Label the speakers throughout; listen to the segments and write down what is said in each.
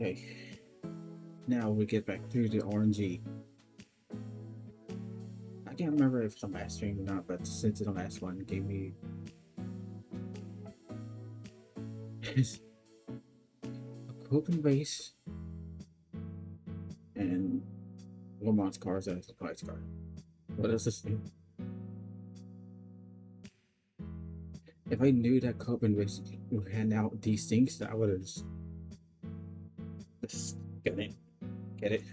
Speaker 1: Okay, now we get back to the RNG. I can't remember if it's the last stream or not, but since the last one gave me a open base and Lamont's cars as a supply car. What else is new? If I knew that Copen would hand out these things, I would have just get it. Get it?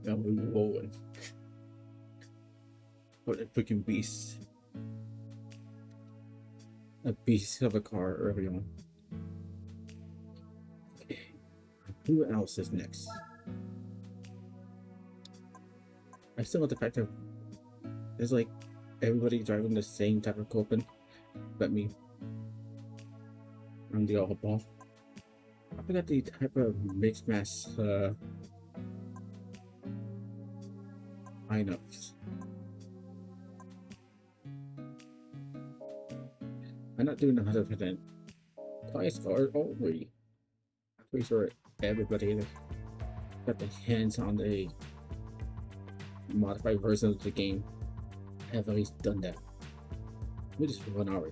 Speaker 1: That would be rolling. What a freaking beast. A beast of a car early on. Okay. Who else is next? I still like the fact that there's like everybody driving the same type of Copen, but me. I'm the all ball. I forgot the type of mixed mass lineups. I'm not doing 100% twice or only. I'm pretty sure everybody got their hands on the modified version of the game have at least done that. We just 1 hour.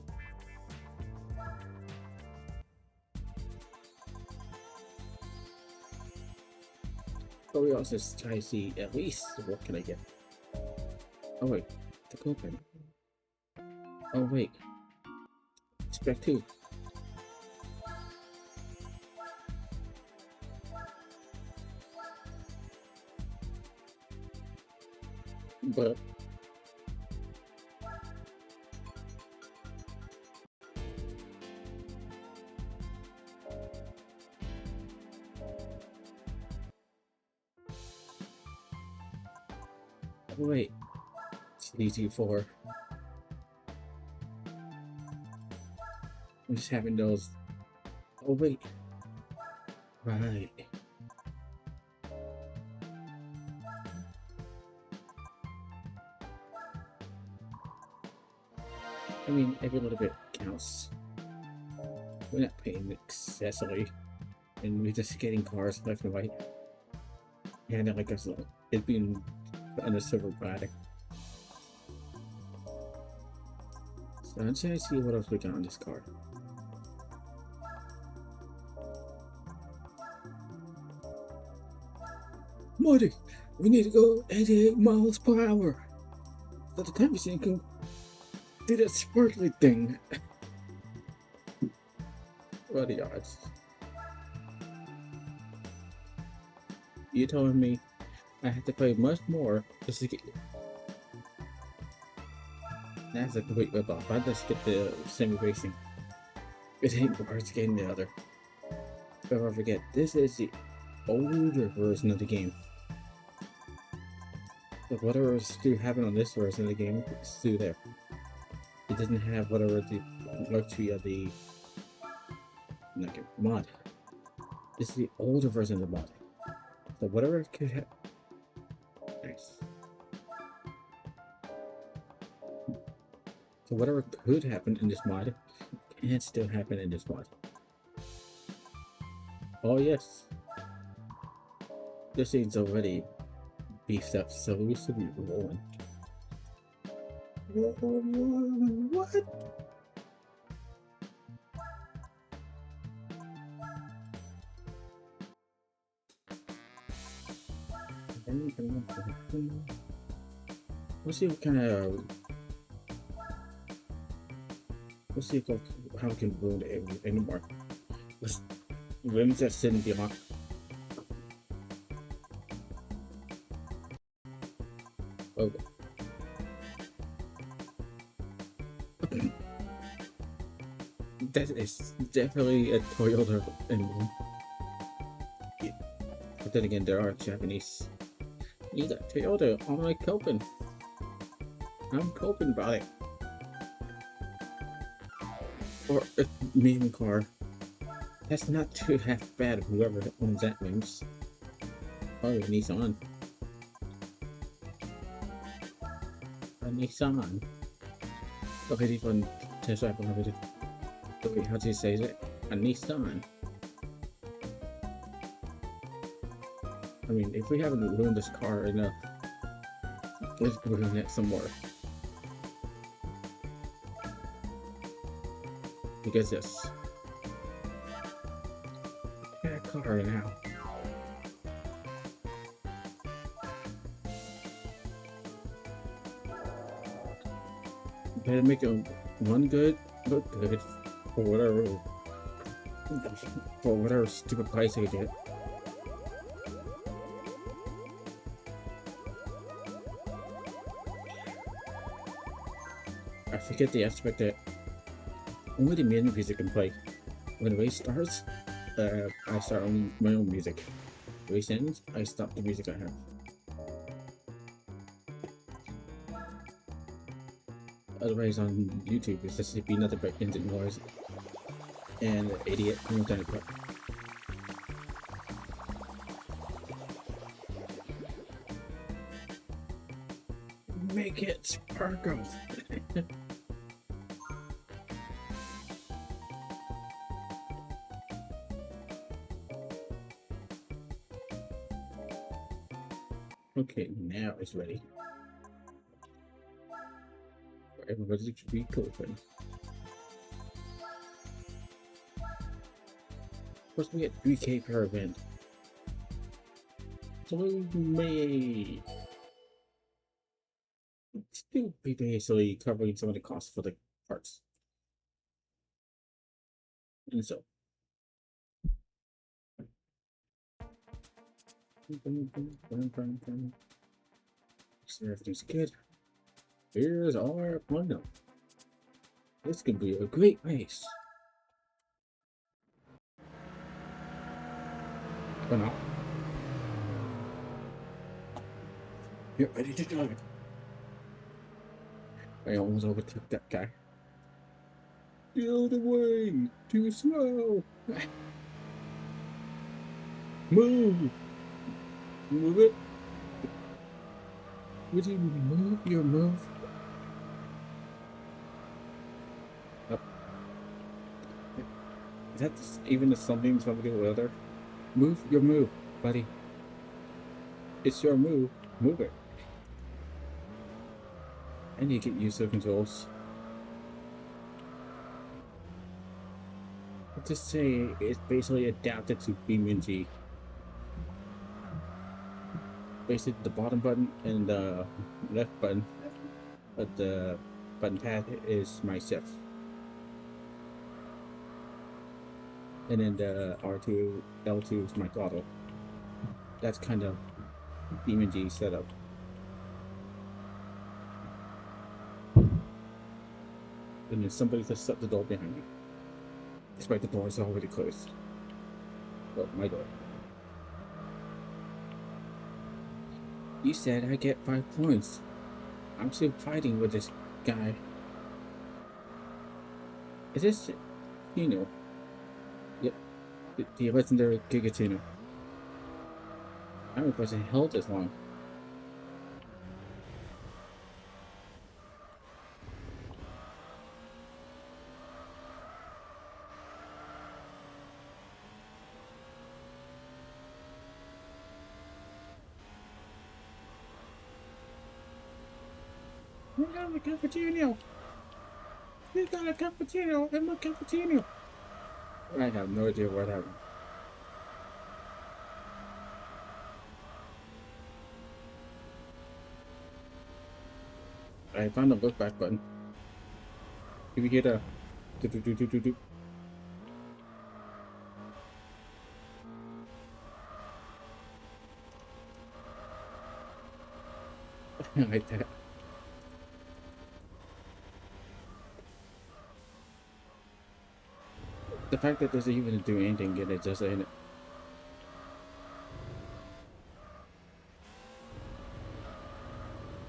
Speaker 1: But we also try to see at least what can I get. Oh wait, the Copen. Oh wait, Spec 2. But oh wait, CDT4. I'm just having those. Oh wait, right. I mean, every little bit counts. We're not paying excessively, and we're just getting cars left and right. And like us, it's been on a silver platter. So I'm trying to see what else we got on this car. Marty, we need to go 88 miles per hour. So the time machine can do that sparkly thing. What are the odds? You're telling me I have to play much more just to get. That's a complete rip-off. I just get the semi-racing. It ain't worth getting the other. If I forget, this is the older version of the game. So whatever is still happening on this version of the game is still there. It doesn't have whatever the luxury of the mod. This is the older version of the mod. So whatever could happen. Nice. So whatever could happen in this mod can still happen in this mod. Oh yes. This thing's already beefed up, so we should be rolling. What? Let's see what kind of. Let's see how we can ruin it anymore. Let's rims that sit in the lock. Okay. That is definitely a Toyota emblem. Yeah. But then again, there are Japanese. You got Toyota on my Copen. I'm coping about it. Or a meme car. That's not too half bad, whoever owns that means. Oh, a Nissan. A Nissan. Okay, this one test drive on the way how do you say it? A Nissan. I mean, if we haven't ruined this car enough, let's ruin it some more. Because yes, that car now. Better make it one good, look good for whatever stupid price I get. I forget the aspect that only the main music can play. When the race starts, I start on my own music. Race ends, I stop the music I have. Otherwise, on YouTube, it's just be nothing but engine noise and idiot content. Make it sparkle. Okay, now it's ready. For everybody to be open. First, we get 3K per event. So we may still be basically covering some of the costs for the parts. And so, so everything's good. Here's our window. This could be a great race. Or not. Get ready to drive. I almost overtook that guy. Get out of the way! Too slow! Move! Move it! Would you move your move? Oh. Is that even something somebody will other? Move your move, buddy. It's your move. Move it. I need to get used to the controls. Let's just say it's basically adapted to BeamNG. Basically, the bottom button and the left button, but the button pad is my shift. And then the R2, L2 is my throttle. That's kind of BeamNG setup. And then somebody just shut the door behind me. Despite the door is already closed. Well, my door. You said I get 5 points. I'm still fighting with this guy. Is this, you know, yep, the legendary Gigatino. I don't know if it held this long. We got a cappuccino. We got a cappuccino and a cappuccino. I have no idea what happened. I found the look back button. If you hear the do do do do do do. Like that. The fact that doesn't even do anything good, it just ain't it.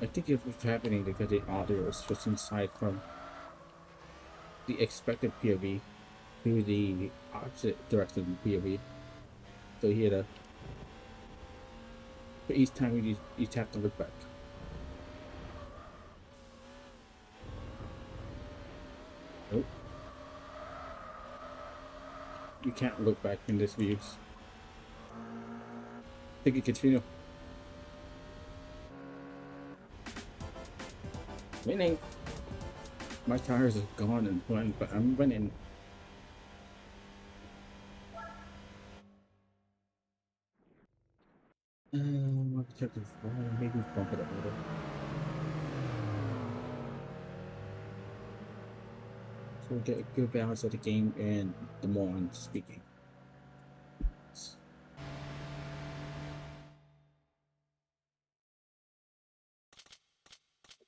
Speaker 1: I think it was happening because the audio was switching side from the expected POV to the opposite direction POV. So you hear the, but each time you tap to look back. Nope. You can't look back in this view. think it continue. Winning. My tires are gone and run, but I'm winning. Objective 4, maybe bump it up a little. So we get a good balance of the game and the more I'm speaking.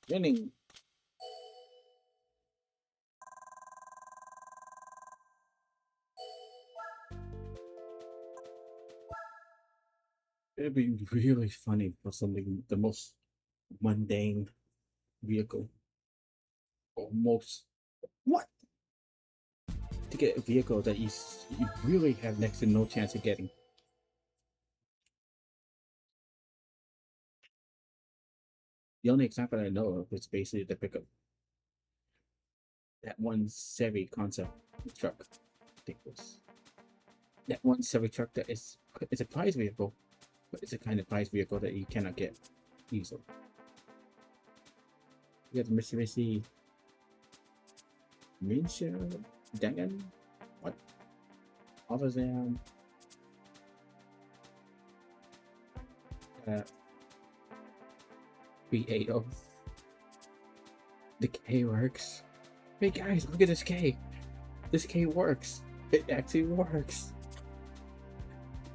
Speaker 1: Winning. It'd be really funny for something the most mundane vehicle. Almost what? To get a vehicle that you really have next to no chance of getting. The only example I know of is basically the pickup. That one Chevy concept truck. I think it was that one Chevy truck that is it's a prize vehicle, but it's a kind of prize vehicle that you cannot get easily. You got the Mitsubishi Minsha Dangan? What? AutoZone. B80. The K works. Hey guys, look at this K. This K works. It actually works.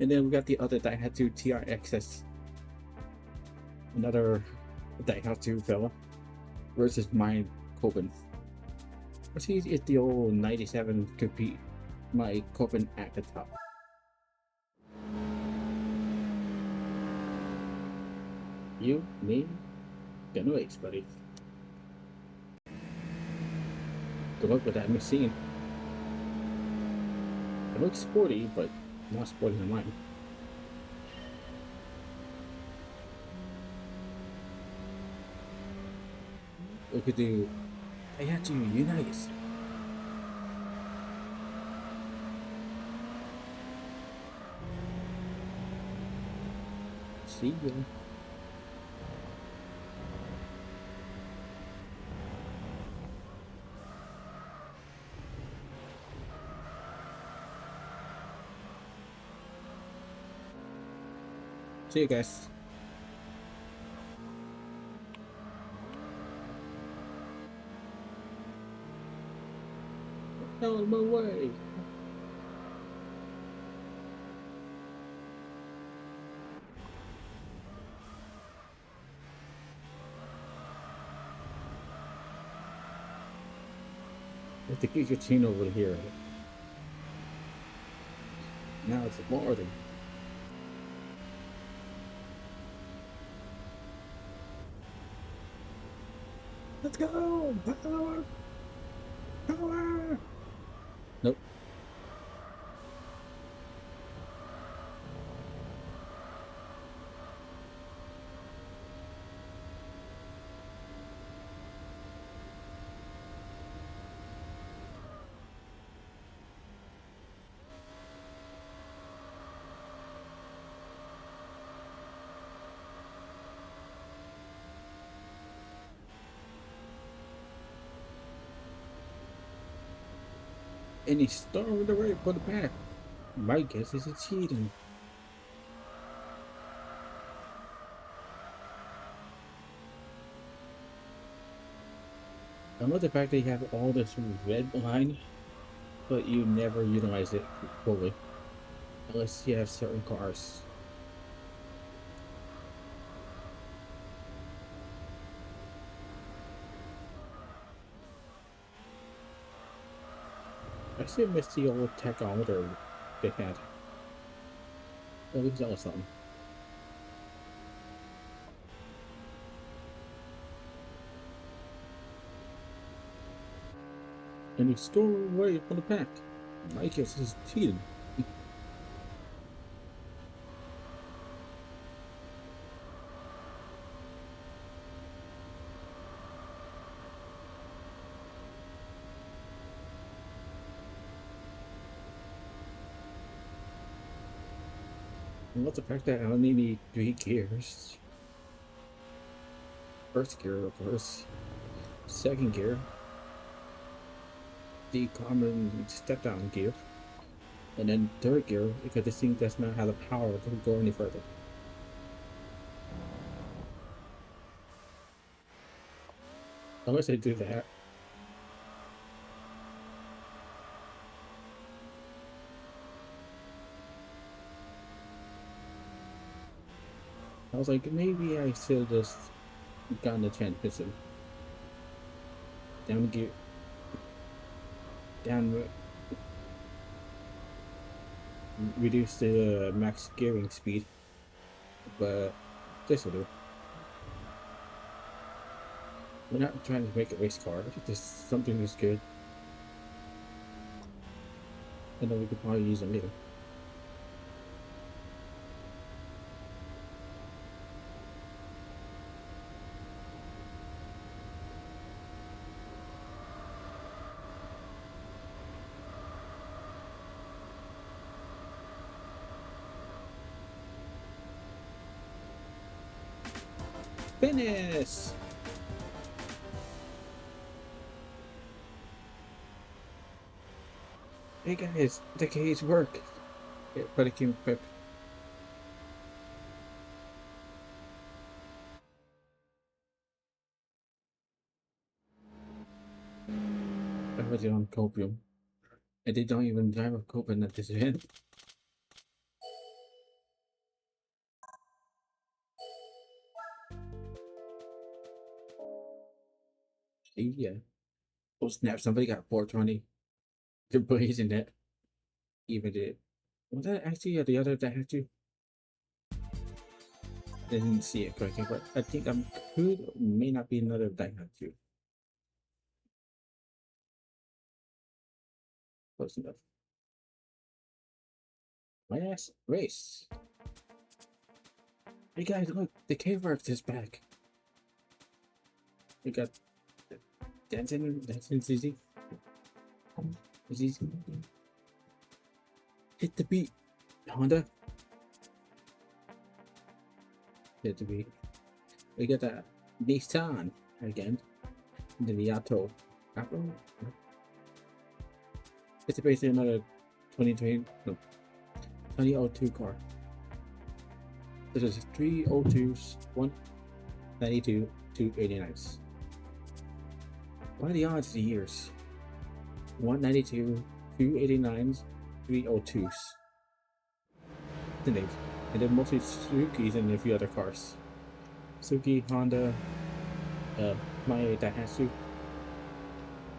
Speaker 1: And then we got the other Daihatsu TRXS. Another Daihatsu fella. Versus my Coben. Let's see if the old 97 compete my Coben at the top. You, me, get no ace, buddy. Good luck with that machine. It looks sporty, but not sporty than mine. We could do Daihatsu Unite. See ya. See you guys. Out of my way. There's the guillotine over here. Now it's a mortar. Let's go! Power! Power! Nope. And he started the right for the back. My guess is it's cheating. I love the fact that you have all this red line, but you never utilize it fully. Unless you have certain cars. I still miss the old tachometer they had. At least that was something. And he stole away from the pack. My guess is cheating. And what's the fact that I only need 3 gears? First gear, of course. Second gear, the common step down gear. And then third gear, because this thing does not have the power to go any further. Unless I do that. I was like, maybe I should just gotten the transmission. Down gear. Down. Reduce the max gearing speed. But this will do. We're not trying to make a race car, just something that's good. And then we could probably use them later. Finish! Hey guys, the cage work. But it came equipped. I was on copium. And they don't even drive a copium at this event. Yeah. Oh snap, somebody got 420. They're blazing that. Even did. Was that actually the other that had to? Didn't see it correctly, but I think I'm could may not be another that had to. Close enough. My ass race. Hey guys, look, the K-Works is back. We got dancing's easy. It's easy. Hit the beat, Honda. Hit the beat. We got the Nissan again. The Miato. It's basically another 2020, no, 2002 car. This is 302s, 192, 289s. What are the odds of the years? 192, 289s, 302s. The names. And then mostly Suzuki's and a few other cars. Suzuki, Honda, my Daihatsu,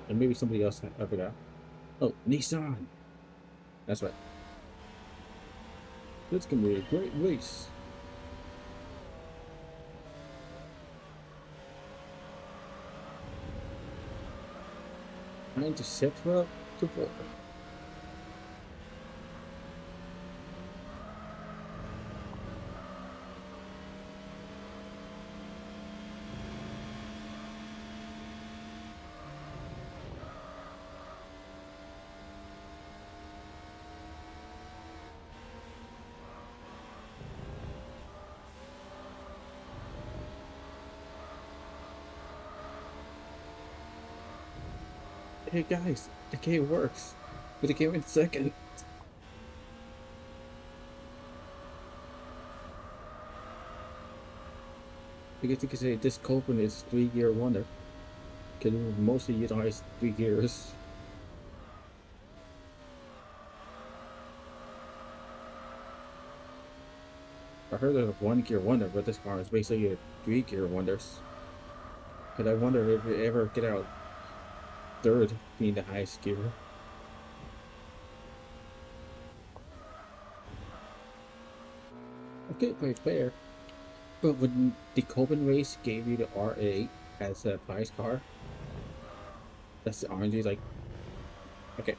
Speaker 1: and maybe somebody else I forgot. Oh, Nissan! That's right. This can be a great race. Trying to set up the border. Hey guys, the K works, but it came in second. I guess you could say this Copen is 3-gear wonder. Can mostly utilize 3 gears. I heard of a 1-gear wonder, but this car is basically a 3-gear wonders. But I wonder if it ever get out third being the highest gear. Okay, quite fair. But when the Copen race gave you the R8 as a prize car, that's the RNG, like, okay,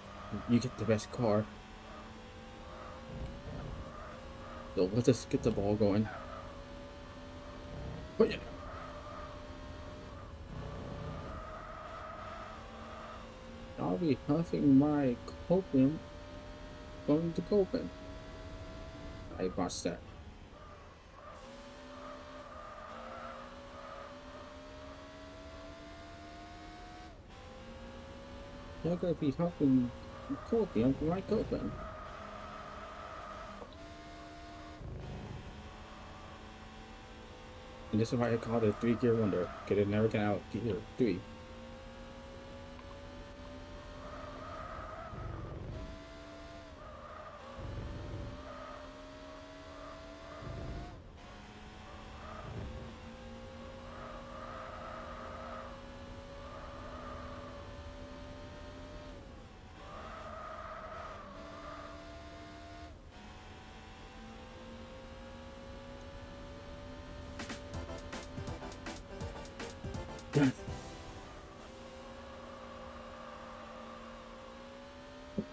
Speaker 1: you get the best car. So let's just get the ball going. Oh yeah. I'll be huffing my Copen going to Copen. I botched that. You're gonna be helping Courtney on my girlfriend. And this is why I call it a 3-gear wonder. Get it never get out gear 3.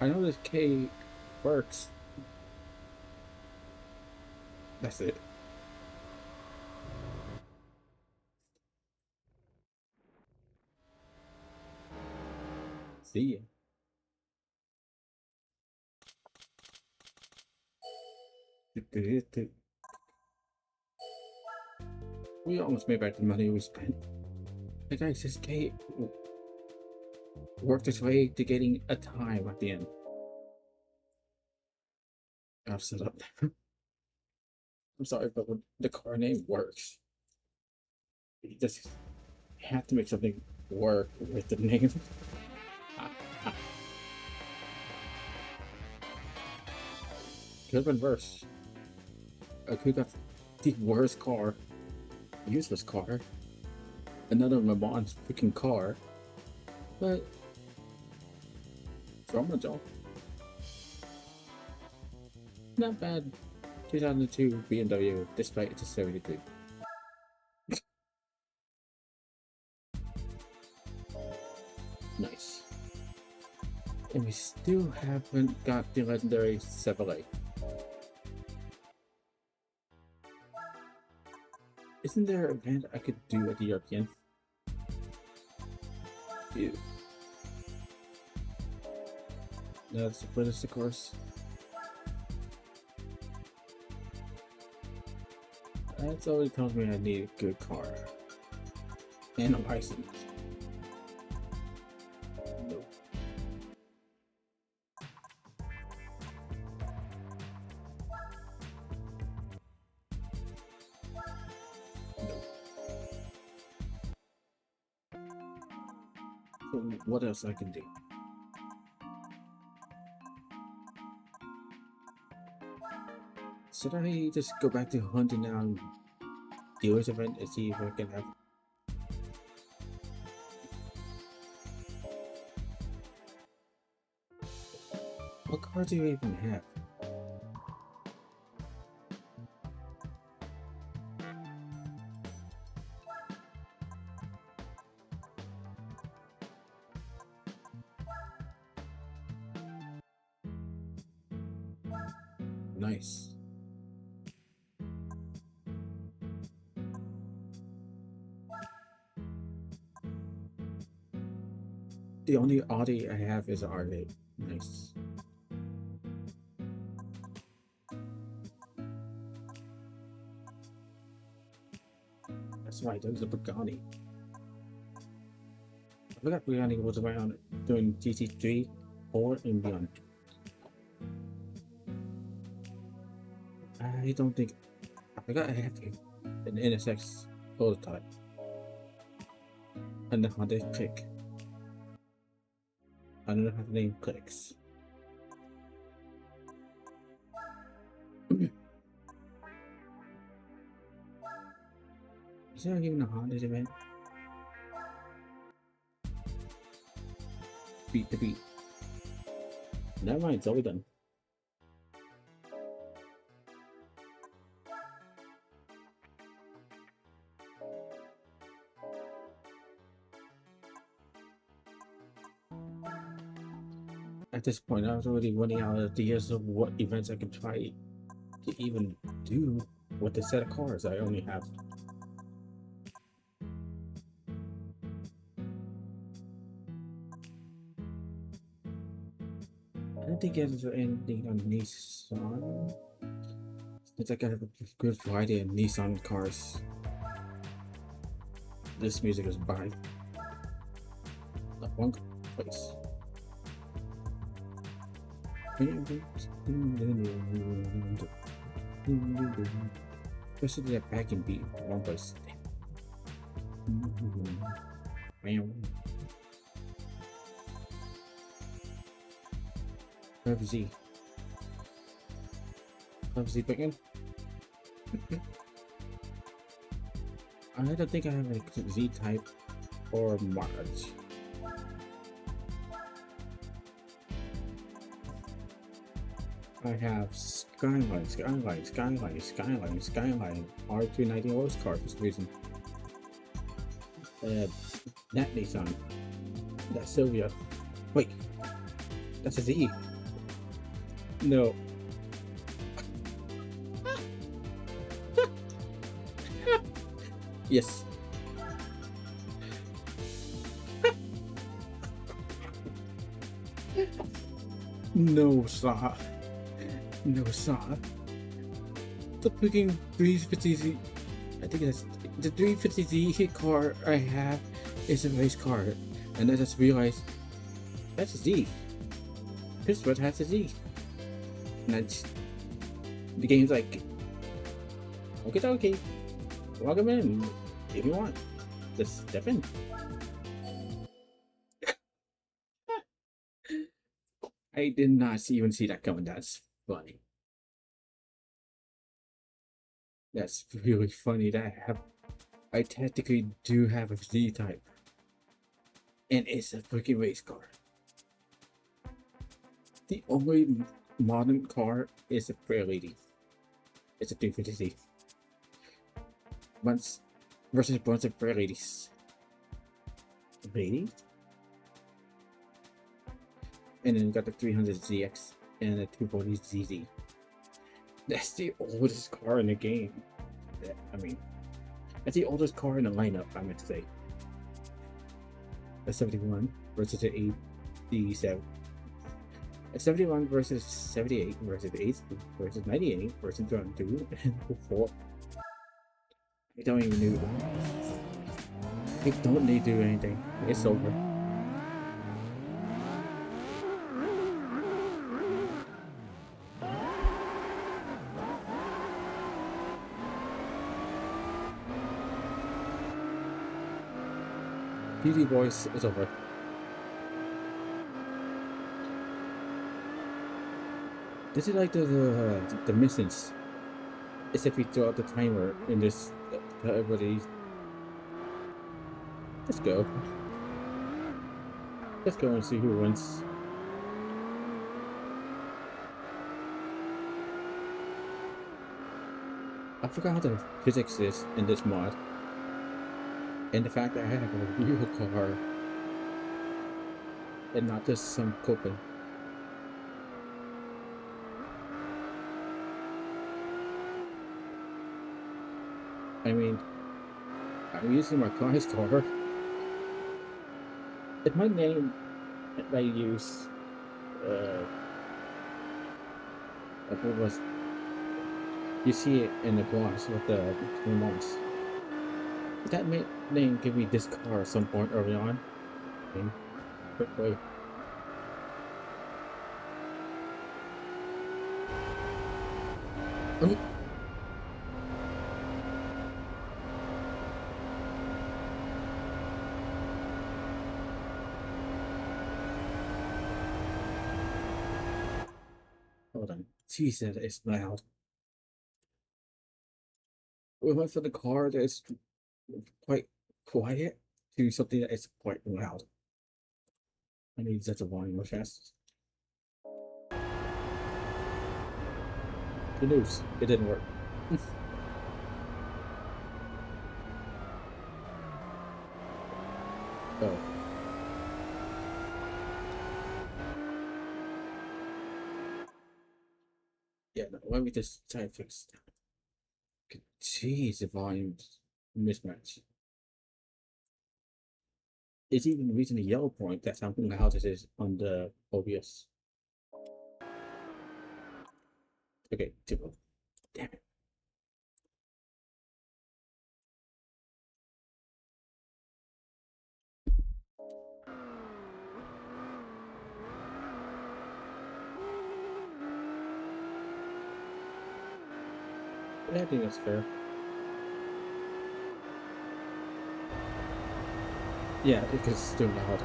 Speaker 1: I know this K works. That's it. See ya. We almost made back the money we spent. The guy says K worked his way to getting a time at the end. I'll set up. I'm sorry, but when the car name works, you just have to make something work with the name. Could have been worse. I could have got the worst car, useless car, another Mamon's freaking car, but from a job. Not bad. 2002 BMW, despite it's a 73. Nice. And we still haven't got the legendary Chevrolet. Isn't there an event I could do at the European? Ew. That's the British, of course. That's always tells me I need a good car. And a license. Nope. Nope. So what else I can do? Should I just go back to hunting down dealers event and see if I can have? What car do you even have? Nice. The only Audi I have is an R8. Nice. That's right, there's a Pagani. I forgot Pagani was around doing GT3, 4, and beyond. I don't think. I forgot I have an NSX prototype. And the Honda Click. I don't know how the name clicks. Is there even a Honda event? Beat the beat. Never mind, it's already done. At this point, I was already running out of ideas of what events I could try to even do with the set of cars I only have. I don't think there's anything on Nissan. It's like a good variety of Nissan cars. This music is by not one place. Especially that backing beat, one place. Z. Z picking. I don't think I have like Z type or March. I have Skyline, R290 horse car for some reason. That Nissan. That's Sylvia. Wait, that's a Z. No. Yes. No, sir. No, sir. The freaking 350Z. I think that's the 350Z car I have is a race car, and I just realized that's a Z. Pittsburgh has a Z. And that's, the game's like, okay, welcome in if you want. Just step in. I did not even see that coming. That's funny. That's really funny that I technically do have a Z type. And it's a freaking race car. The only modern car is a Fair Lady. It's a 350Z. Versus a bunch of Fair Ladies. Ladies? And then you got the 300ZX and the 240ZZ. That's the oldest car in the game. I mean, that's the oldest car in the lineup, I meant to say. A 71 versus the 87. A 71 versus 78 versus 8 versus 98 versus 202 and 4. I don't even know. I don't need to do anything. It's over. GG boys, it's over. This is like the missions. It's if we throw out the timer in this, everybody. Let's go. Let's go and see who wins. I forgot how the physics is in this mod. And the fact that I have a real car and not just some coupon. I mean, I'm using my client's car. It's my name that I use. What was? You see it in the gloss with the remarks. That name give me this car at some point early on. Quickly. Oh. Hold on. Jesus, it's loud. We went for the car that's quite quiet to something that is quite loud. I need to set the volume real fast. Good news, it didn't work. Oh. Yeah, no, let me just try to fix it. Jeez, the volume mismatch. It's even reaching the yellow point. That's how loud it is on the OBS. Okay, damn it. Yeah, I think that's fair. Yeah, because it's still loud,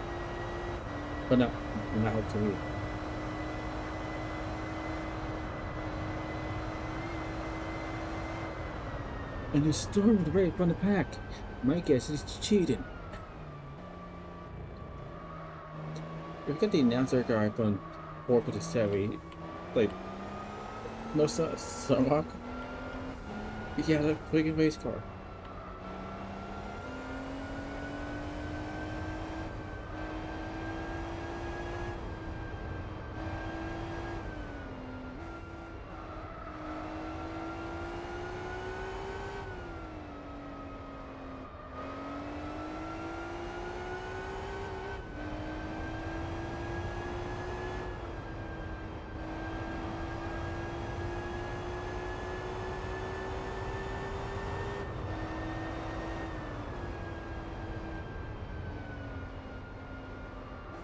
Speaker 1: but not loud to me. And he stormed away from the pack. My guess is cheating. Look at the announcer guy from 457. Like, no Sunrock. He had a freaking race car.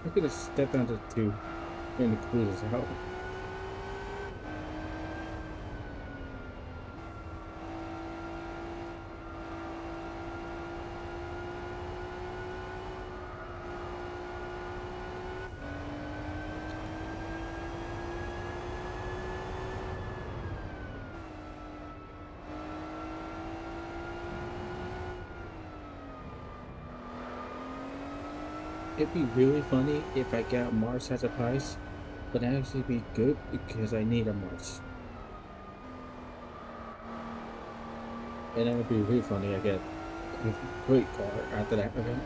Speaker 1: I could have stepped onto two and the cruisers out. It'd be really funny if I got Mars as a prize, but that'd actually be good because I need a Mars. And that would be really funny. I get a great car after that event.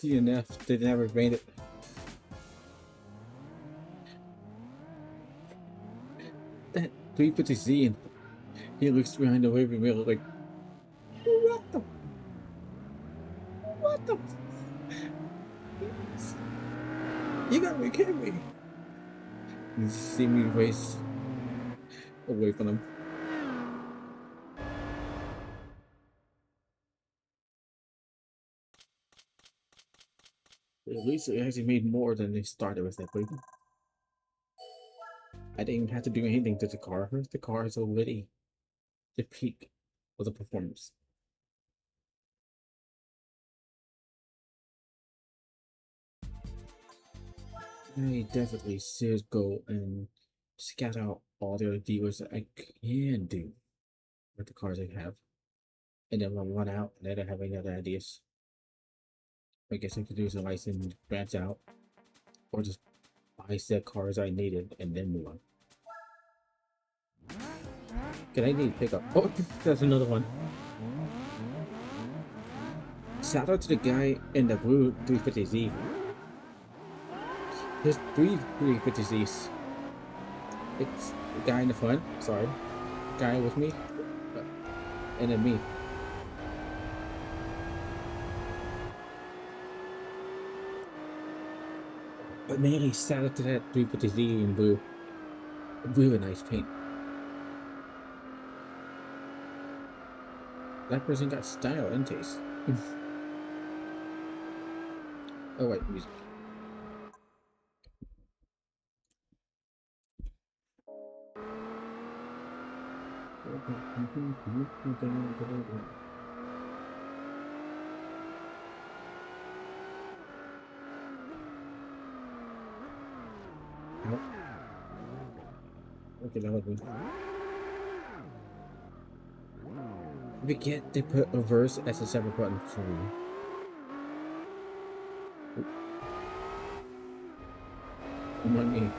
Speaker 1: DNF, they never made it. That 350Z, and he looks behind the waving wheel like, what the? What the? You gotta be kidding me. You see me race away from him. At least it actually made more than they started with that baby. I didn't even have to do anything to the car. The car is already the peak of the performance. I definitely should go and scout out all the other dealers that I can do with the cars I have. And then when I run out and I don't have any other ideas, I guess I could use a license, branch out, or just buy said cars I needed and then move on. Can I need pickup? Oh, that's another one. Shout out to the guy in the blue 350Z. There's three 350Zs. It's the guy in the front, sorry, guy with me, and then me. But mainly shout out to that 350Z in blue. Really nice paint. That person got style and taste. Oh wait, music. Nope. Okay, that would be. We get they put reverse as a separate button for me. Money.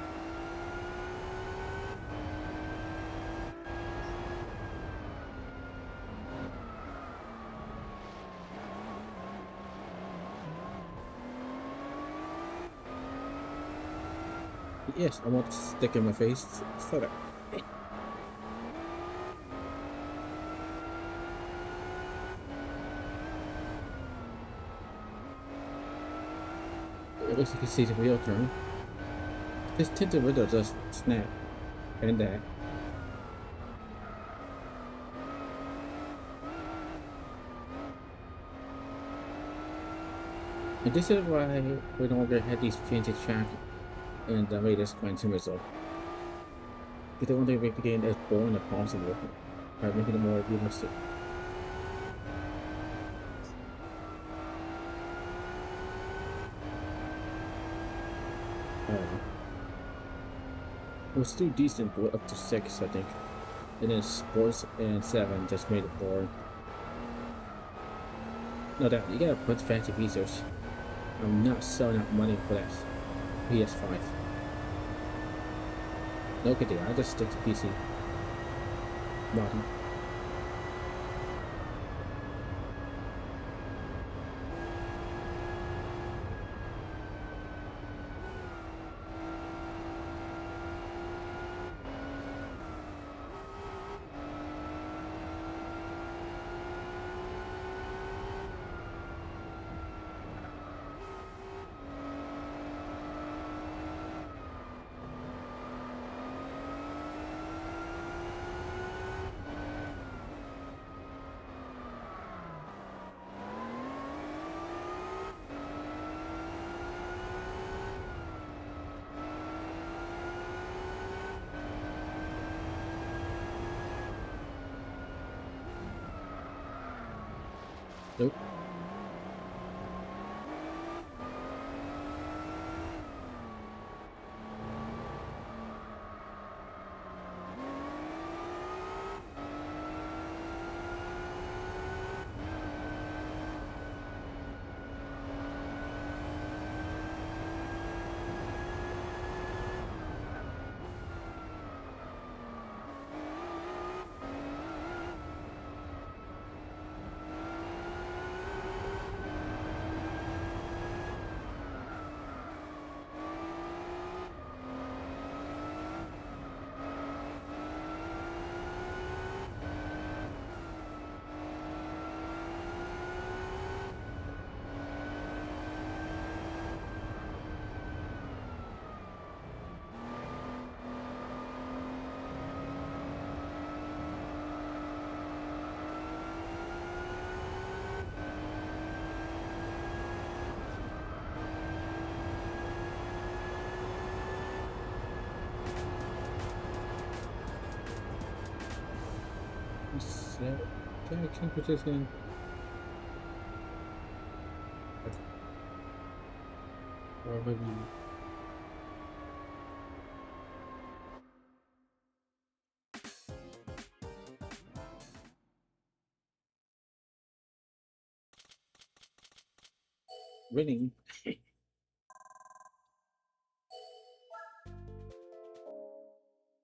Speaker 1: Yes, I want to stick in my face. So that. as you can see, the wheel turn. This tinted window just snap. And that. And this is why we no longer had these fancy track and the latest quantum result. We don't want to make the game as boring as possible by making it more realistic. It was still decent, but up to 6, I think. And then sports and 7 just made it boring. No doubt, you gotta put fancy features. I'm not selling out money for that PS5. No good deal, I'll just stick to PC. Modern. Nope. So, yeah, I can't put this in. Or maybe. Winning.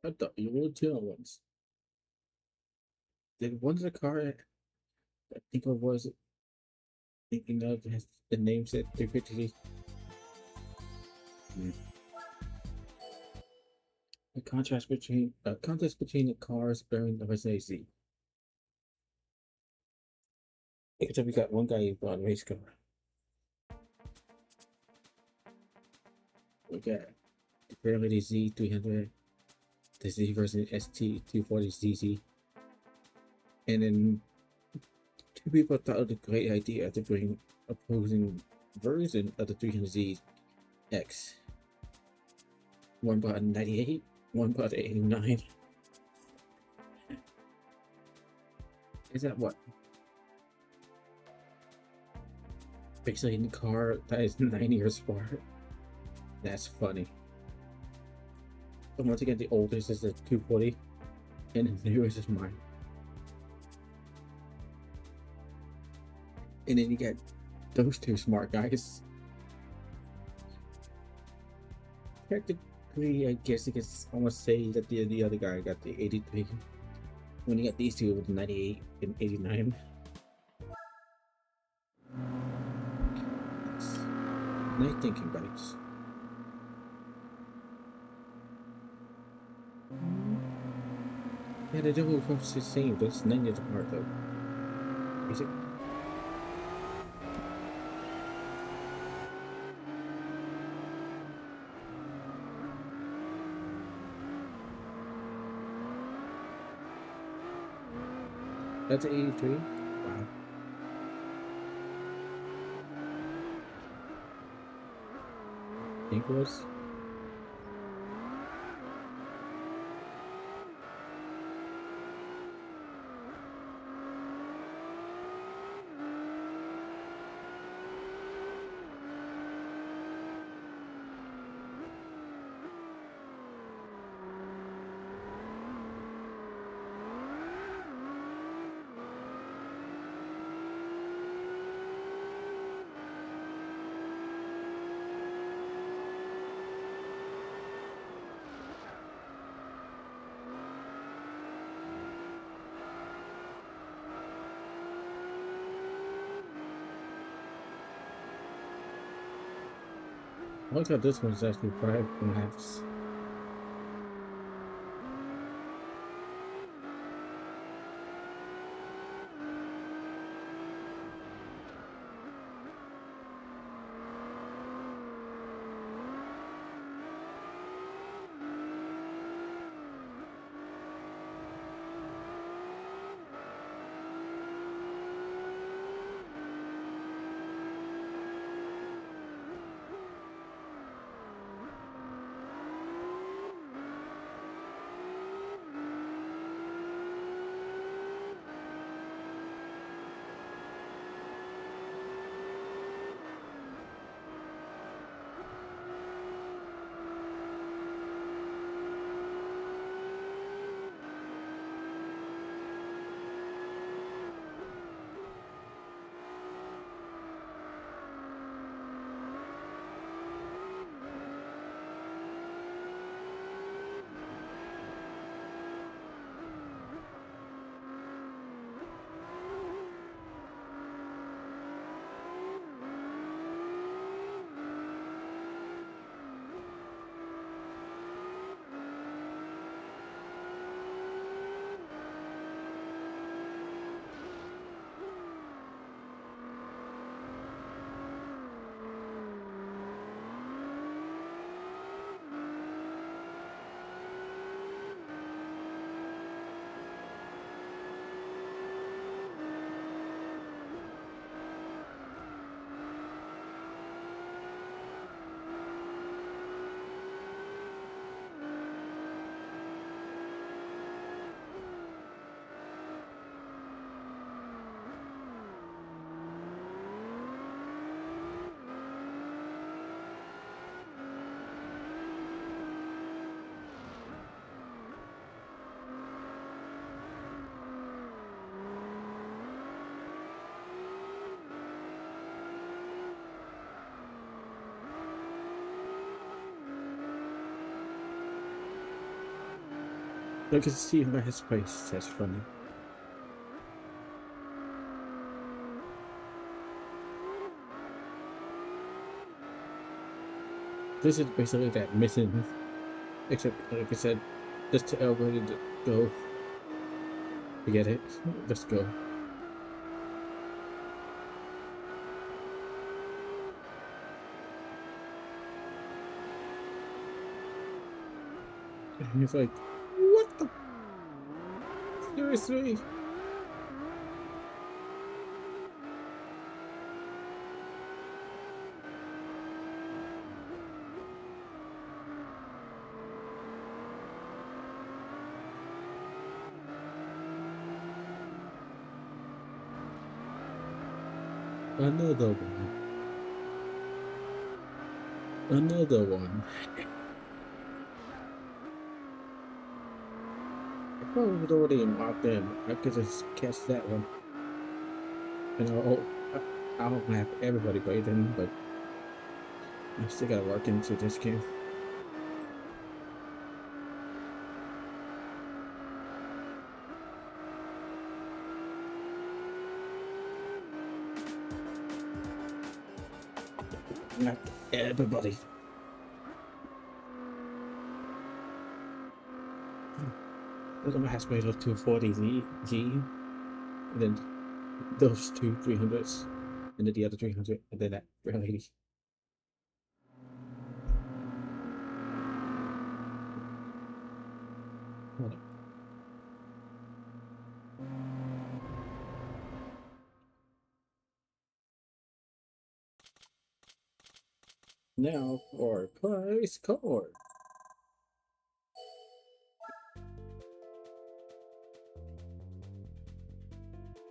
Speaker 1: I thought you were two at once. Did one of the car I think I was thinking of has the name set 350. Hmm. The contrast between the cars bearing the Mercedes. Except we got one guy who bought a race car. We got apparently the Z300, the Z versus ST240ZZ, and then two people thought it was a great idea to bring opposing version of the 300Z X. One bought a 98, one bought an 89. Is that what? Basically in the car that is 9 years apart. That's funny. But once again, the oldest is the 240, and the newest is mine. And then you get those two smart guys. Technically, I guess you could almost say that the other guy got the 83. When you got these two with 98 and 89. Nice thinking, buddies. Yeah, they don't look the same, but it's 9 years apart though. Is it? That's 83. Wow. I think it was. I like how this one's actually 5 laps. I can see last place. That's funny. This is basically that mission, except like I said, just tell everybody to go. Forget it. Let's go. And he's like, what the? Seriously? Another one. Another one. If I was already locked in, I could just catch that one. And I'll have everybody by then, but I still gotta work into this game. Not everybody. Those are my made of 240Z, and then those two 300s, and then the other 300, and then that 380. Hold on. Now for price card.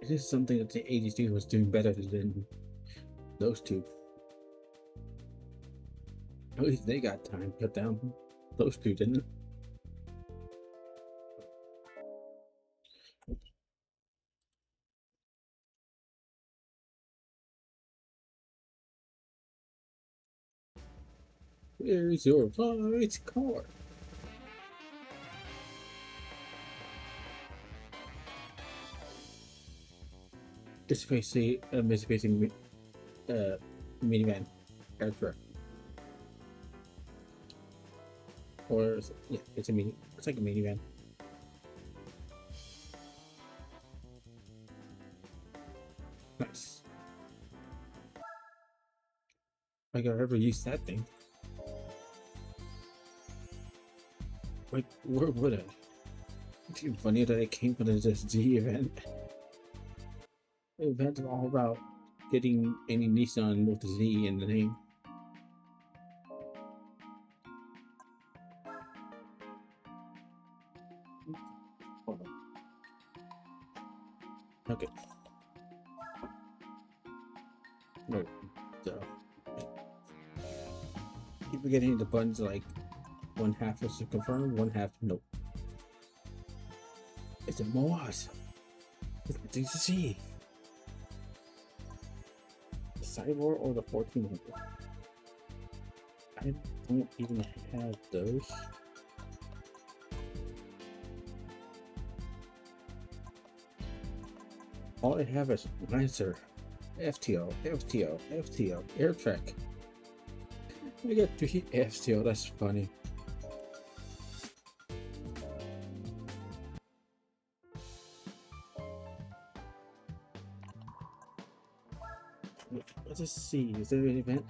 Speaker 1: It is something that the 82 was doing better than those two. At least they got time cut down. Those two didn't. Here's your price card. It's basically a Mitsubishi minivan air truck. Or yeah, it's a mini. It's like a minivan. Nice. Like I ever used that thing. Like where would I? It's even funny that it came from this Z event. The event's all about getting any Nissan with a Z in the name. Hold on. Okay. No. So keep forgetting the buttons like one half is to confirm, one half nope. It's a Moaz. It's things to see. The Cyborg or the 1400? I don't even have those. All I have is Lancer, FTO, FTO, FTO, AirTrack. I got 3 FTO, that's funny. Let's just see, is there an event?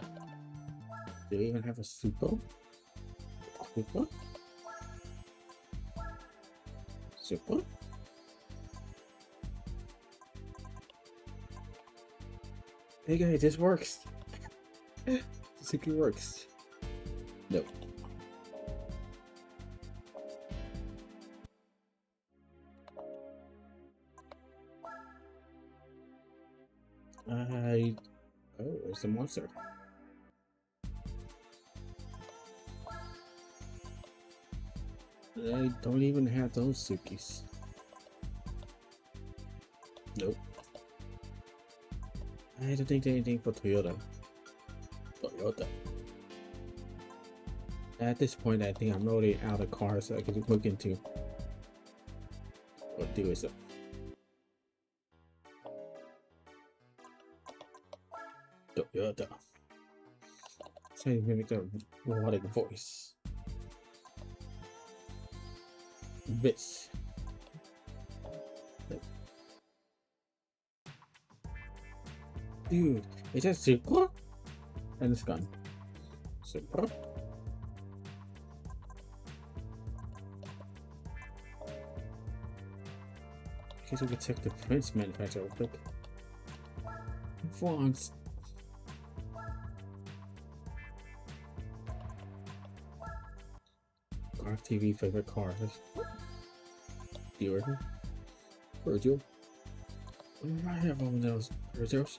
Speaker 1: Do they even have a Super? Super? Super? Hey guys, this works. This actually works. No. Oh, it's a monster. I don't even have those Sukis. Nope. I don't think anything for Toyota. At this point, I think I'm already out of cars that I could look into. Or do so. Toyota. So you mimic a robotic voice. This. Dude, is that Super? And it's gone. Super. In case we could check the Prince manufacturer real quick. France. Car TV favorite cars. Viewer. Virgil. I have one of those Virgils.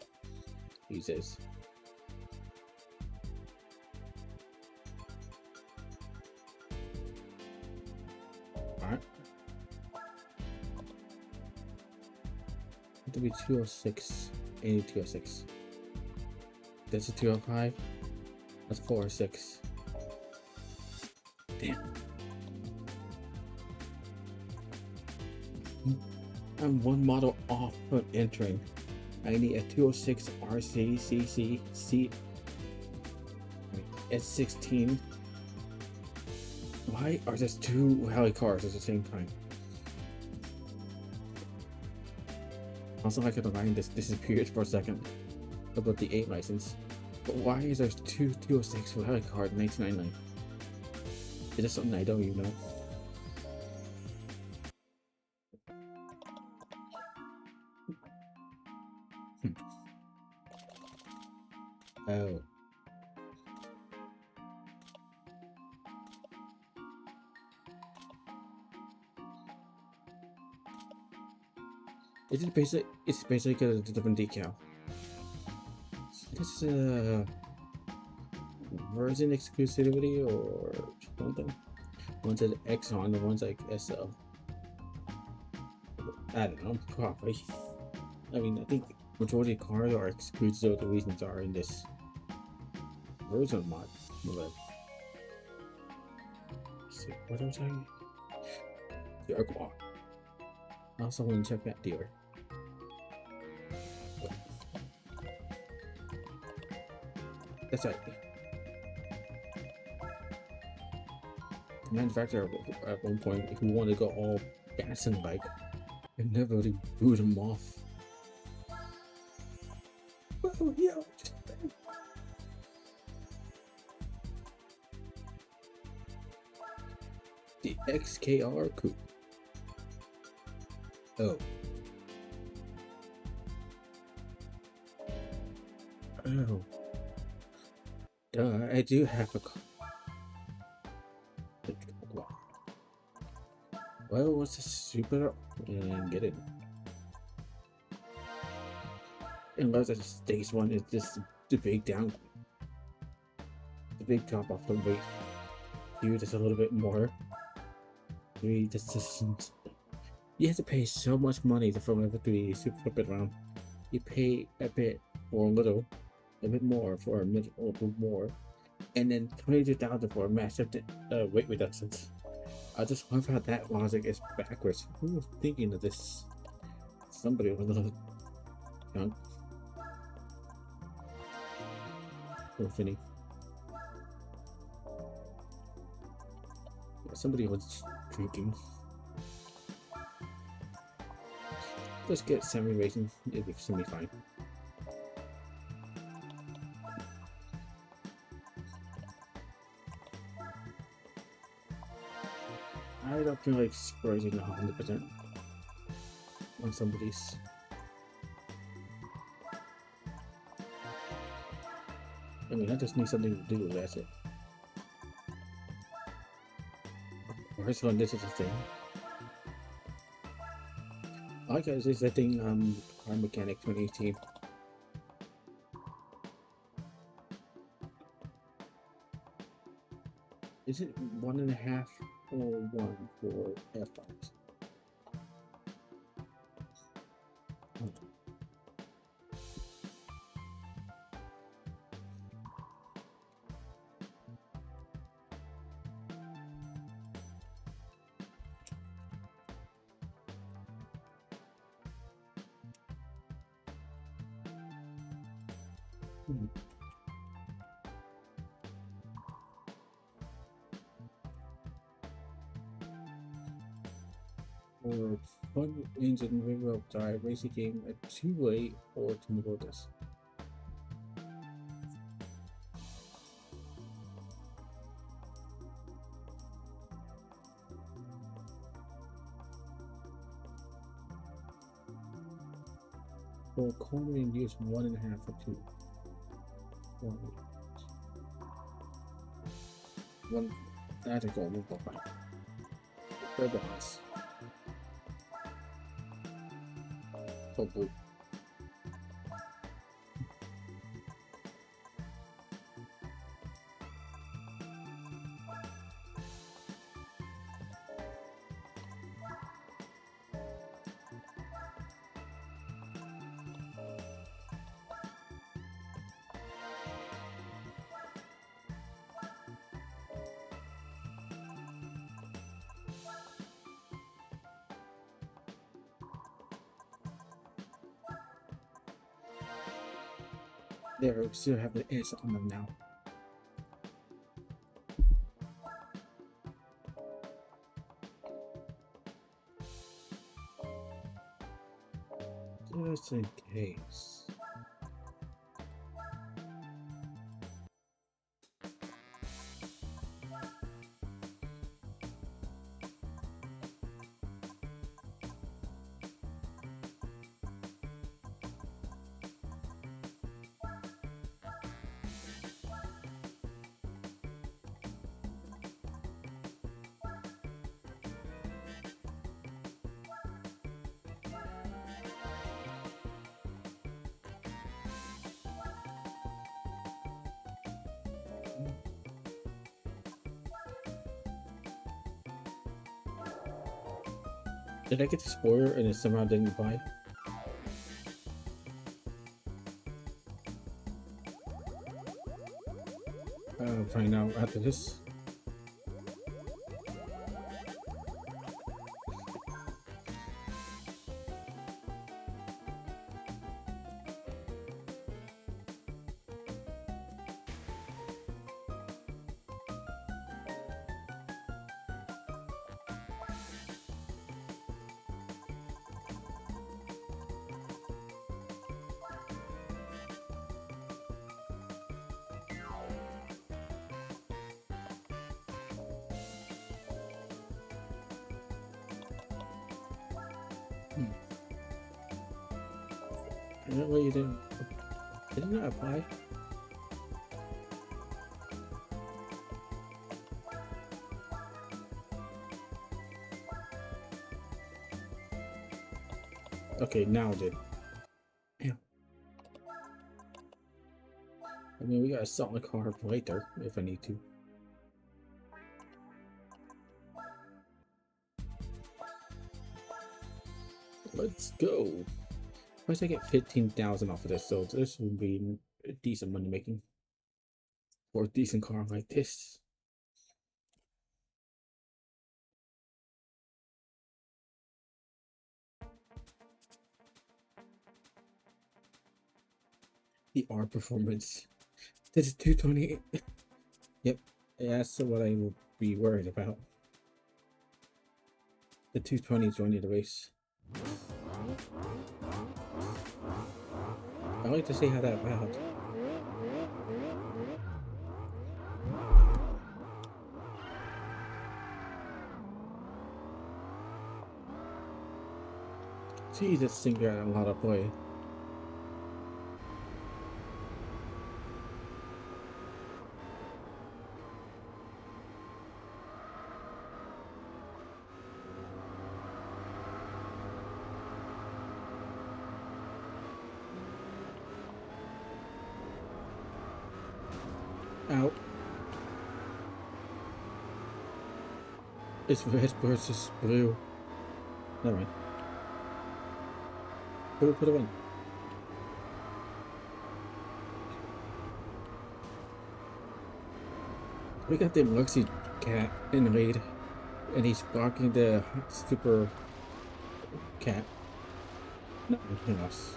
Speaker 1: He says. Alright. It'll be 206. 206. That's a 205. That's 406. Damn. I'm one model off from entering. I need a 206 RCCC S16. Why are there 2 Heli cars at the same time? Also, like the line disappeared for a second about the 8 license. But why is there 2 206 for Heli cars in 1999? Is this something I don't even know? Oh. It's basically a different decal. This is a version exclusivity or something. One's an Exxon, the one's like SL. I don't know, probably. I mean, I think majority of cars are exclusive. The reasons are in this version mod. But see, what was I? Jaguar. I also want to check that dealer. That's right. The manufacturer at one point, if we want to go all gas and bike, and never really boot them off. Oh, yeah. The XKR coupe. Oh. Oh. Duh, I do have a car. Well, what's a super and get it? Unless it's stage one, it's just the big down, the big drop off the weight. Here, just a little bit more. Three, this isn't. You have to pay so much money to from level 3 super flip it around. You pay a bit for a little, a bit more for a middle, a bit more, and then 22,000 for a massive weight reductions. I just love how that logic is backwards. Who was thinking of this? Somebody with a little young. Little Finny. Somebody was drinking. Let's get semi-racing. It'll be semi-fine. I don't feel like squirting 100% on somebody's. I mean, I just need something to do, that's it. First one, this is the thing. I like this is the thing, Car Mechanic 2018. Is it 1.5 or 1 for F5s? Or fun engine rear-wheel drive racing game, a two-way or to enable this. For cornering, use 1.5 or 2. One, that's a goal, we'll go fine. Third balance. Hopefully. There, we still have the S on them now. Just in case. Did I get the spoiler and it somehow didn't buy? I'll find out after this. Well, you didn't that apply? Okay, now it did. Yeah. I mean, we gotta sell the car later if I need to. Let's go. Once I get 15,000 off of this, so this would be decent money making for a decent car like this. The R performance. This is 220. Yep, that's what I will be worried about. The 220 joining the race. I like to see how that felt. See, this thing got a lot of play. Out. It's red versus blue. Never mind. Who put it in? We got the Luxy cat in the lead, and he's blocking the super cat. No, he lost.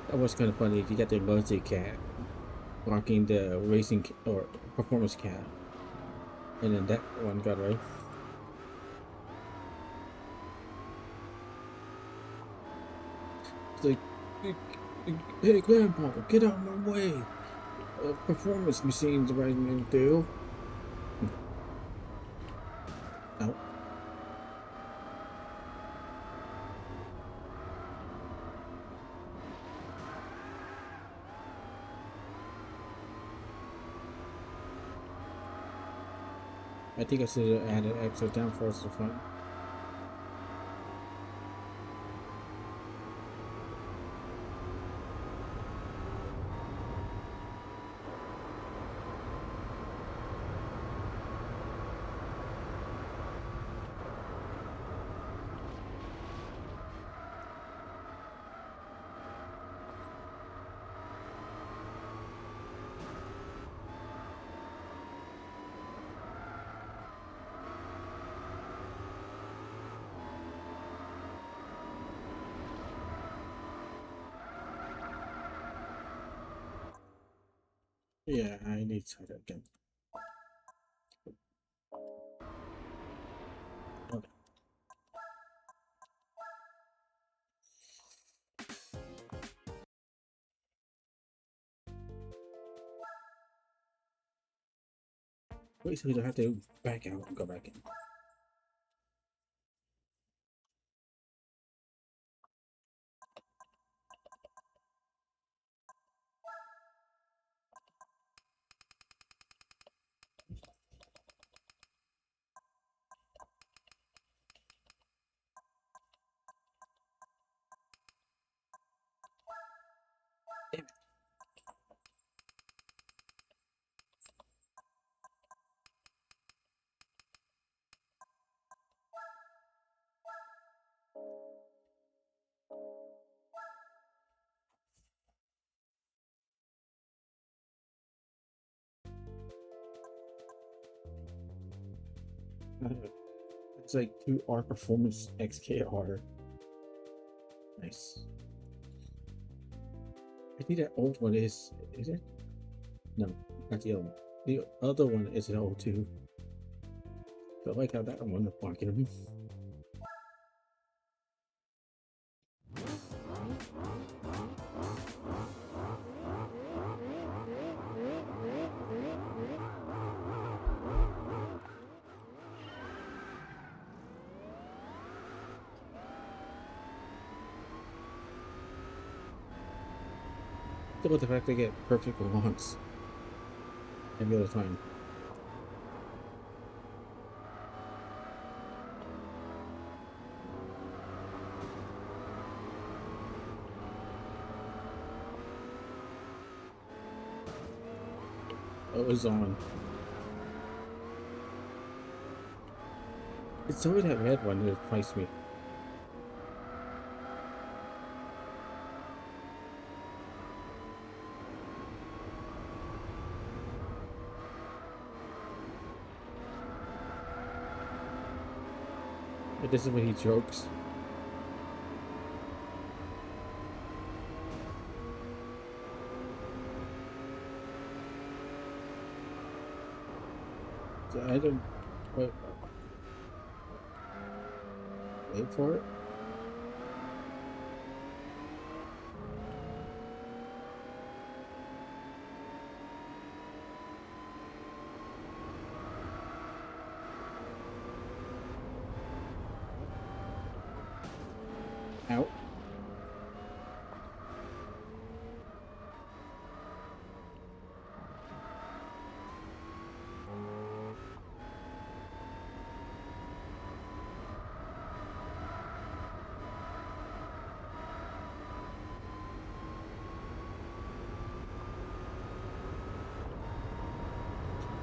Speaker 1: That was kind of funny. You got the Luxy cat blocking the racing or performance cat, and then that one got right. It's like, hey, Grandpa, get out of my way! Performance machine's right in through. Out. I think I should have added extra downforce to the front. Yeah, I need to try that again. Okay. Wait, so we don't have to back out and go back in. It's like 2R Performance XKR. Nice. I think that old one is it? No, not the other one. The other one is an O2. So I like how that one is marketing. Still with the fact they get perfect launch every other time. Oh, it was on. It's always that red one that priced me. But this is when he jokes. So I don't wait for it. Out.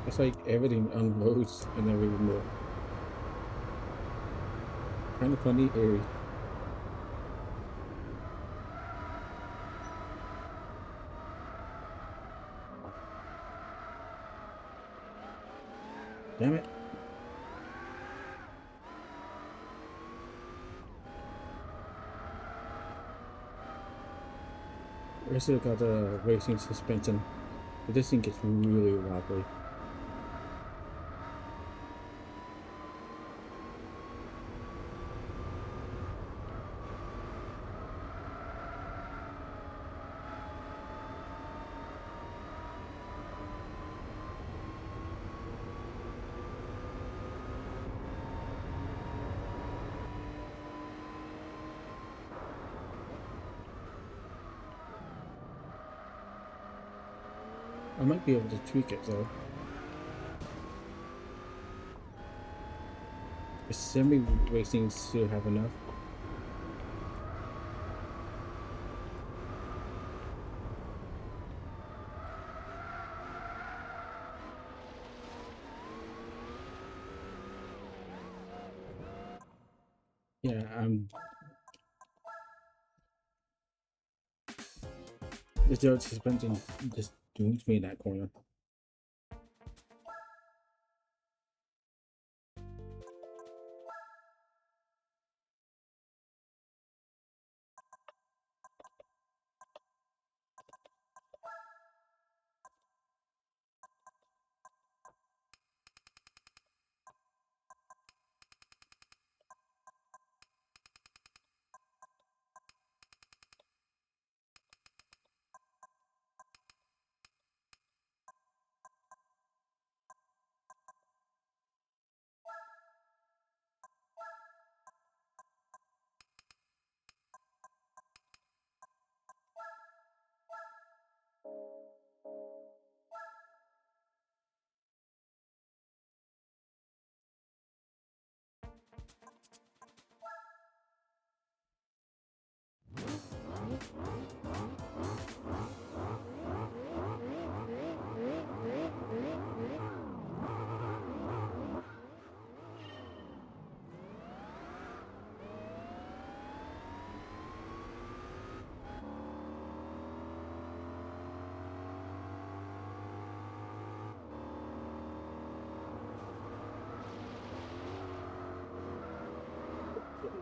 Speaker 1: It's like everything unloads and then we remove. Kind of funny, eerie. Damn it. I should have got the racing suspension. But this thing gets really wobbly. I might be able to tweak it though. The semi racing should have enough. Yeah, the dirt suspension just dooms me in that corner.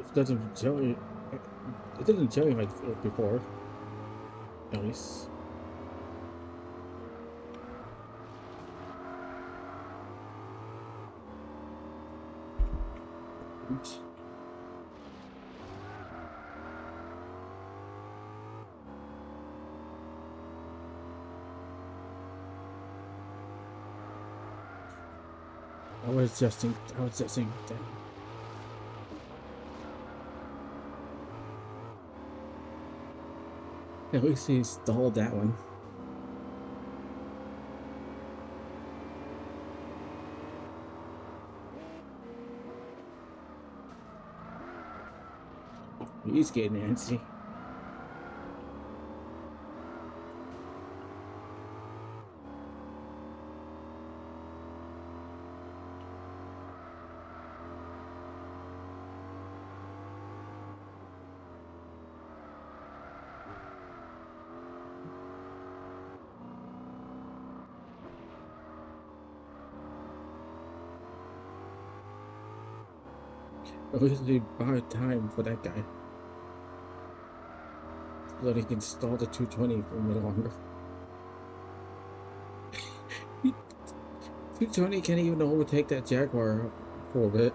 Speaker 1: It doesn't tell you. It didn't tell you like before. At least. Oops. I was adjusting. Damn. At least he stalled that one. He's getting antsy. At least they buy time for that guy. So that he can stall the 220 for a little longer. 220 can't even overtake that Jaguar for a bit.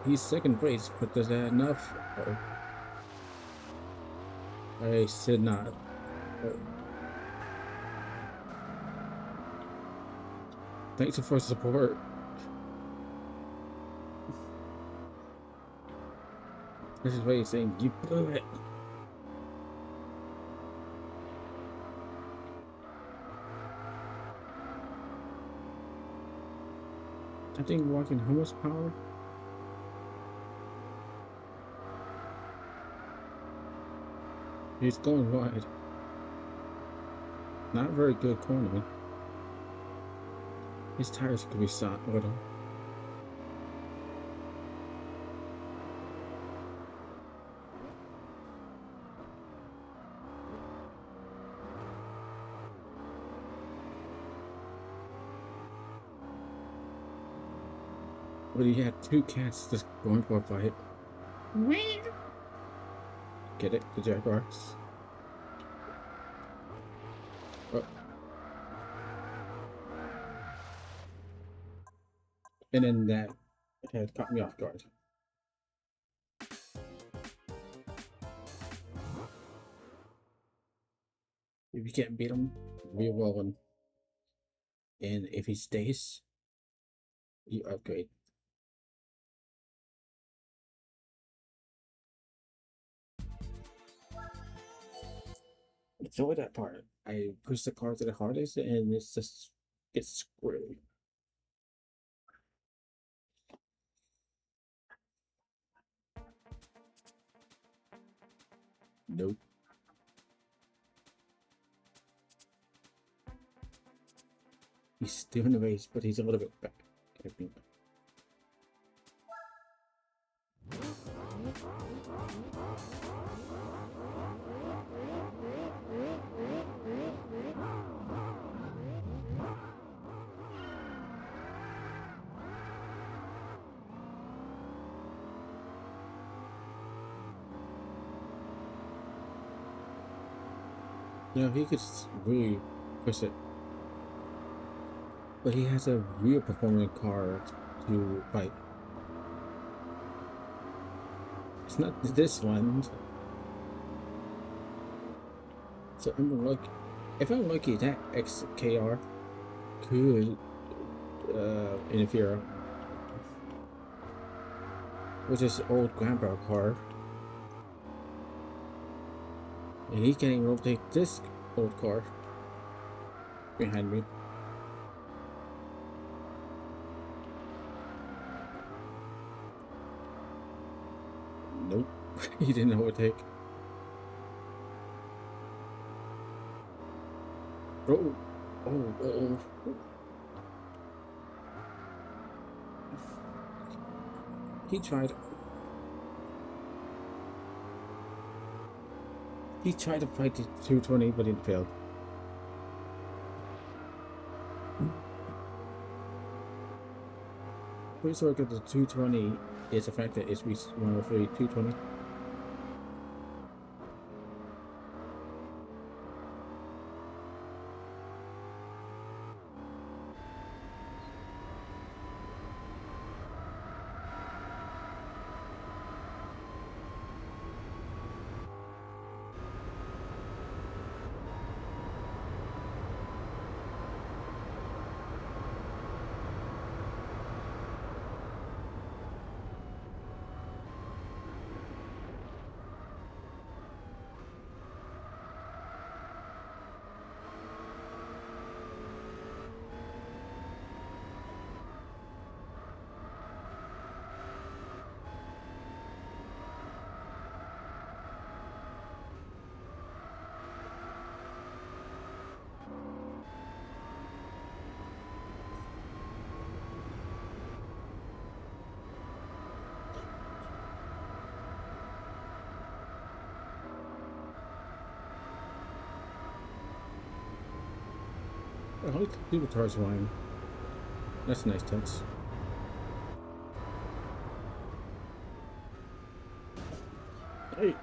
Speaker 1: He's second place, but is that enough? Oh. I said not. Oh. Thanks for support. This is what he's saying. You blew it. I think walking how much power? He's going wide. Not very good cornering. His tires could be shot a little. But he had two cats just going for a fight. Get it? The Jaguars. Oh. And then that had caught me off guard. If you can't beat him, we're rolling. And if he stays, you upgrade. Enjoy that part. I push the car to the hardest and it's just gets screwed. Nope. He's still in the race, but he's a little bit back, I think. You know, he could really push it. But he has a real performing car to fight. It's not this one. So I'm lucky. If I'm lucky, that XKR could interfere with this old grandpa car. And he can't even overtake this old car behind me. Nope, he didn't overtake. Oh. He tried. He tried to fight the 220, but it failed. Pretty sure that the 220 is the fact that it's 103, 220. I like the guitar's line. That's a nice touch. Hey.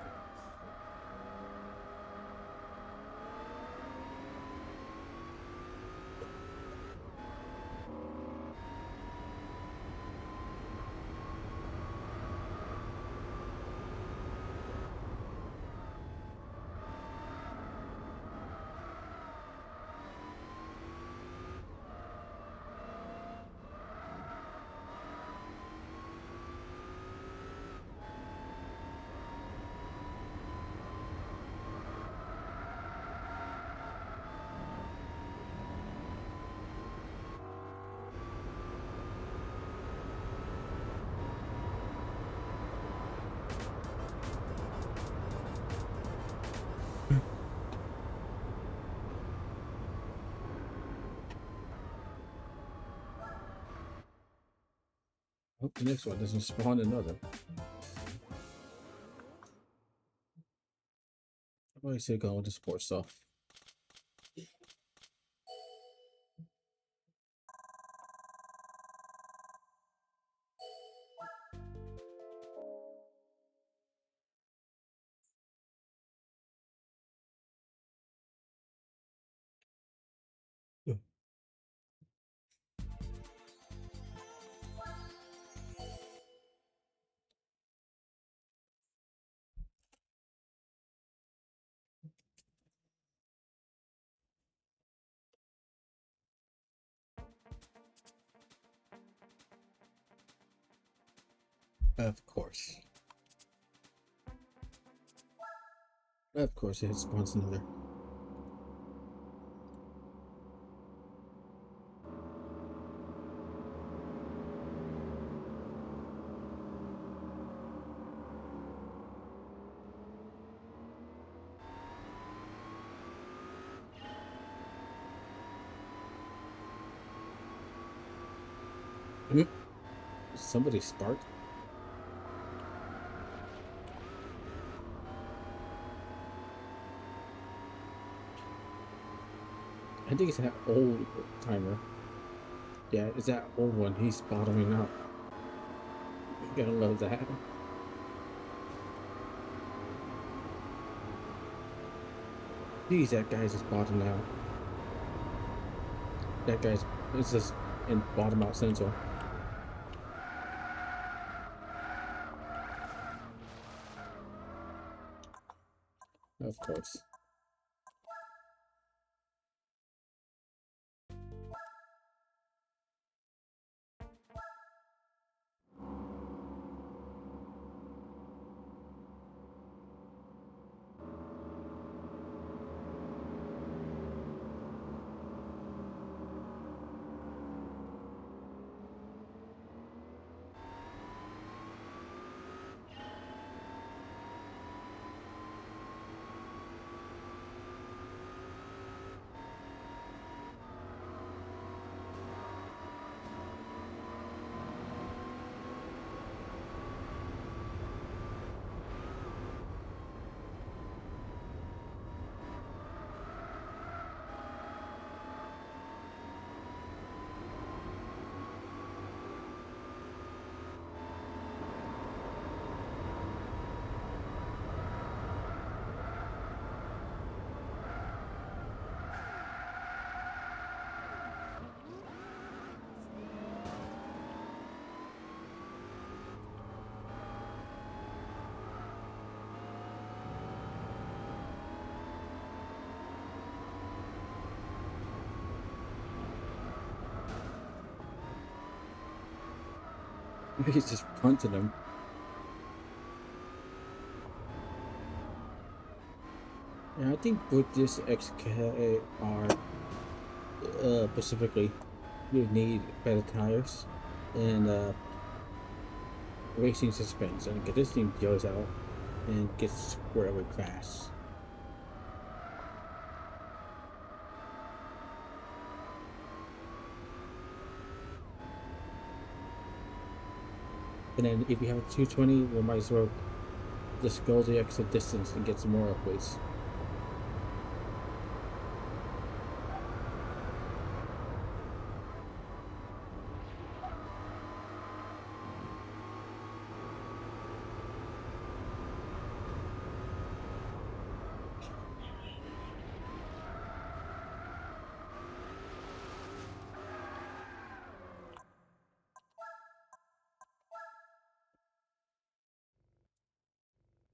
Speaker 1: Hope the next one doesn't spawn another. I probably should go with the sports stuff. Of course. Of course, it spawns another. Somebody sparked. I think it's that old timer. Yeah, it's that old one. He's bottoming out. You gotta love that. Jeez, that guy's just bottom now. That guy's it's just in bottom out central. Of course. He's just punching him. And I think with this XKR specifically, you need better tires and racing suspension. Get this thing goes out and gets squarely fast. And then if you have a 220, we might as well just go the extra distance and get some more upgrades.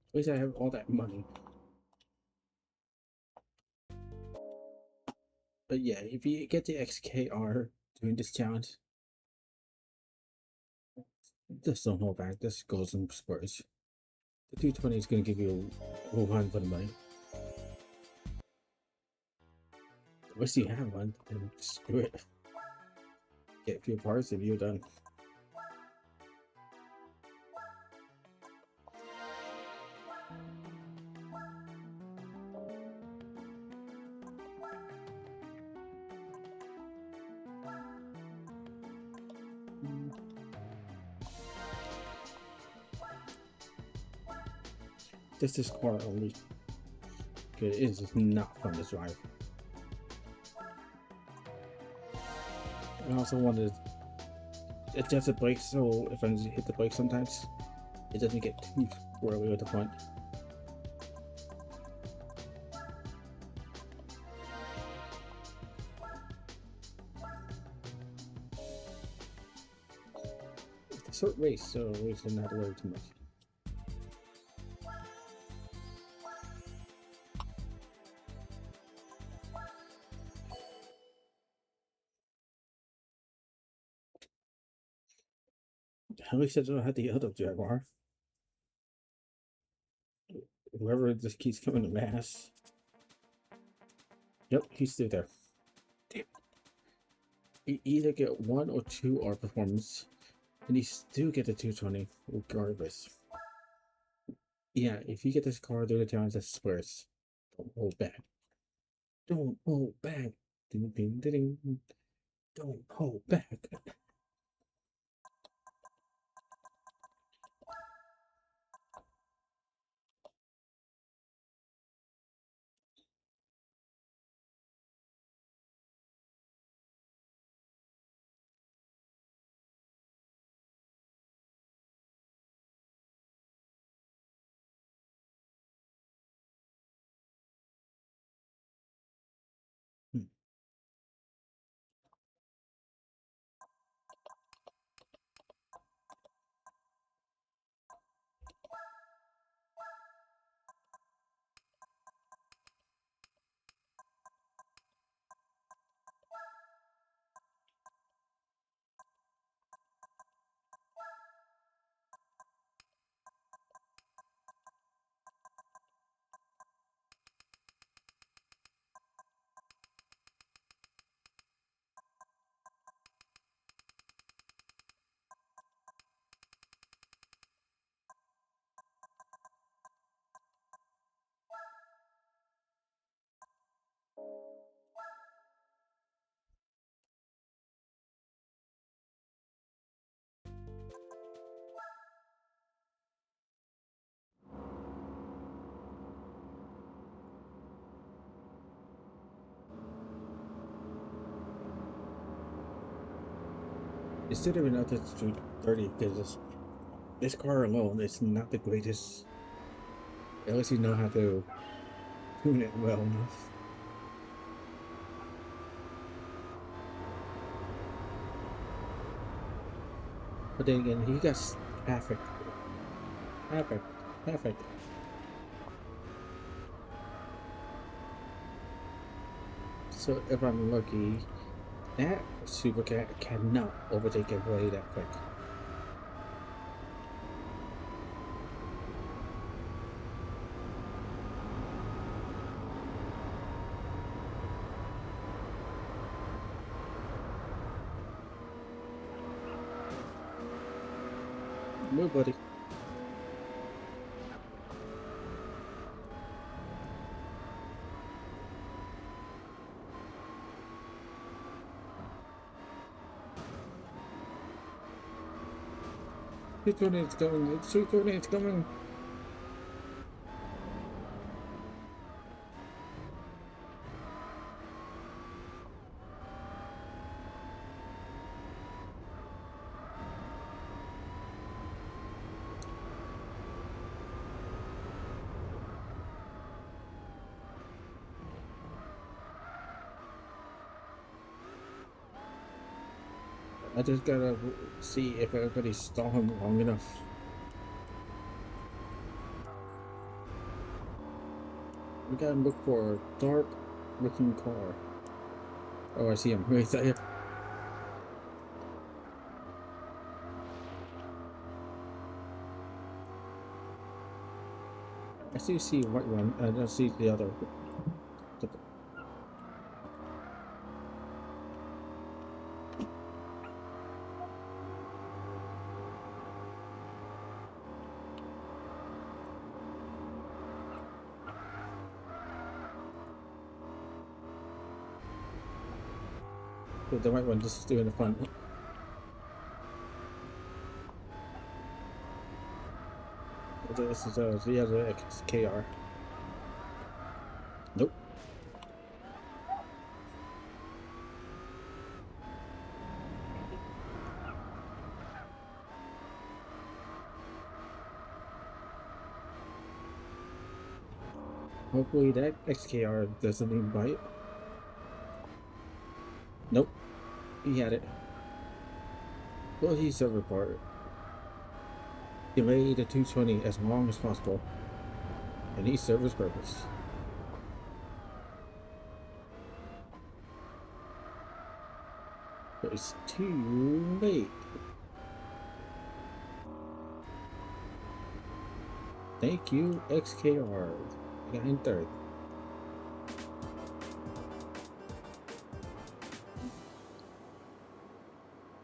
Speaker 1: At least I have all that money. But yeah, if you get the XKR doing this challenge, just don't hold back. This goes in spurs. The 220 is going to give you a run for the money. Wish you have one, and screw it. Get a few parts and you're done. This car only good. It is just not fun to drive. I also wanted to adjust the brakes so if I hit the brakes sometimes, it doesn't get too squirrely with the front. It's a short race, so we should not worry too much. At least I don't have the other Jaguar. Whoever just keeps coming to mass. Yep, he's still there. Damn. You either get 1 or 2 R performance, and you still get the 220 regardless. Yeah, if you get this car through the challenge, I swear it's don't hold back. Don't hold back. Ding, ding, ding, ding. Don't hold back. Hmm. It's still even out to 230 because this car alone is not the greatest. At least you know how to tune it well enough. But then again, he got traffic. Traffic. Traffic. So if I'm lucky, that supercat cannot overtake everybody that quick. Move, buddy. Two tornadoes coming. Two tornadoes coming. I just gotta see if everybody's stalling long enough. We gotta look for a dark looking car. Oh, I see him right there. I still see a white one, I don't see the other. The white one just doing the fun. This is the other XKR. Nope. Hopefully that XKR doesn't even bite. Nope. He had it. Well, he's server part. Delay the 220 as long as possible. And he serves his purpose. But it's too late. Thank you, XKR. I got in third.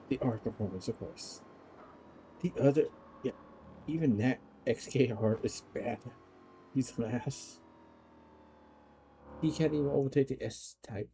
Speaker 1: The art performance, of course. The other, yeah, even that XKR is bad. He's last. He can't even overtake the S-Type.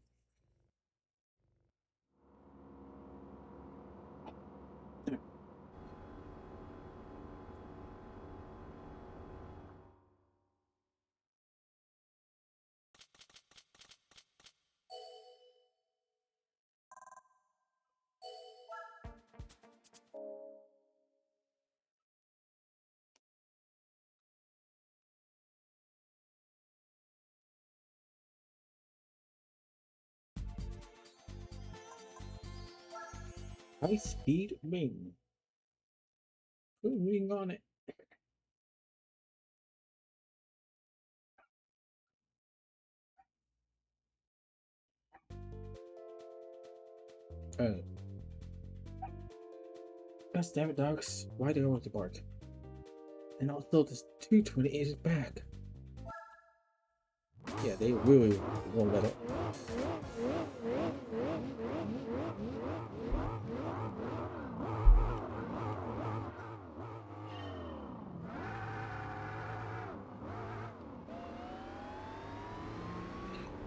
Speaker 1: High speed wing. Put a wing on it. God damn it, dogs. Why do I want to bark? And also, this 220 is back. Yeah, they really won't let it.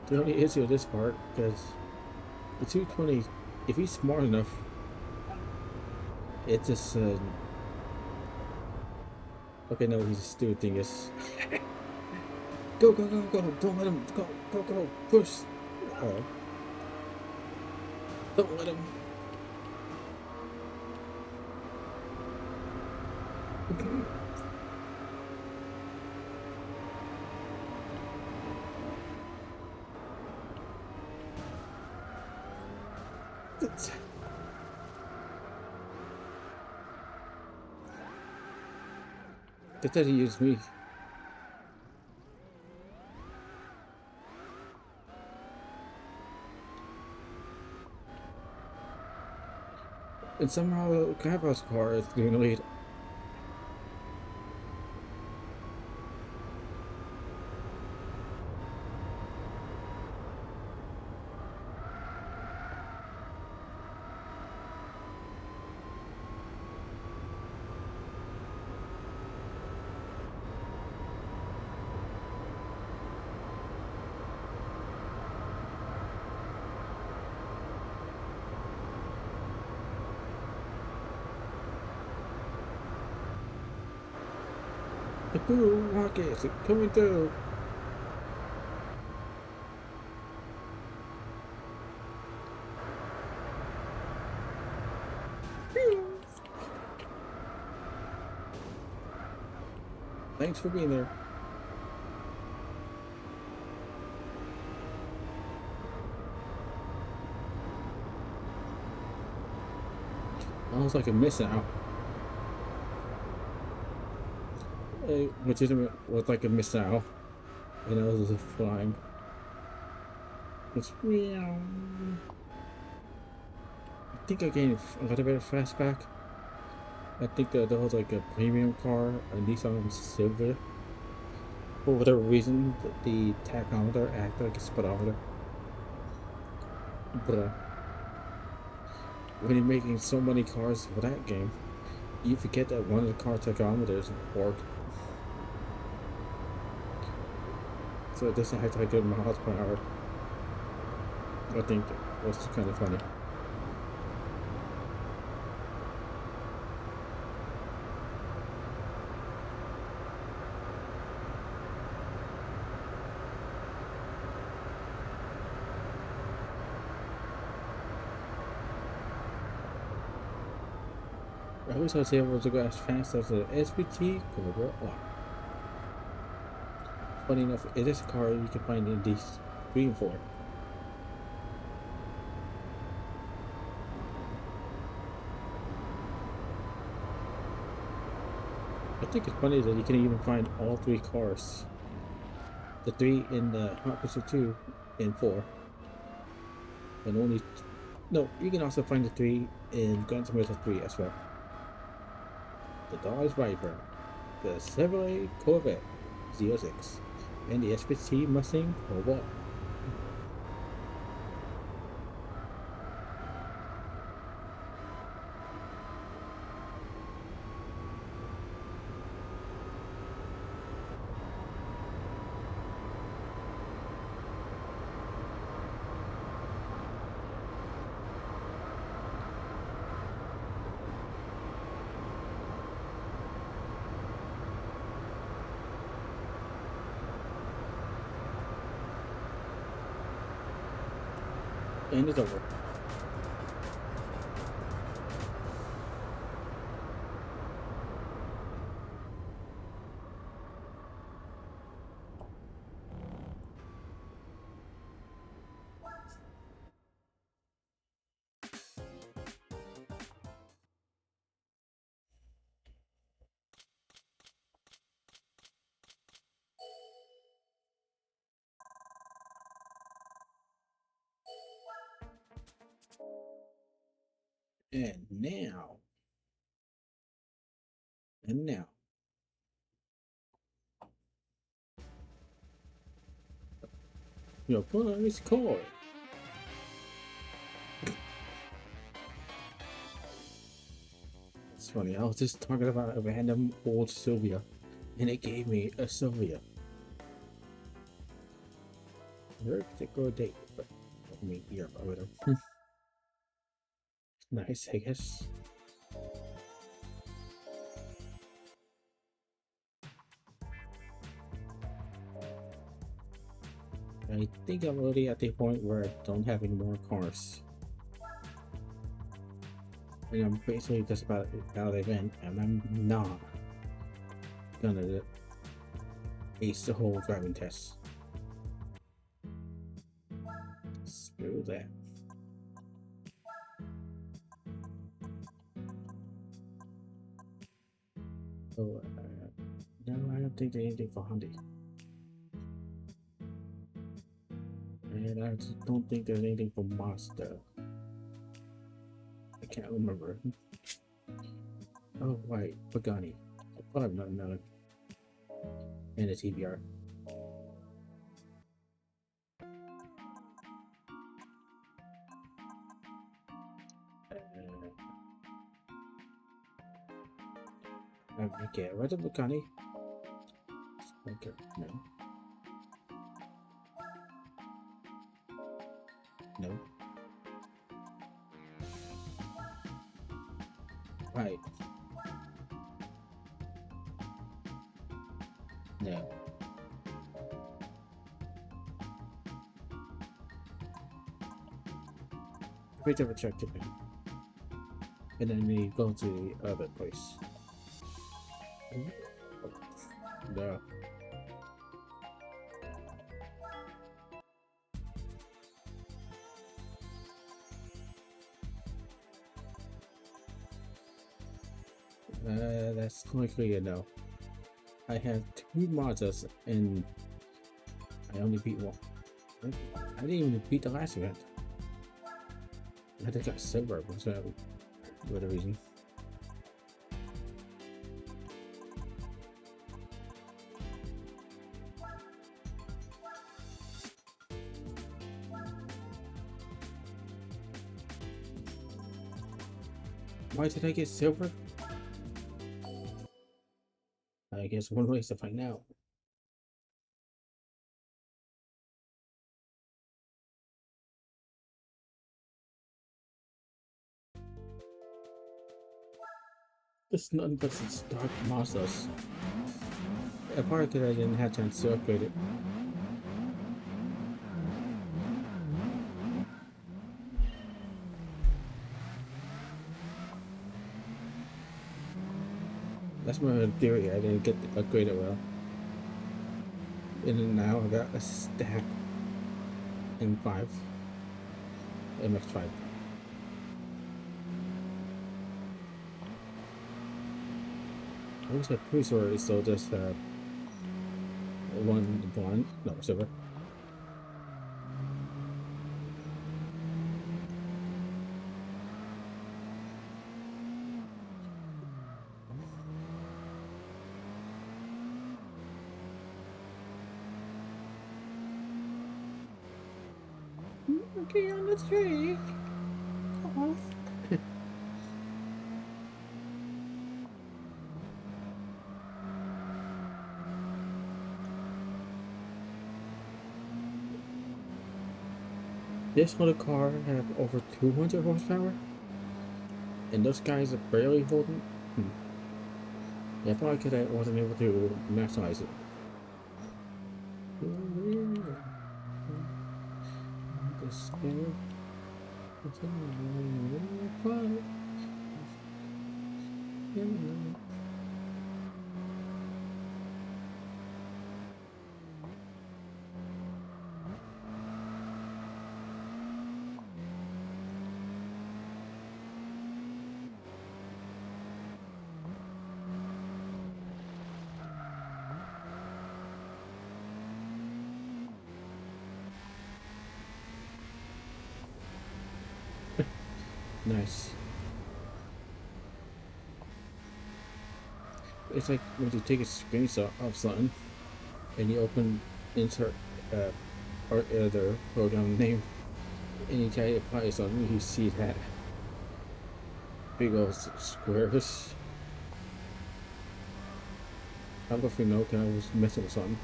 Speaker 1: The only issue with this part, because the 220, if he's smart enough, it just okay, no, he's just doing things. Go, go, go, go! Don't let him go, go, go! Push! Oh, don't let him. They said he used me. And somehow Grandpa's car is doing the lead. Ooh, rockets coming through. Thanks for being there. Almost like a miss out. Which was like a miss out. And I was just flying. It's meow. I think I gained a little bit of fastback. I think that there was like a premium car, a Nissan Silver. For whatever reason, the tachometer acted like a speedometer. But when you're making so many cars for that game, you forget that one of the car tachometers worked. So it doesn't have to have good miles per hour. I think that's kind of funny. I wish I was able to go as fast as the SVT Cobra R. Funny enough, it is a car you can find in these 3 and 4. I think it's funny that you can even find all 3 cars. The 3 in the Hot Pursuit 2 and 4. And only... No, you can also find the 3 in Gran Turismo 3 as well. The Dodge Viper, the Chevrolet Corvette 06, and the SVT Mustang Cobra. And it's over. And now, your opponent is called. It's funny, I was just talking about a random old Sylvia, and it gave me a Sylvia. Very particular date, but I mean, year or whatever. Nice, I guess. I think I'm already at the point where I don't have any more cars. And I'm basically just about out of event, and I'm not gonna ace the whole driving test. Screw that. Oh, no, I don't think there's anything for Hyundai. And I just don't think there's anything for Mazda. I can't remember. Oh, right, Pagani. Probably not another. And a TBR. Okay, right up Pagani. Okay, no. No. Right. We double check it, and then we go to the other place. Oh, there. That's likely a no. I have 2 monsters and I only beat 1. I didn't even beat the last event. I think I got silver for some whatever reason. Why did I get silver? I guess one way to find out. It's nothing but some dark monsters. Apart because I didn't have time to upgrade it. That's my theory. I didn't get to upgrade it well. And then now I got a stack M5. MX5. I wish I pretty sure it's still just one blonde, no silver. Okay, on the tree. Off. This little car have over 200 horsepower, and those guys are barely holding. Yeah, probably because I wasn't able to maximize it. Nice. It's like when you take a screenshot of something and you open insert art editor program name and you try to apply something, you see that big old squares. I don't know if you know, because I was messing with something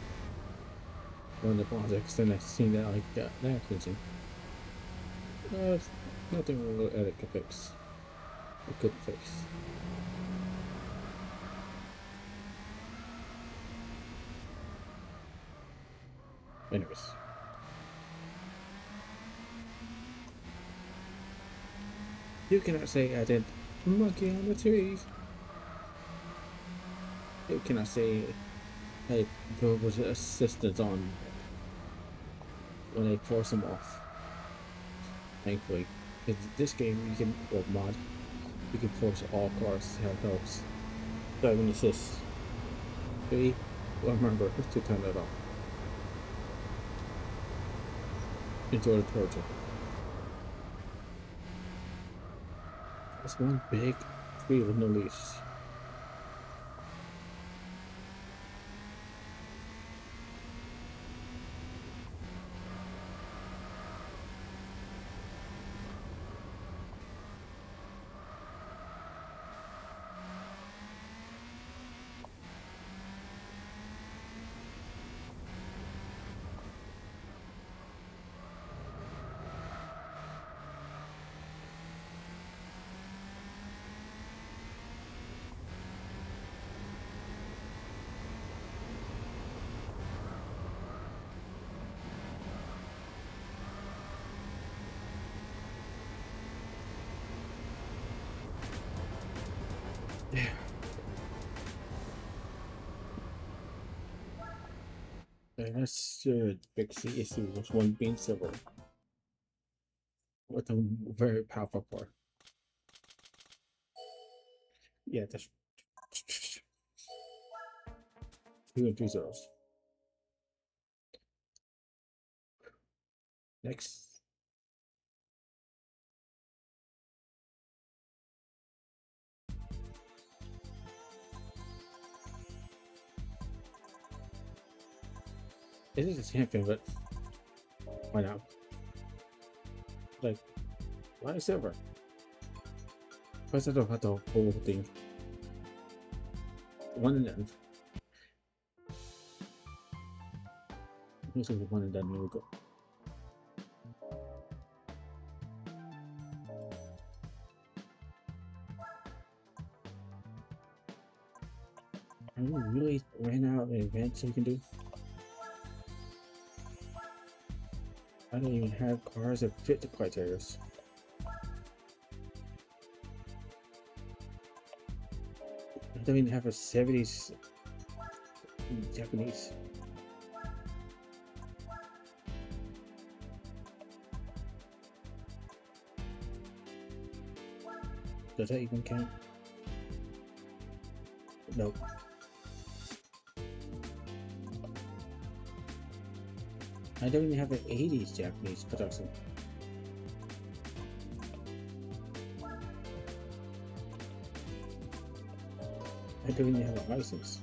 Speaker 1: on the projects, and I seen that like that attention. Nothing a little edit could fix. It could fix. Anyways. You cannot say I did monkey on the tree. You cannot say I drove with assistance on when I force them off. Thankfully. In this game you can, or mod, you can force all cars to have those driving assist. Well, remember to turn that off. Enjoy the torture. That's one big tree with no leaves. That's fix the issue with one being silver. With a very powerful core. Yeah, that's 2 and 3 zeros. Next. It is a champion, but why not? Like, why silver? First, I don't have the whole thing. One and done. This is one and done. Here we go. I really ran out of events we can do. I don't even have cars that fit the criteria. I don't even have a 70s Japanese. Does that even count? Nope. I don't even have an 80s Japanese production. I don't even have a license.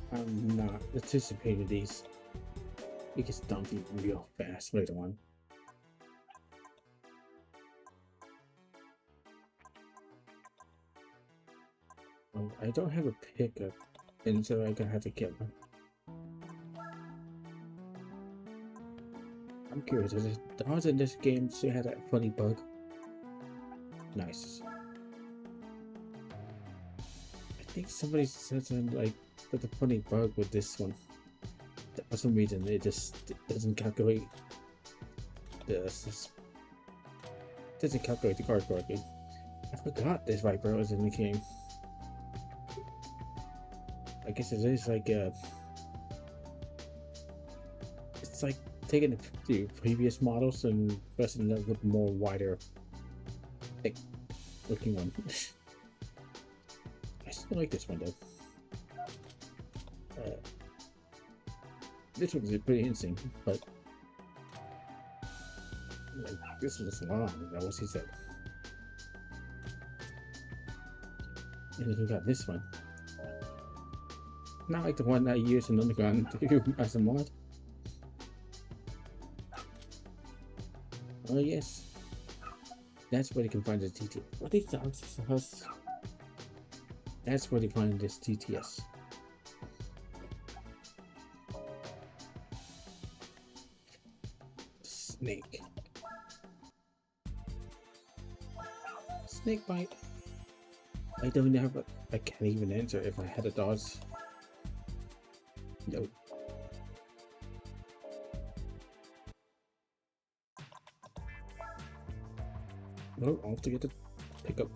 Speaker 1: I'm not anticipating these. It gets dumpy real fast later on. I don't have a pickup, and so I have to get one. I'm curious, does dogs in this game still have that funny bug? Nice. I think somebody said something like that the funny bug with this one. That for some reason it just doesn't calculate this. Doesn't calculate the card correctly. I forgot this Viper was in the game. I guess it is like it's like taking the previous models and dressing them with more wider, thick looking one. I still like this one though. This one's pretty interesting, but like, this one's long. That was he said. And then we got this one. Not like the one I used in Underground as a mod. Oh yes, that's where you can find the TTS. What is that? That's where you find this TTS. Snake. Snake bite. I don't have a. I can't even answer if I had a dodge. Nope. Well, I'll have to get the pickup.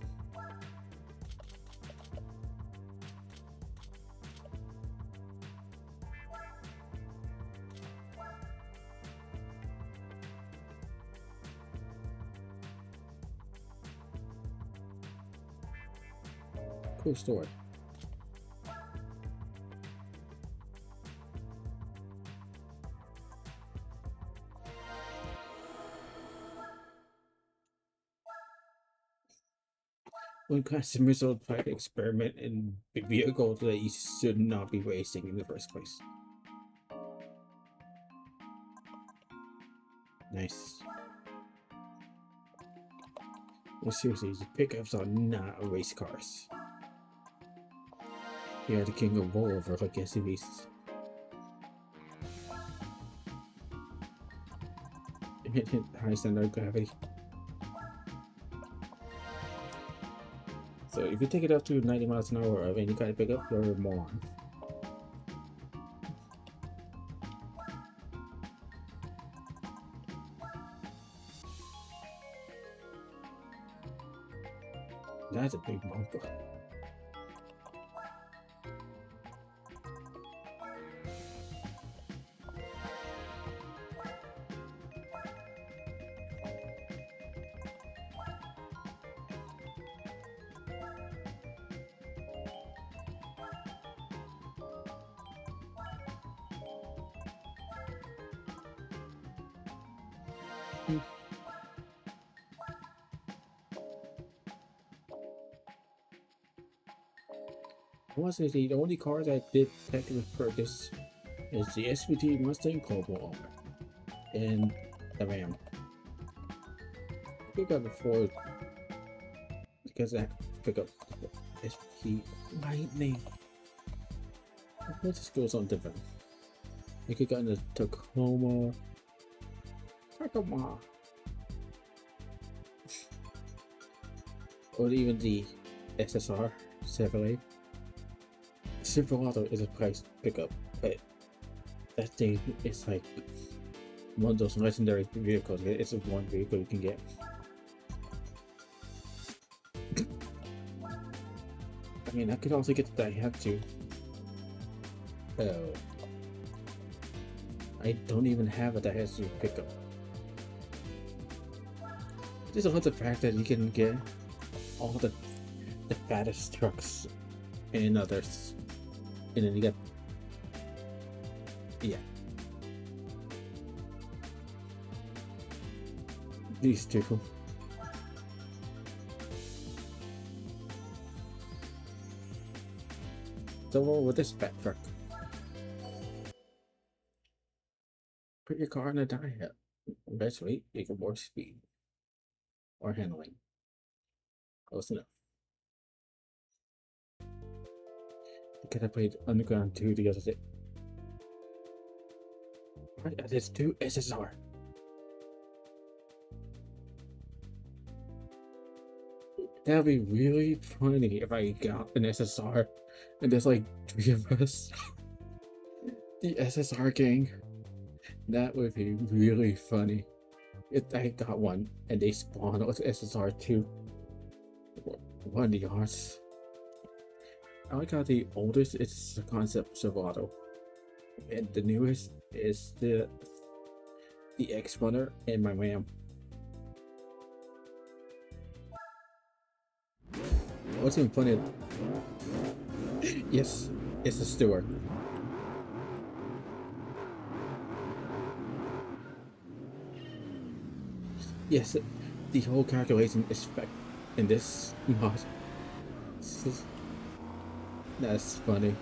Speaker 1: Cool story. When customers don't try to experiment in vehicles that you should not be racing in the first place. Nice. Well, seriously, the pickups are not race cars. They are the king of rollover like SUVs. High standard of gravity. So So if you take it up to 90 miles an hour of any kind of pickup, you're a moron. That's a big bumper. Honestly, the only cars I did technically purchase is the SVT Mustang Global and the Ram. I picked up before because I pick up SVT Lightning. What just goes on different? I could get in the Tacoma, or even the SSR Chevrolet. Silverado is a price pickup, but that thing is like one of those legendary vehicles. It's one vehicle you can get. I mean, I could also get the Daihatsu. Oh, I don't even have a Daihatsu pickup. Just love the fact that you can get all the fattest trucks and others. And then you got, yeah, these two. So with this fat truck, put your car in a diet. Best weight equal more speed or handling. Close enough. Because I played Underground 2 the other day. There's 2 SSR. That'd be really funny if I got an SSR and there's like 3 of us. The SSR gang. That would be really funny. If I got one and they spawn with SSR 2. One of the yards. I like how the oldest is the concept Silverado, and the newest is the X-Runner and my Ram. What's even funny? Yes, it's a Stewart. Yes, the whole calculation is Spec in this mod. That's funny.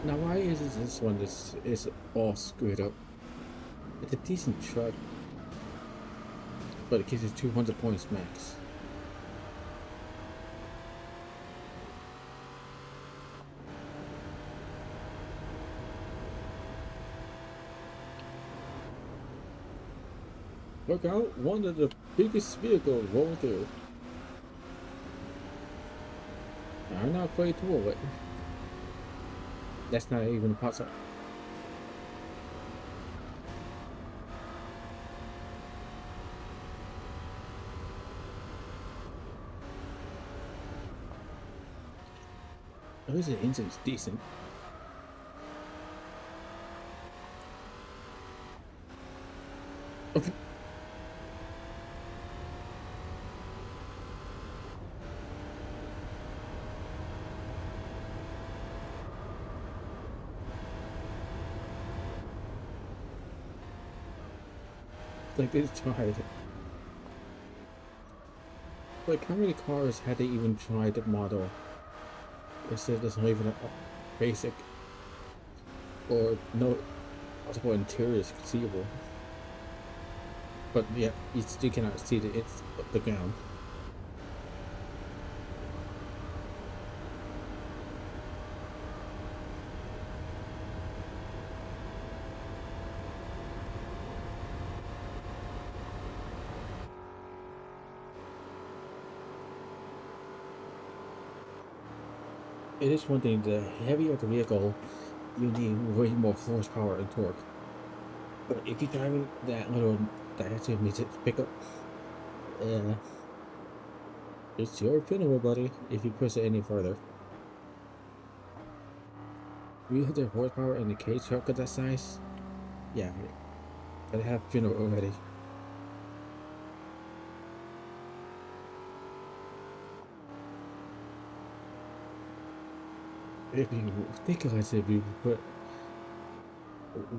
Speaker 1: Now why is this one is all screwed up? It's a decent truck, but it gives you 200 points max. Look out, one of the biggest vehicles rolling through. I'm not afraid to roll it. That's not even a possible. At least the engine's decent. Okay. Like they tried. Like how many cars had they even tried the model? They said there's not even a basic or no multiple interiors conceivable. But yeah, you still cannot see that it's the ground. It is one thing, the heavier the vehicle, you need way more horsepower and torque. But if you're driving that little diameter pickup, uh, it's your funeral, buddy, if you push it any further. If you hit the horsepower in the K truck of that size, yeah, gotta have funeral already. It'd be ridiculous if you put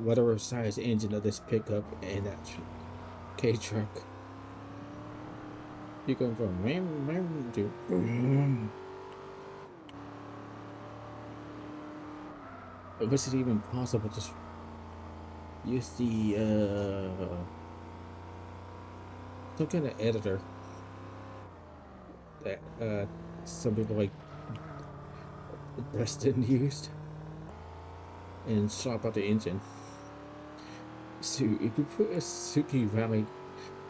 Speaker 1: whatever size engine of this pickup in that K truck. You're going from ram to boom. Was it even possible to use the some kind of editor that some people like Preston used and swap out the engine? So if you put a Suzuki Rally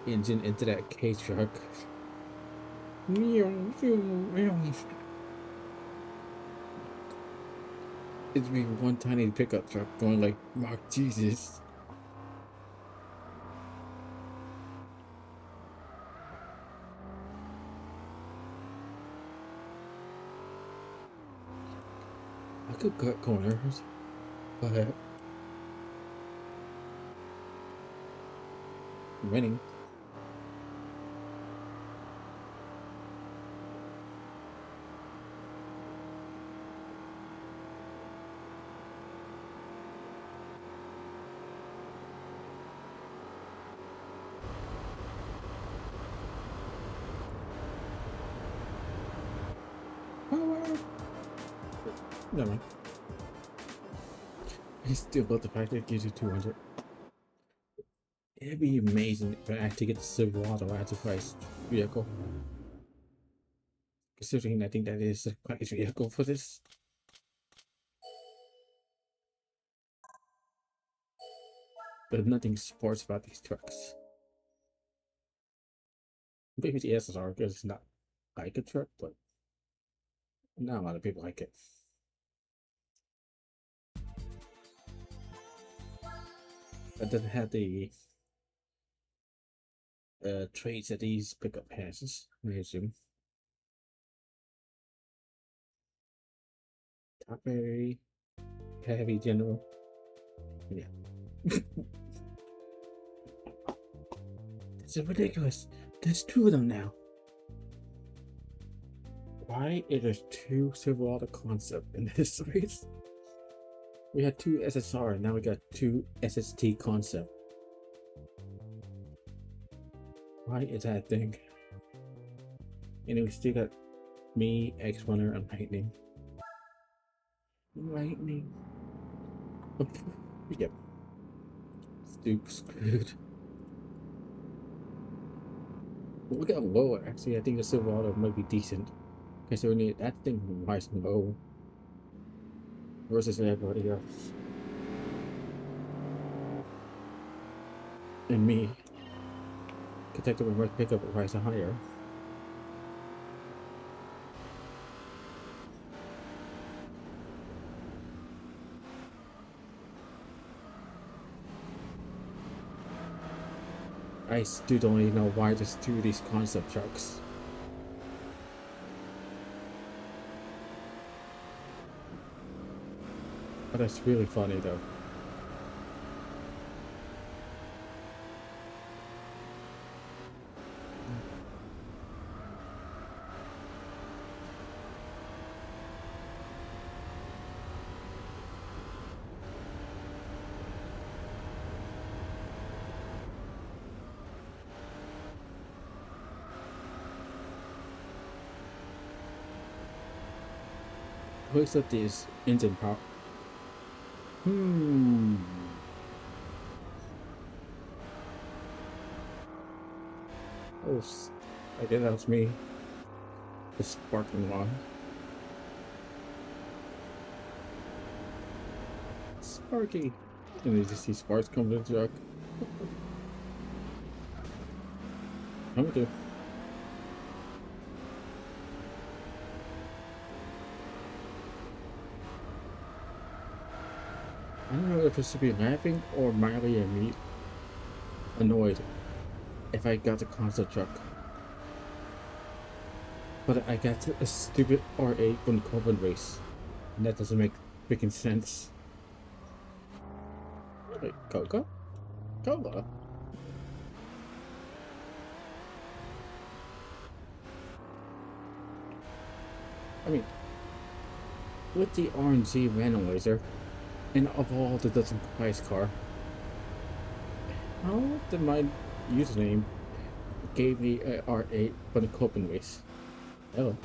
Speaker 1: engine into that K truck, it'd be one tiny pickup truck going like, Mark Jesus. I could cut corners, but I'm winning. Never mind. I still love the fact that it gives you 200. It'd be amazing if I actually get the Silverado as a price vehicle. Considering I think that is the price vehicle for this. But nothing sports about these trucks. Maybe the SSR because it's not like a truck, but not a lot of people like it. It doesn't have the traits that these pickup has, I assume. Top very heavy general. Yeah. This is ridiculous. There's two of them now. Why is there two Silverado concept in this race? We had two SSR, and now we got two SST concept. Why is that a thing? And we still got me, X-Runner, and Lightning. Lightning. Yep. Stupid screwed. Look at lower. Actually, I think the Silverado might be decent. Considering that thing nice and low versus everybody else. And me. Detective might pick up a price higher. I still don't even know why there's two of these concept trucks. But that's really funny though. Hoist up this engine power. Oh, I guess that was me. The sparking one. Sparky. And you just see sparks coming to the truck. I'm good. if I should be laughing or mildly annoyed if I got the console truck. But I got a stupid R8 on Corbin race. And that doesn't make freaking sense. Wait, Coca? Cola? I mean, with the RNG randomizer, and of all the dozen price car, how did my username gave me a R8 for the Copen race? Oh.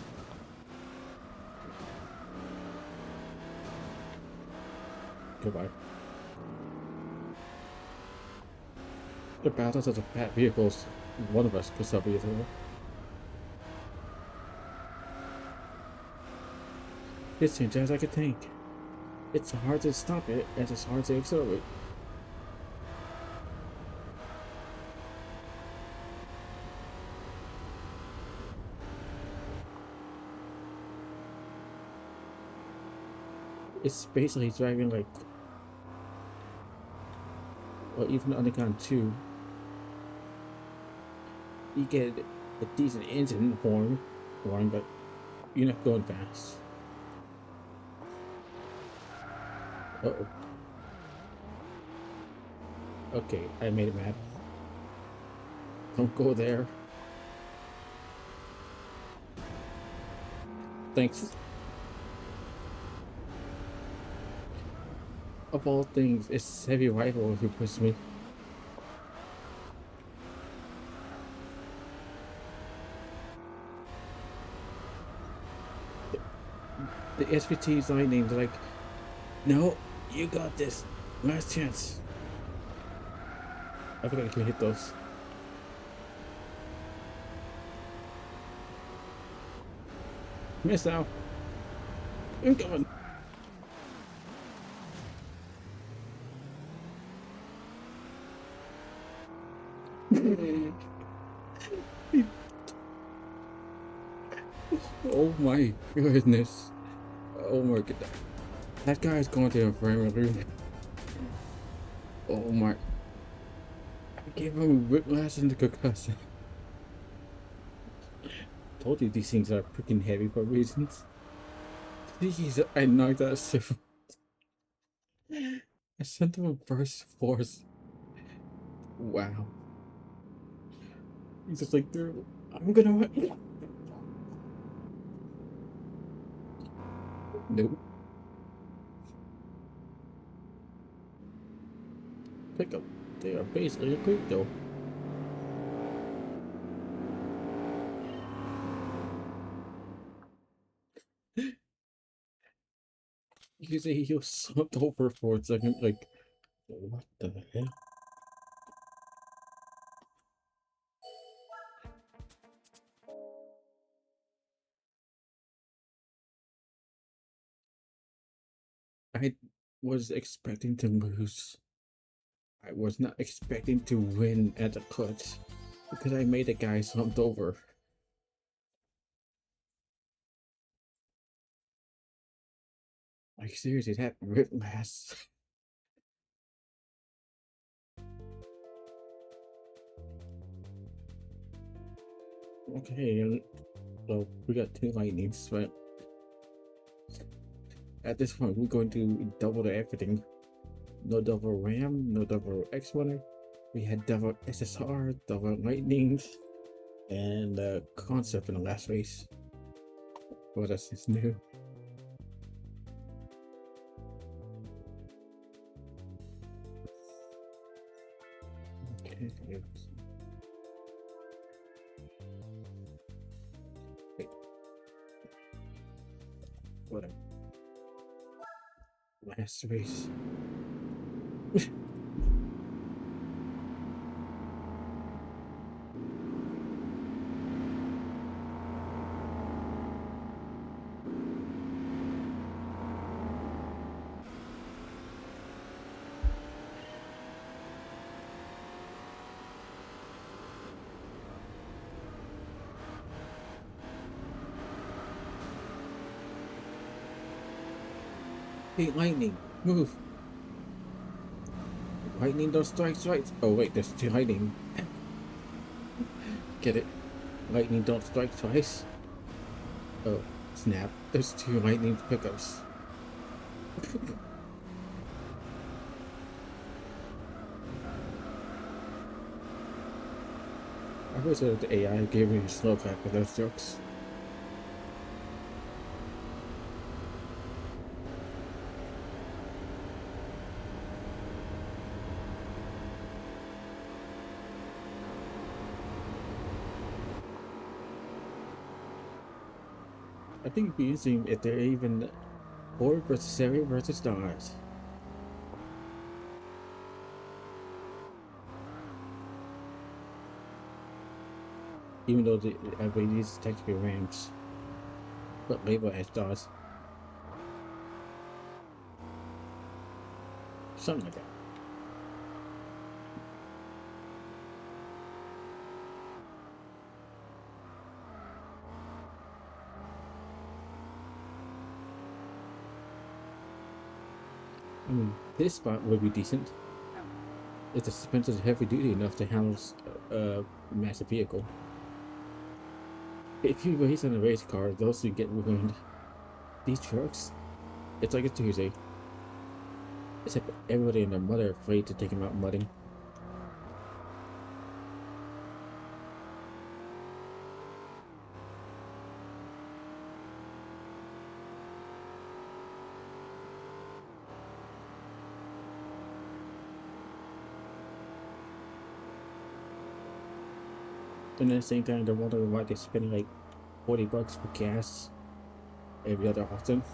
Speaker 1: Goodbye. The battles of the fat vehicles, one of us could sub either. It seems as like a tank. It's hard to stop it, and it's hard to accelerate. It's basically driving like, or even on the count 2, you get a decent engine horn, but you're not going fast. Uh-oh. Okay, I made a map. Don't go there. Thanks. Of all things, it's heavy rifle who pushed me. The SVT's lightning, they're like, no, you got this. Last chance. I forgot I can hit those. Miss now. I'm going. Oh my goodness. Oh my goodness. That guy's going to a frame room. Oh my. I gave him a whiplash and a concussion. Told you these things are freaking heavy for reasons. Jeez, I knocked out several. I sent him a burst force. Wow. He's just like, dude, I'm gonna win. Nope. Pick up. They are basically a crypto. You say he was slumped over for a second, like, what the heck? I was expecting to lose. I was not expecting to win at the clutch because I made the guy slumped over. Like seriously, that whiplash. Okay, so we got 2 lightnings, but at this point we're going to double the everything. No double RAM, no double X1. We had double SSR, double lightnings, and concept in the last race. What else is new? Okay. Wait. What? Last race. Hey, lightning, move! Lightning don't strike twice. Oh wait, there's two lightning. Get it? Lightning don't strike twice. Oh, snap. There's two lightning pickups. I wish that the AI gave me a slow clap for those jokes. I think it'd be interesting if they're even Ford versus Chevy versus Dodge. Even though everybody uses technically Rams, but labeled as Dodge. Something like that. I mean, this spot would be decent if the suspension is heavy duty enough to handle a massive vehicle. If you race on a race car, those two get ruined. These trucks, it's like a Tuesday. Except everybody and their mother are afraid to take them out mudding. And at the same time, they're wondering why they're spending like $40 for gas every other often.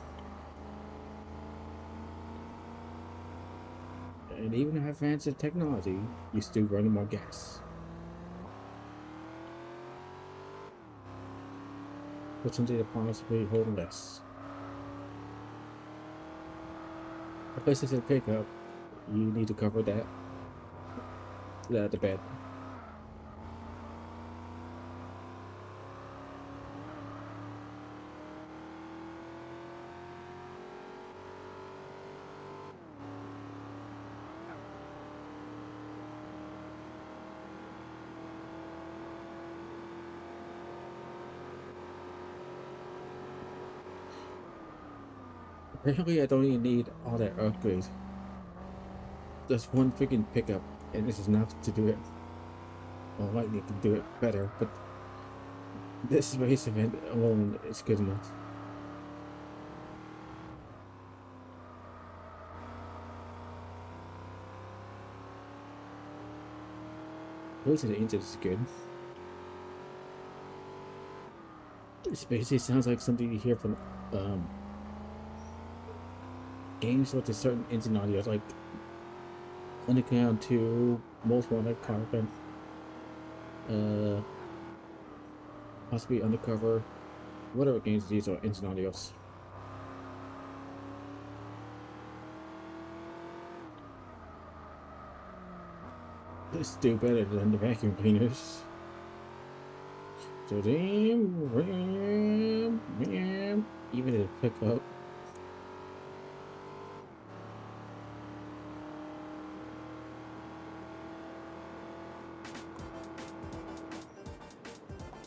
Speaker 1: And even if advanced technology, you still running more gas. But someday the possibly hold less. A place is a pickup, you need to cover that at the bed. Apparently I don't even need all that upgrade. Just one freaking pickup, and this is enough to do it. Well, Lightning can do it better, but this race event alone is good enough. At least the engine is good. This basically sounds like something you hear from games with a certain engine audio, like Underground 2, Most Wanted Carbon, possibly Undercover, whatever games these are engine audios. This do better than the vacuum cleaners. So damn, ram, even if it pick up.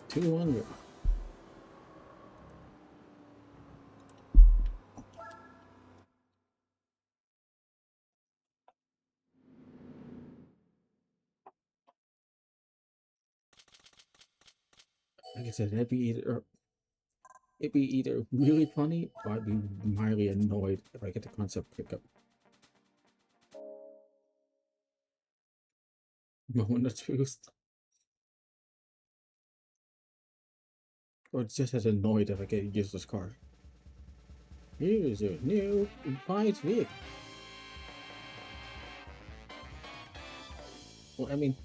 Speaker 1: $200. Like I said, it'd be either really funny or I'd be mildly annoyed if I get the concept pickup. Moment of truth. Or just as annoyed if I get a useless car. Here's a new prize vehicle. Well, I mean,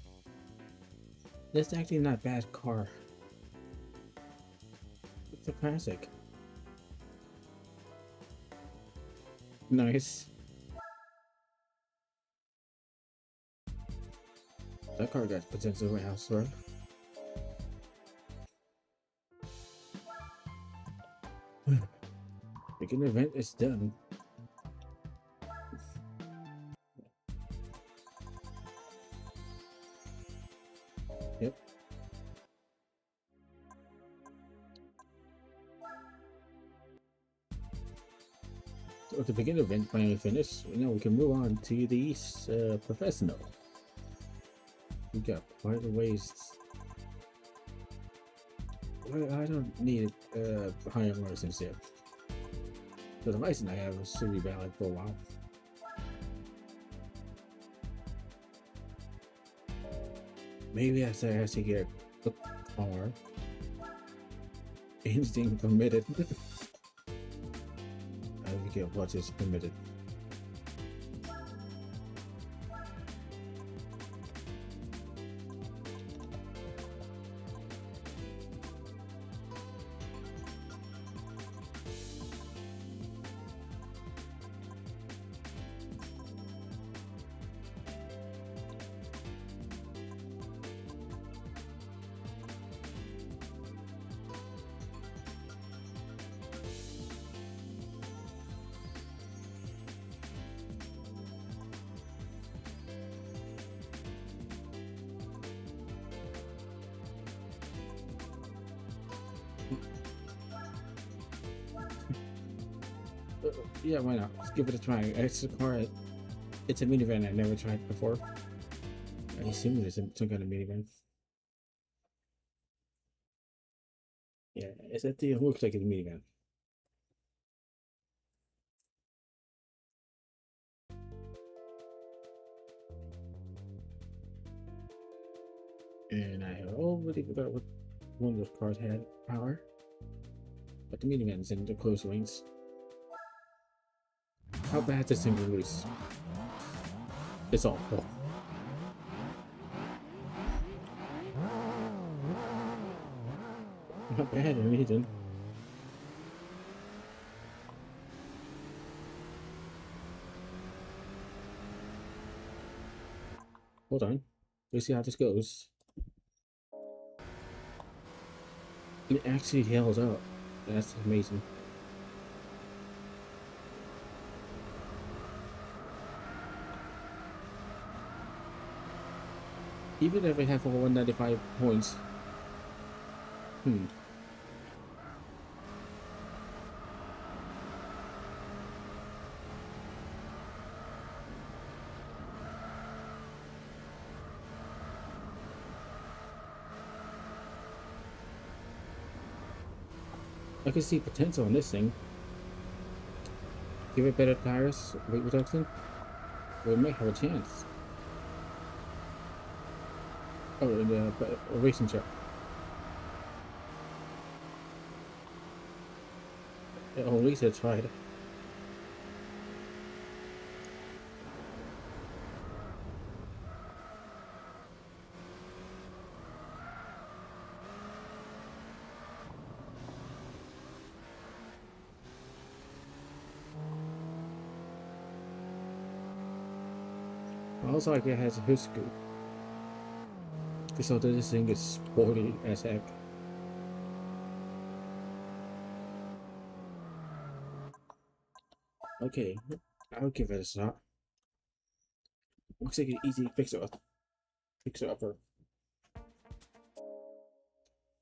Speaker 1: that's actually not a bad car. It's a classic. Nice. That car got potential elsewhere. Freaking event is done. With the beginner event finally finished, now we can move on to the professional. We got quite a ways. Well, I don't need a higher license yet. So the license I have should be valid for a while. Maybe I should actually get a car. Anything permitted. I don't get what is permitted. Yeah, why not? Let's give it a try. It's a car. It's a minivan I never tried before. I assume it's some kind of minivan. Yeah, it looks like it's a minivan. And I already forgot what one of those cars had power. But the minivan's in the close range. How bad is this thing release? It's awful. Not bad or anything. Hold on. Let's see how this goes. It actually held up. That's amazing. Even if I have over 195 points. I can see potential in this thing. Give it better tires, weight reduction. We might have a chance. Oh, and a racing truck. At least I tried. Also, like it has a hood scoop. So this thing is sporty as heck. Okay, I'll give it a shot. Looks like an easy fixer upper.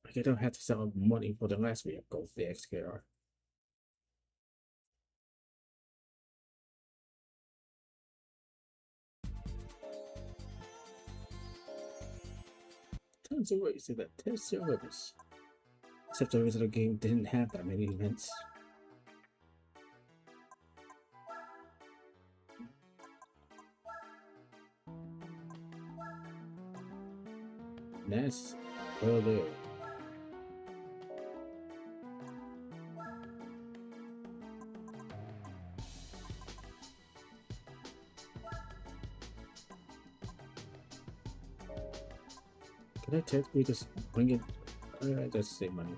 Speaker 1: Like I don't have to sell money for the last vehicle, the XKR. Tons of ways to that test service. Except the original game didn't have that many events. That's well there. Can I technically just bring it? Just save money.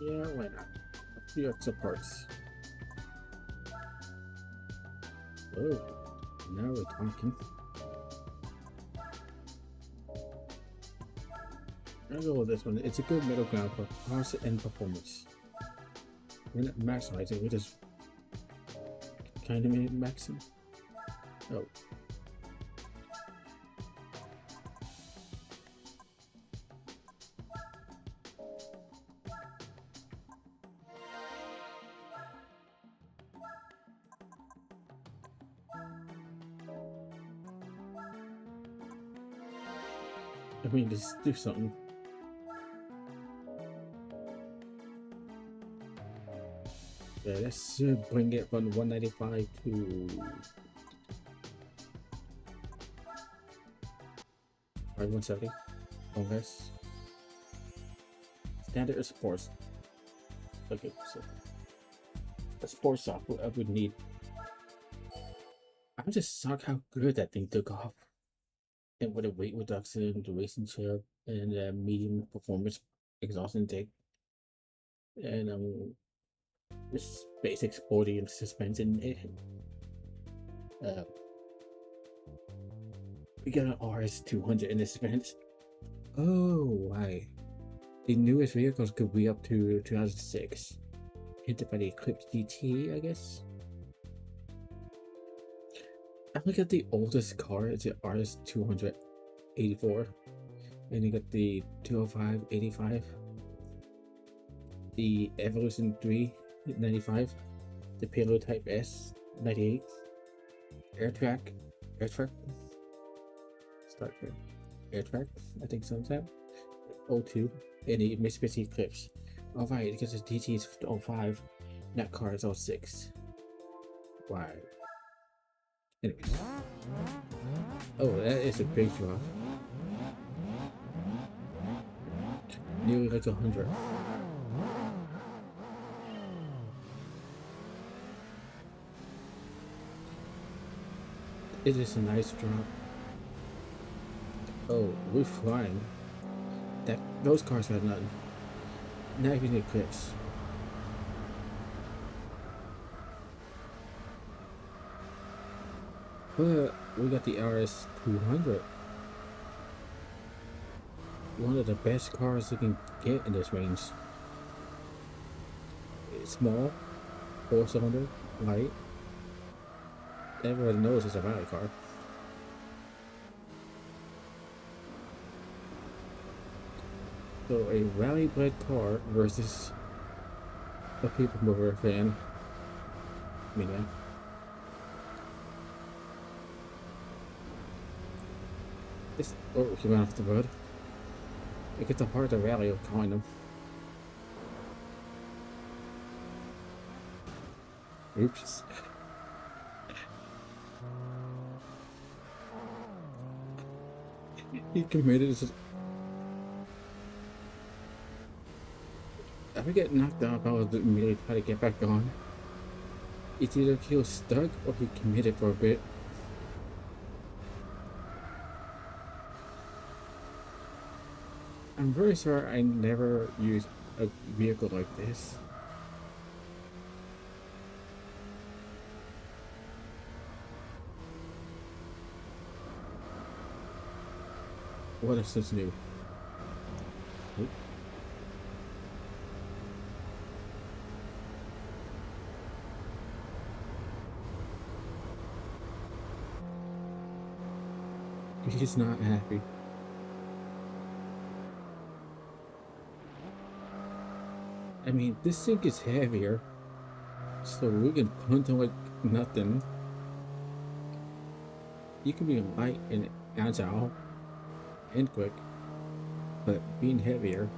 Speaker 1: Yeah, why not? A few extra parts. Oh, now we're talking. I'll go with this one. It's a good middle ground for cost and performance. We're not maximizing, we're just kind of maxing. Oh. I mean, just do something. Yeah, let's bring it from 195 to 170. Less. Standard or sports? Okay, so the sports software I would need. I'm just shocked how good that thing took off. And with a weight reduction, the racing chair, and medium performance exhaust intake, and this basic sporty and suspension. Uh, we got an RS200 in this event. Oh, why? The newest vehicles could be up to 2006. Hinted by the Eclipse GT, I guess. I look at the oldest car, it's the RS284. And you got the 205/85, the Evolution 3 95, the Payload Type S 98, AirTrack, start here, AirTrack, I think sometime, 02, and the Mitsubishi Eclipse. Alright, because the DT is 05, that car is 06. Wow. Anyways. Oh, that is a big drop. Nearly like 100. It is a nice drop. Oh, we're flying. Those cars have nothing. Not even the Eclipse. But we got the RS200. One of the best cars you can get in this range. It's small, 4-cylinder, light. Everyone knows it's a rally car. So a rally bred car versus a people mover fan. I mean, yeah. This he went off the road. It gets a hard to rally of calling them. Oops. He committed. If I get knocked off, I was immediately try to get back on. It's either he was stuck or he committed for a bit. I'm very sorry I never used a vehicle like this. What is this new? Oop. He's not happy. I mean, this thing is heavier, so we can punt him like nothing. You can be light and agile and quick, but being heavier,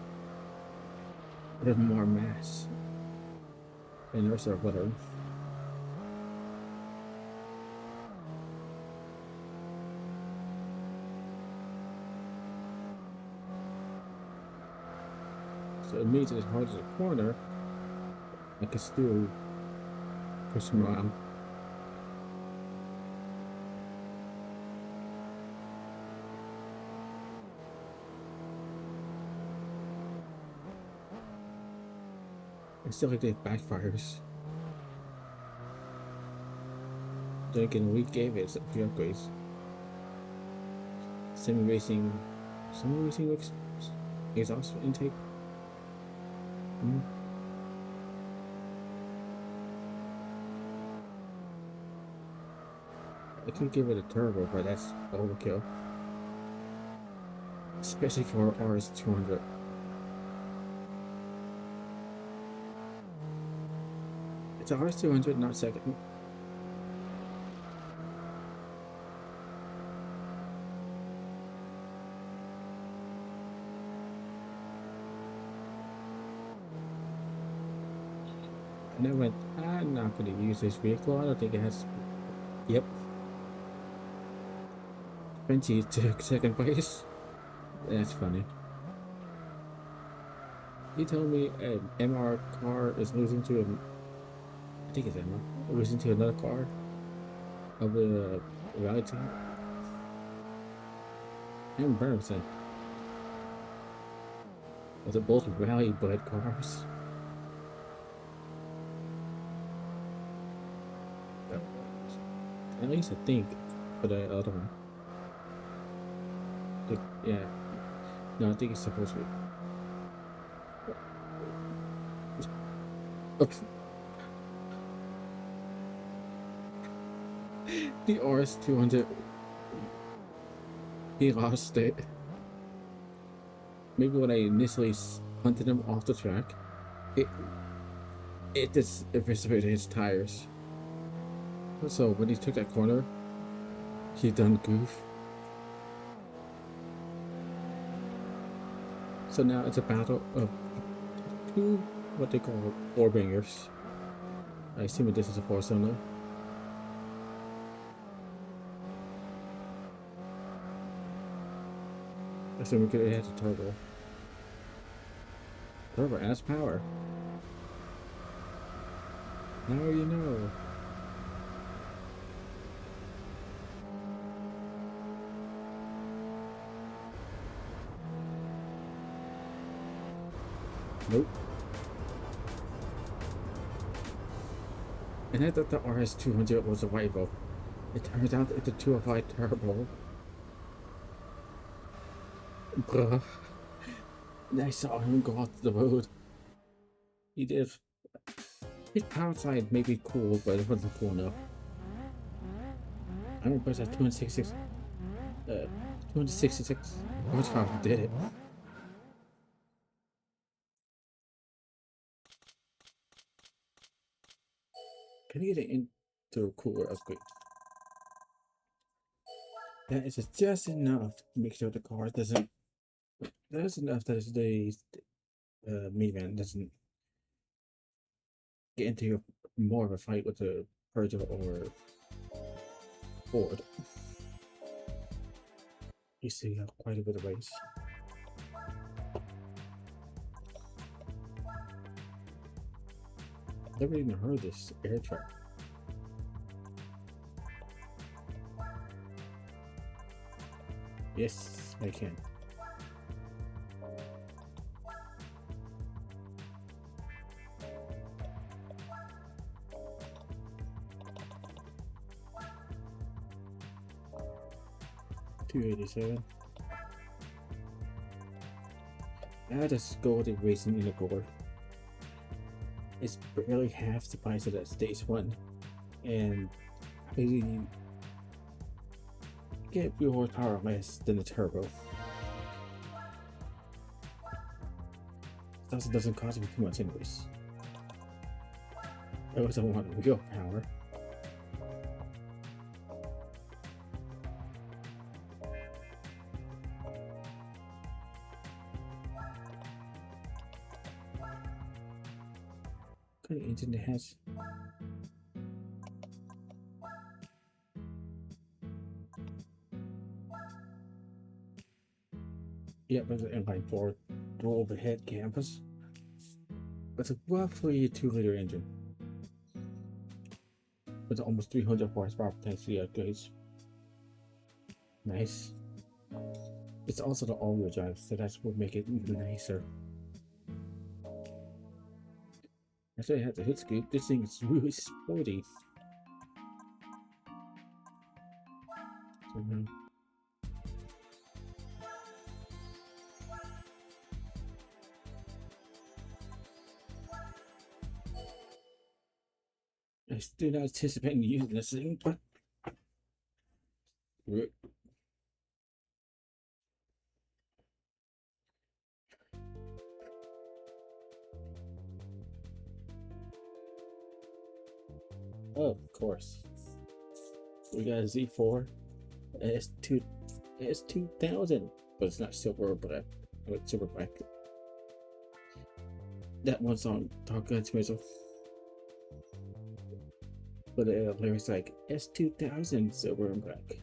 Speaker 1: there's more mass and the rest are better. So it means as hard as a corner, I can still push him around. It's still like it backfires. Again, we gave it a few upgrades. Semi racing exhaust intake. Mm. I could give it a turbo, but that's overkill, especially for RS200. It's a RS200, not second. And I went, I'm not going to use this vehicle. I don't think it has. Yep. Frenchie took second place. That's funny. You told me an MR car is losing to I think it's MR, losing to another car of the rally team. And Bermson. Was it both rally bred cars? At least I think for the other one. Yeah. No, I think it's supposed to be. Oops. The RS200. He lost it. Maybe when I initially hunted him off the track, it just eviscerated his tires. So when he took that corner, he done goof. So now it's a battle of two, what they call four bangers. I assume this is a four-cylinder. I assume it has a turbo. Turbo adds power. Now you know. Nope. And I thought the RS200 was a rival. It turns out it's a 205 turbo. Bruh. And I saw him go off the road. He did. His power side may be cool, but it wasn't cool enough. I'm impressed at 266 horsepower did it. Can you get it into a cooler upgrade? That is just enough to make sure the car doesn't. That's enough that the minivan doesn't get into more of a fight with the Peugeot or Ford. You see quite a bit of race. Never even heard this air track. Yes, I can. $287. I just go with racing in a gore. It's barely half the price of that stage one, and I get few horsepower less than the turbo. Plus, it doesn't cost me too much anyways. I also want real power. What kind of engine it has? Yep, there's an inline-4 dual overhead campus. It's a roughly 2-liter engine with almost 300 horsepower potential upgrades. Nice. It's also the all-wheel drive, so that's what make it even nicer. After I had the hit scoop, this thing is really sporty. Mhm. I still not anticipating using this thing, but oh, of course. We got a Z4 S2 S2000, but it's not silver or black. It's silver black. That one's on Top Gun Missile. But the lyrics like S2000 silver and black.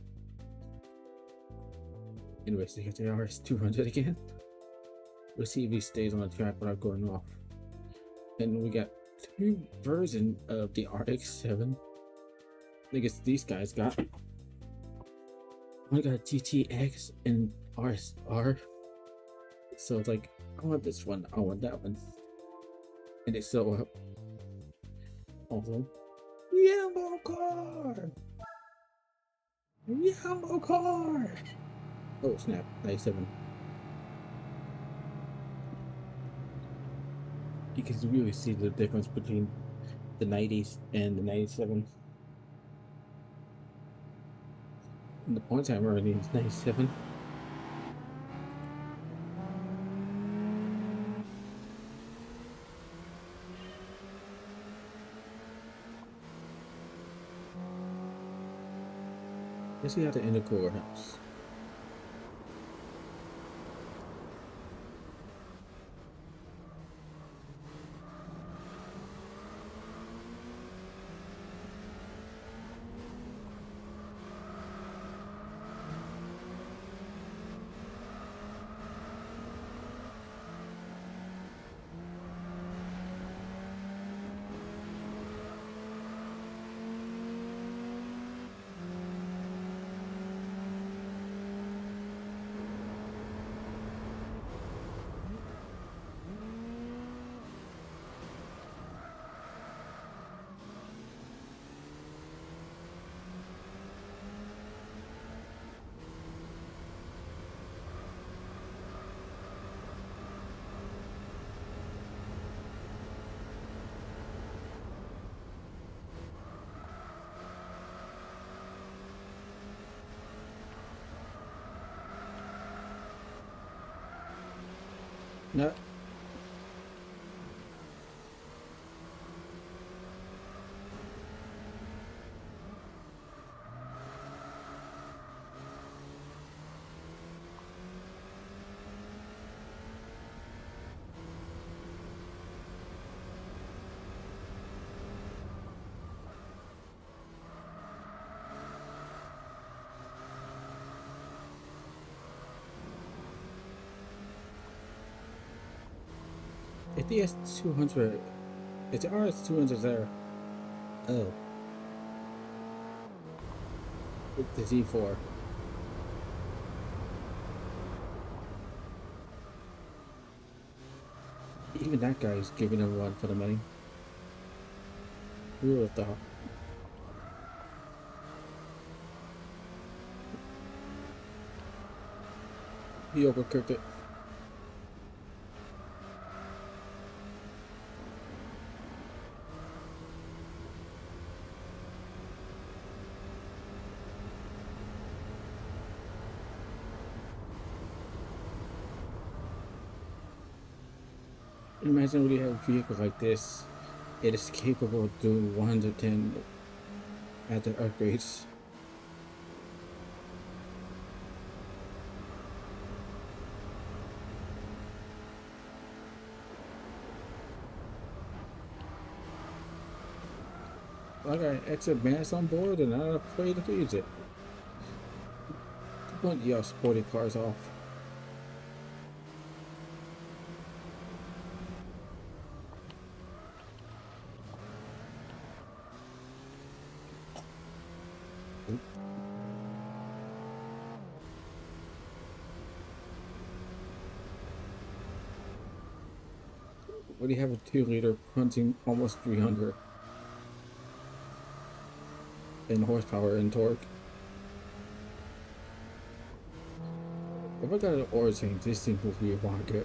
Speaker 1: Anyways, here's the RS200 again. We'll see if he stays on the track without going off. And we got two versions of the RX-7. I guess these guys got. One got GTX and RSR. So it's like, I want this one, I want that one. And it's so also, yellow car! Yellow car! Oh snap, 97. You can really see the difference between the 90s and the 97. And the points I'm earning is 97. Let's see how the intercooler helps. No. If the S200, if the RS200 there, oh, the Z4. Even that guy is giving a run for the money. Who would have thought? He overcooked it. Imagine when you have a vehicle like this, it is capable of doing 110 at the upgrades. I got extra mass on board and I'm not afraid to use it. Put your sporty cars off. What do you have a 2-liter punching almost 300 in horsepower and torque? I got an order saying this thing will be a market.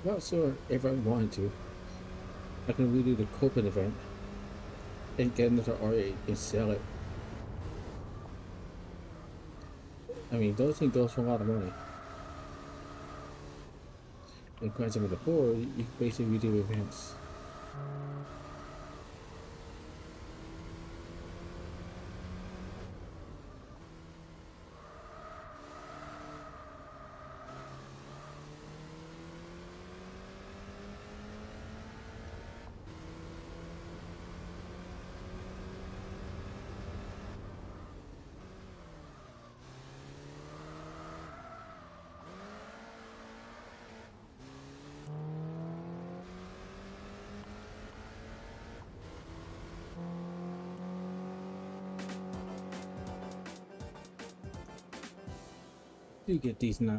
Speaker 1: Well, so if I wanted to, I can redo the Copen event and get another R8 and sell it. I mean, those things goes for a lot of money. And granted with the board, you can basically do events. You get decent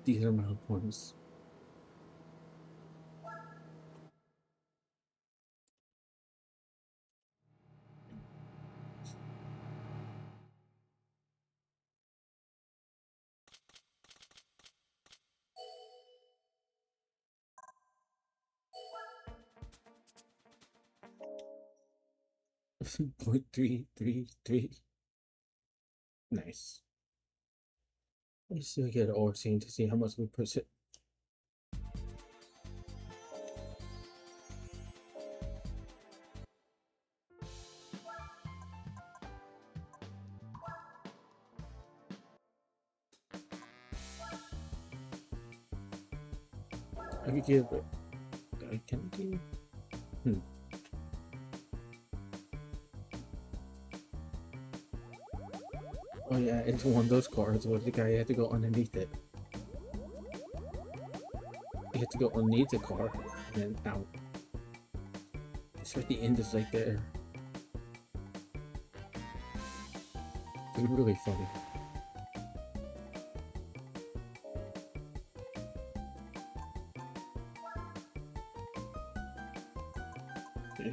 Speaker 1: amount of points. Point 333. Nice. Let's see if we get an ore scene to see how much we push it. I could give it. I can do. Oh yeah, it's one of those cars where the guy had to go underneath it. You had to go underneath the car and then out. It's right, the end is like there. It's really funny.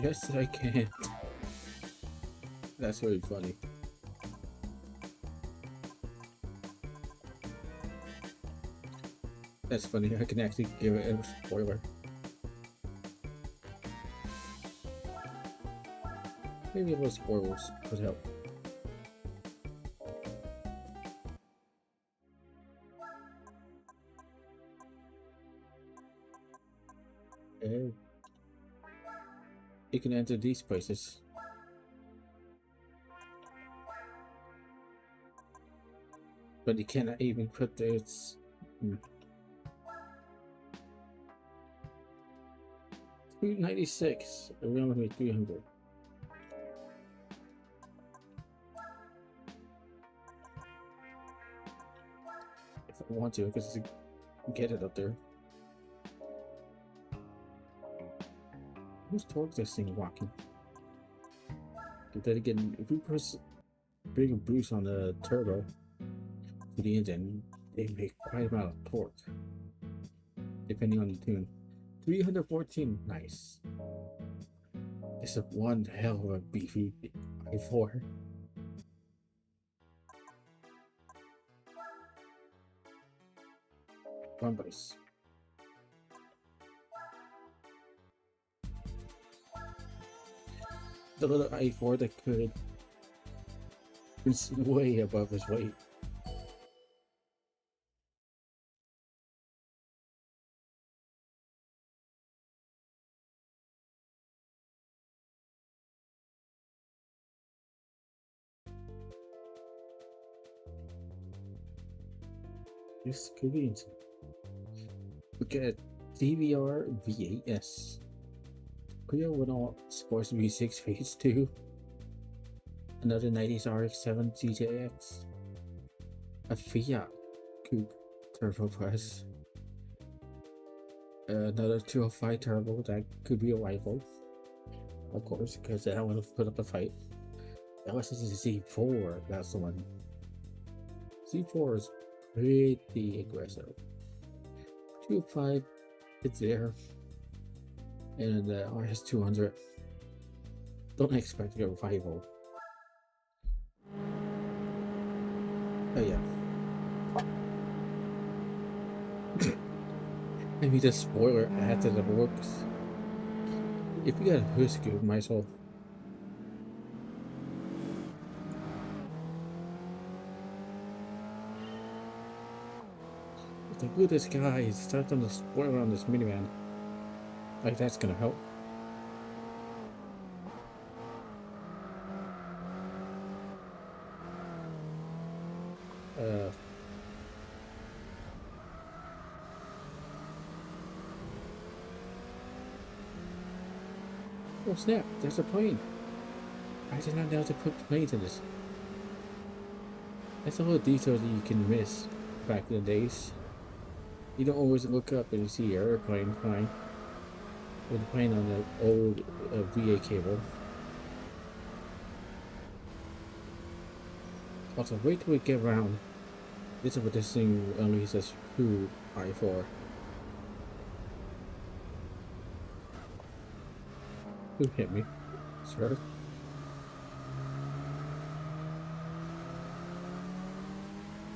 Speaker 1: Yes, I can. That's really funny. That's funny. I can actually give it a spoiler. Maybe a little spoilers would help. Oh. You can enter these places. But you cannot even put this. 296. We only made 300. If I want to, because get it up there. Who's towards this thing walking? But then again, if we press big boost on the turbo for the engine, they make quite a amount of torque, depending on the tune. 314, nice. It's a one hell of a beefy i4. One base. The little i4 that could is way above his weight. This could be insane. We get DVR V8S. Cleo Renault Sports V6 Phase 2. Another 90s RX-7 GTX. A Fiat Coupe Turbo Press. Another 205 Turbo that could be a rival. Of course, because I want to put up a fight. LSC Z4, that's the one. Z4 is pretty aggressive. 205, it's there. And the RS200. Don't expect a rival. Oh yeah. Maybe the spoiler add to the works. If you got a Husky, might as well. It's like, look at this guy, he's starting to spoiler on this minivan. Like, that's gonna help. Oh snap, there's a plane. I did not know how to put planes in this. That's a little detail that you can miss back in the days. You don't always look up and you see an airplane flying with a plane on the old VA cable. Also, wait till we get around. This is what this thing unleashes through I-4. Who hit me? Sir?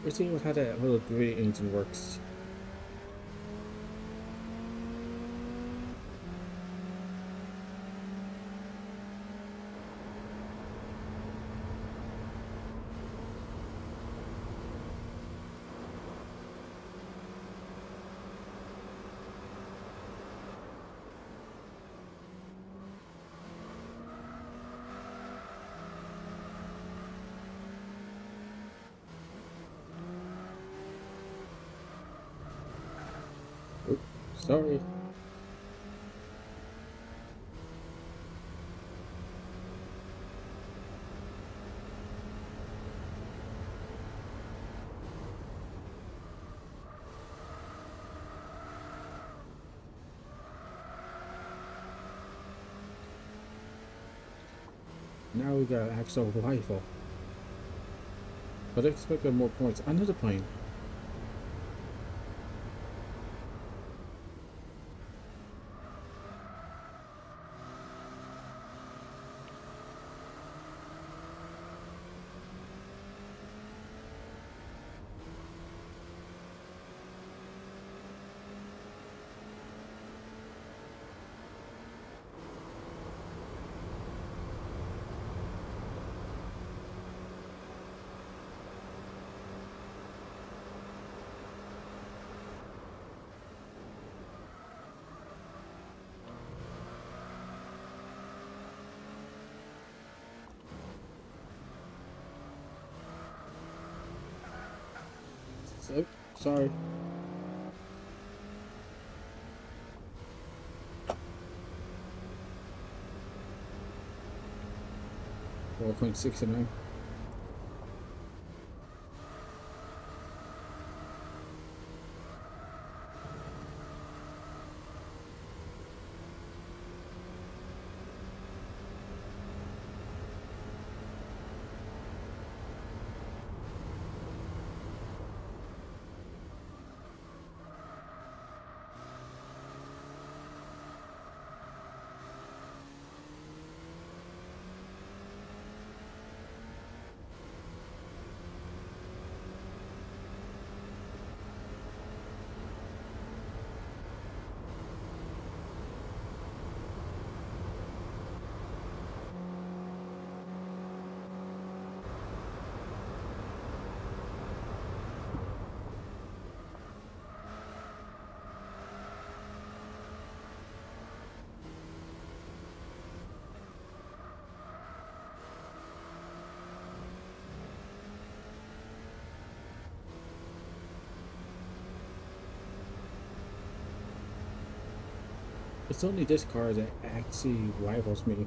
Speaker 1: We're seeing how that little gritty engine works. Oops, sorry. Now we got an actual rifle. But I expected more points. Another plane. So, sorry. $4.69. It's only this car that actually rivals me.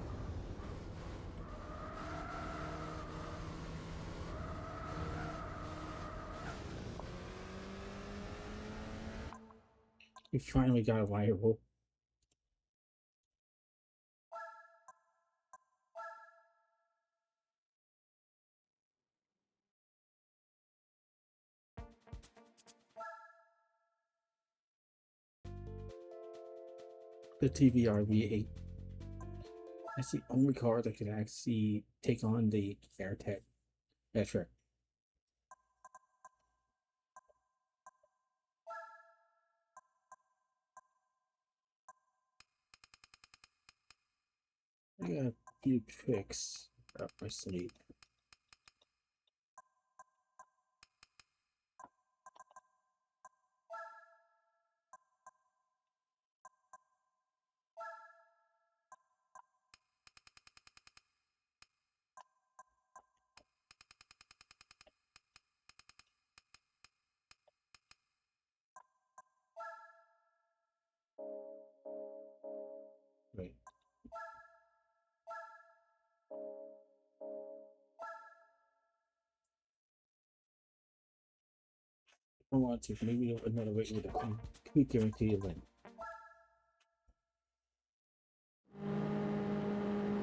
Speaker 1: We finally got a rival. The TVR V8. That's the only car that could actually take on the AirTech. That's right. I got a few tricks up my sleeve. Right. I want to. Maybe another way with a quick guarantee event.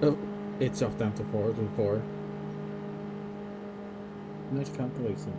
Speaker 1: Oh, it's off down to 404. Nice calculation.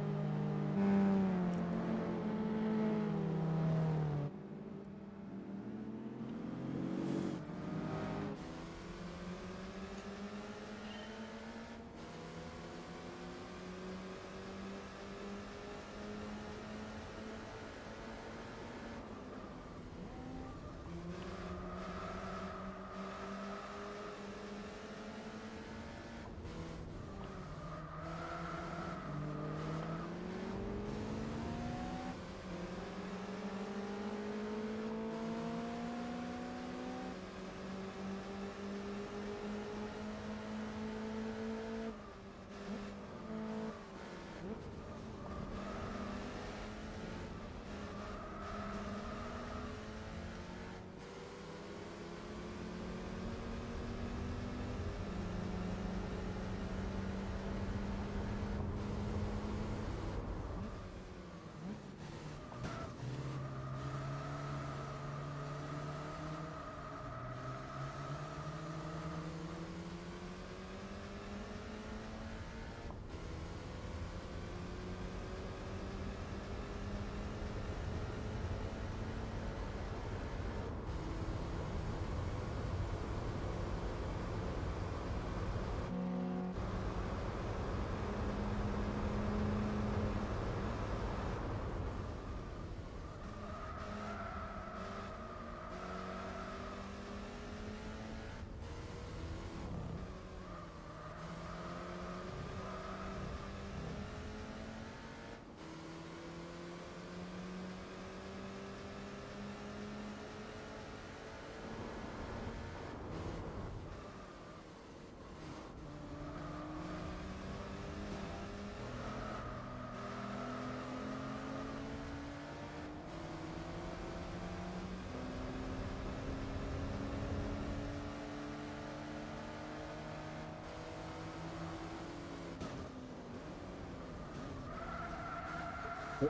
Speaker 1: Oh,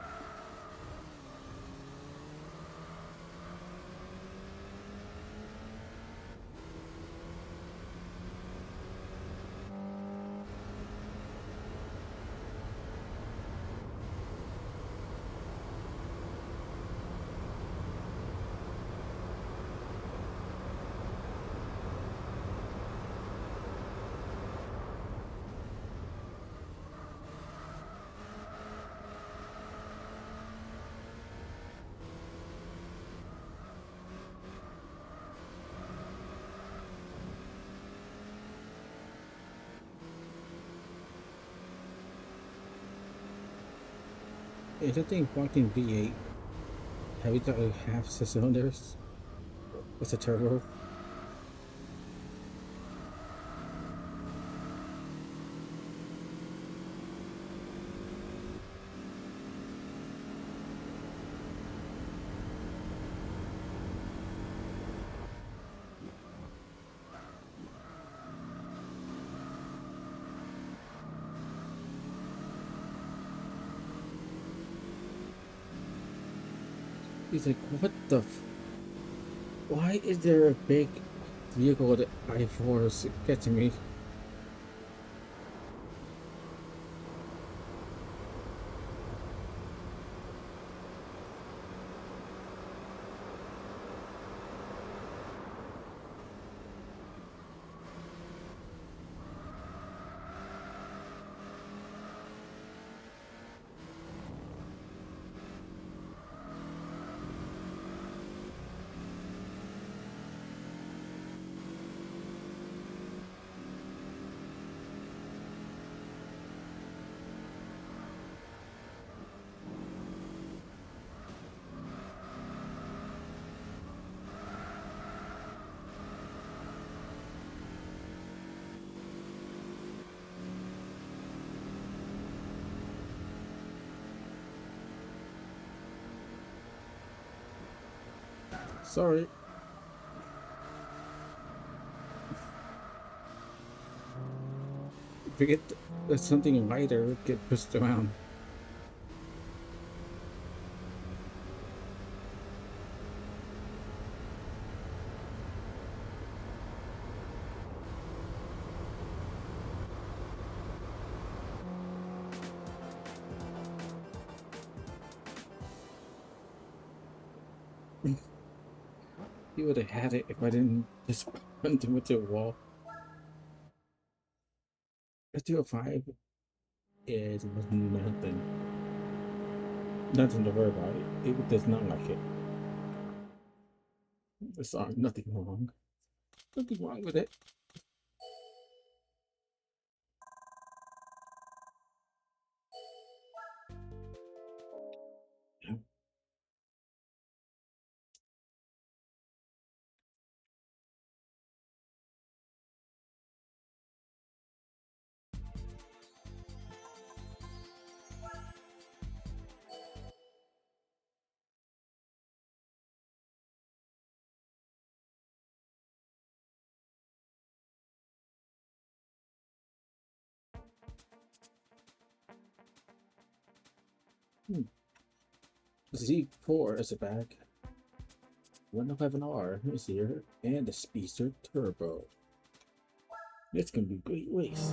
Speaker 1: is that thing fucking V8? Have you got half the cylinders? What's a turbo? He's like, what the why is there a big vehicle that I4 is getting me? Sorry. Forget that something lighter get pushed around. He would have had it if I didn't just run into a wall. A 205 is nothing. Nothing to worry about. It does not like it. Sorry, nothing wrong. Nothing wrong with it. Z4 is a bag. 111R is here, and the Speedster Turbo. It's gonna be a great race.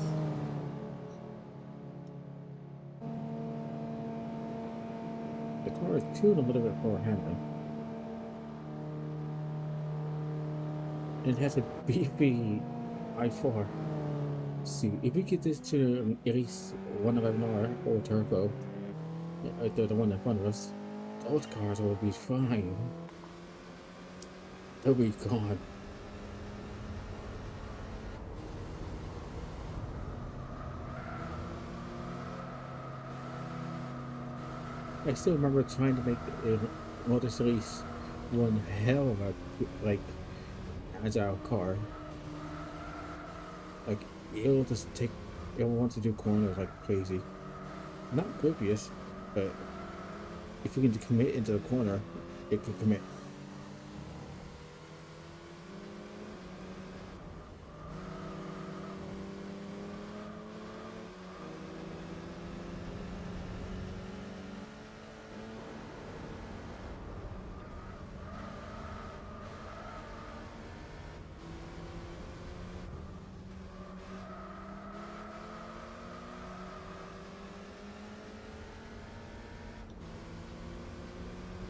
Speaker 1: The car is tuned a little bit for handling. It has a beefy i4. See, if we get this to at least 111R or Turbo, the one in front of us, those cars will be fine. They'll be gone. I still remember trying to make a Motor Series one hell of a agile car. Like it'll just take, it'll want to do corners like crazy. Not copious, but if you can commit into the corner, it can commit.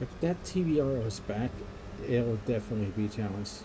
Speaker 1: If that TBR is back, it'll definitely be challenged.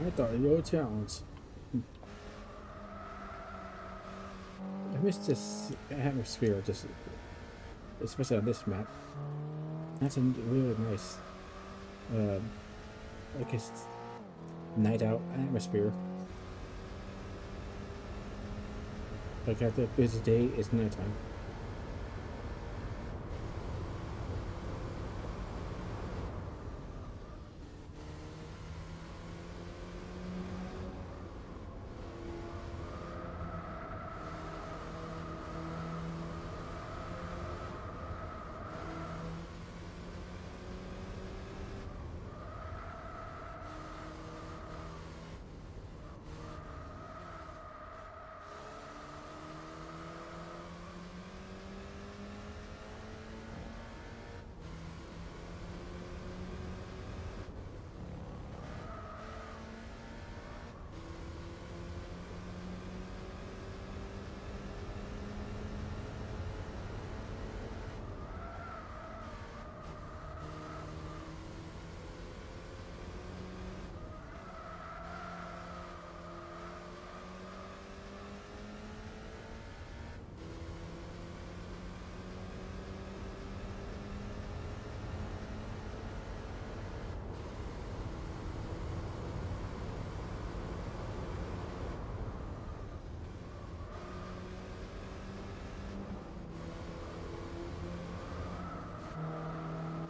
Speaker 1: I thought you were a challenge. I miss this atmosphere, just especially on this map. That's a really nice, I guess, night out atmosphere. Like after a busy day, it's nighttime.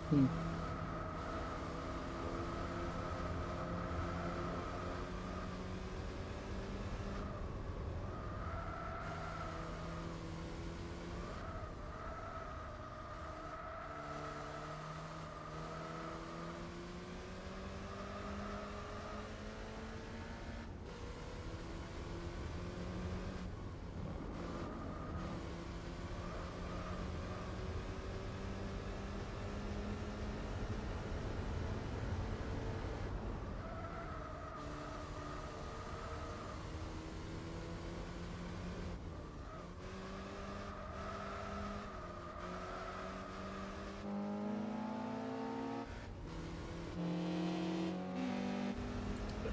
Speaker 1: Hmm.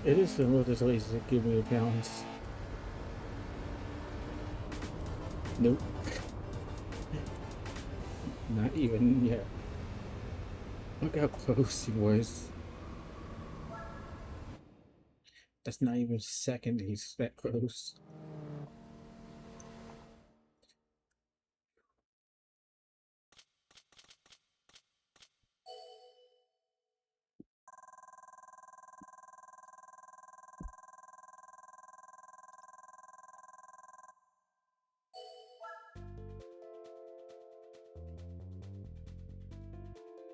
Speaker 1: It is the most lazy to give me a challenge. Nope, not even yet. Look how close he was. That's not even a second he's that close.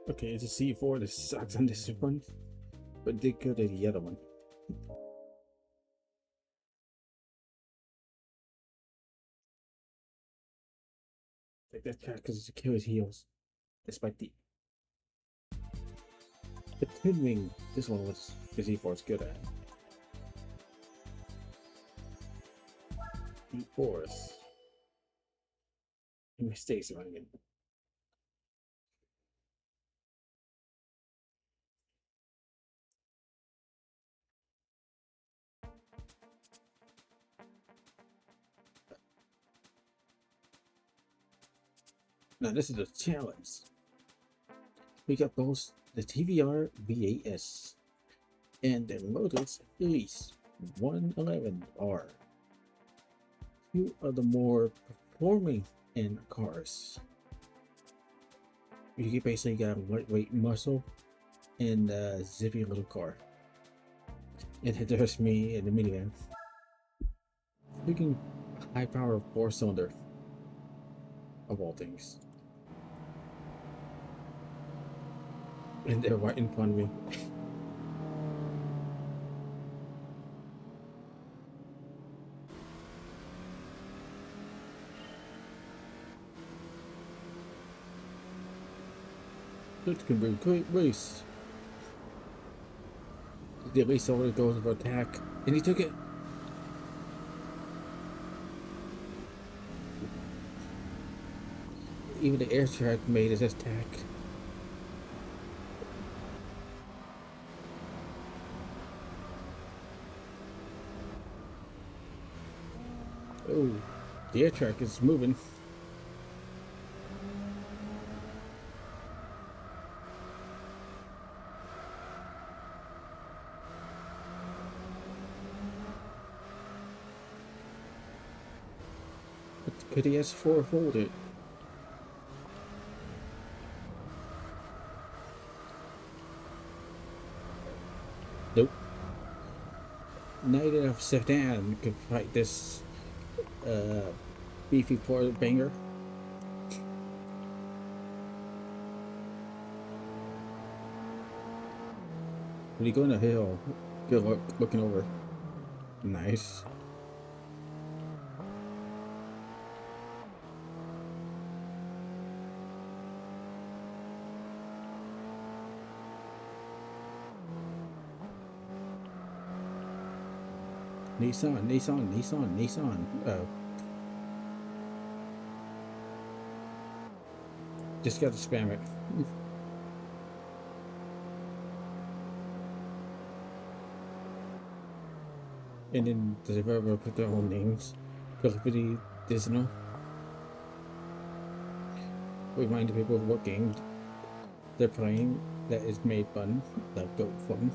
Speaker 1: Okay, it's a C4 that sucks on this one, but did good at the other one. Like that track because it's Achilles heels, despite the twin wing. This one was the C4 is good at. C4s. Mistakes running in. Now this is a challenge. We got both the TVR VAS and the Lotus Elise 111R. Two of the more performing in cars. You basically got lightweight muscle and a zippy little car. And there's me in the minivan. Freaking high power 4-cylinder of all things. And they're right in front of me. This can be a great race. The race already goes for attack, and he took it. Even the air track made his attack. Oh, the air track is moving. But could the S4 hold it? Nope. Neither of sedan could fight this beefy four banger. When you go on a hill, good luck looking over. Nice. Nissan, Nissan, Nissan, Nissan. Oh, just got to spam it. And then the developer put their own names. Pretty Disney. Remind people of what game they're playing that is made fun, like go fun.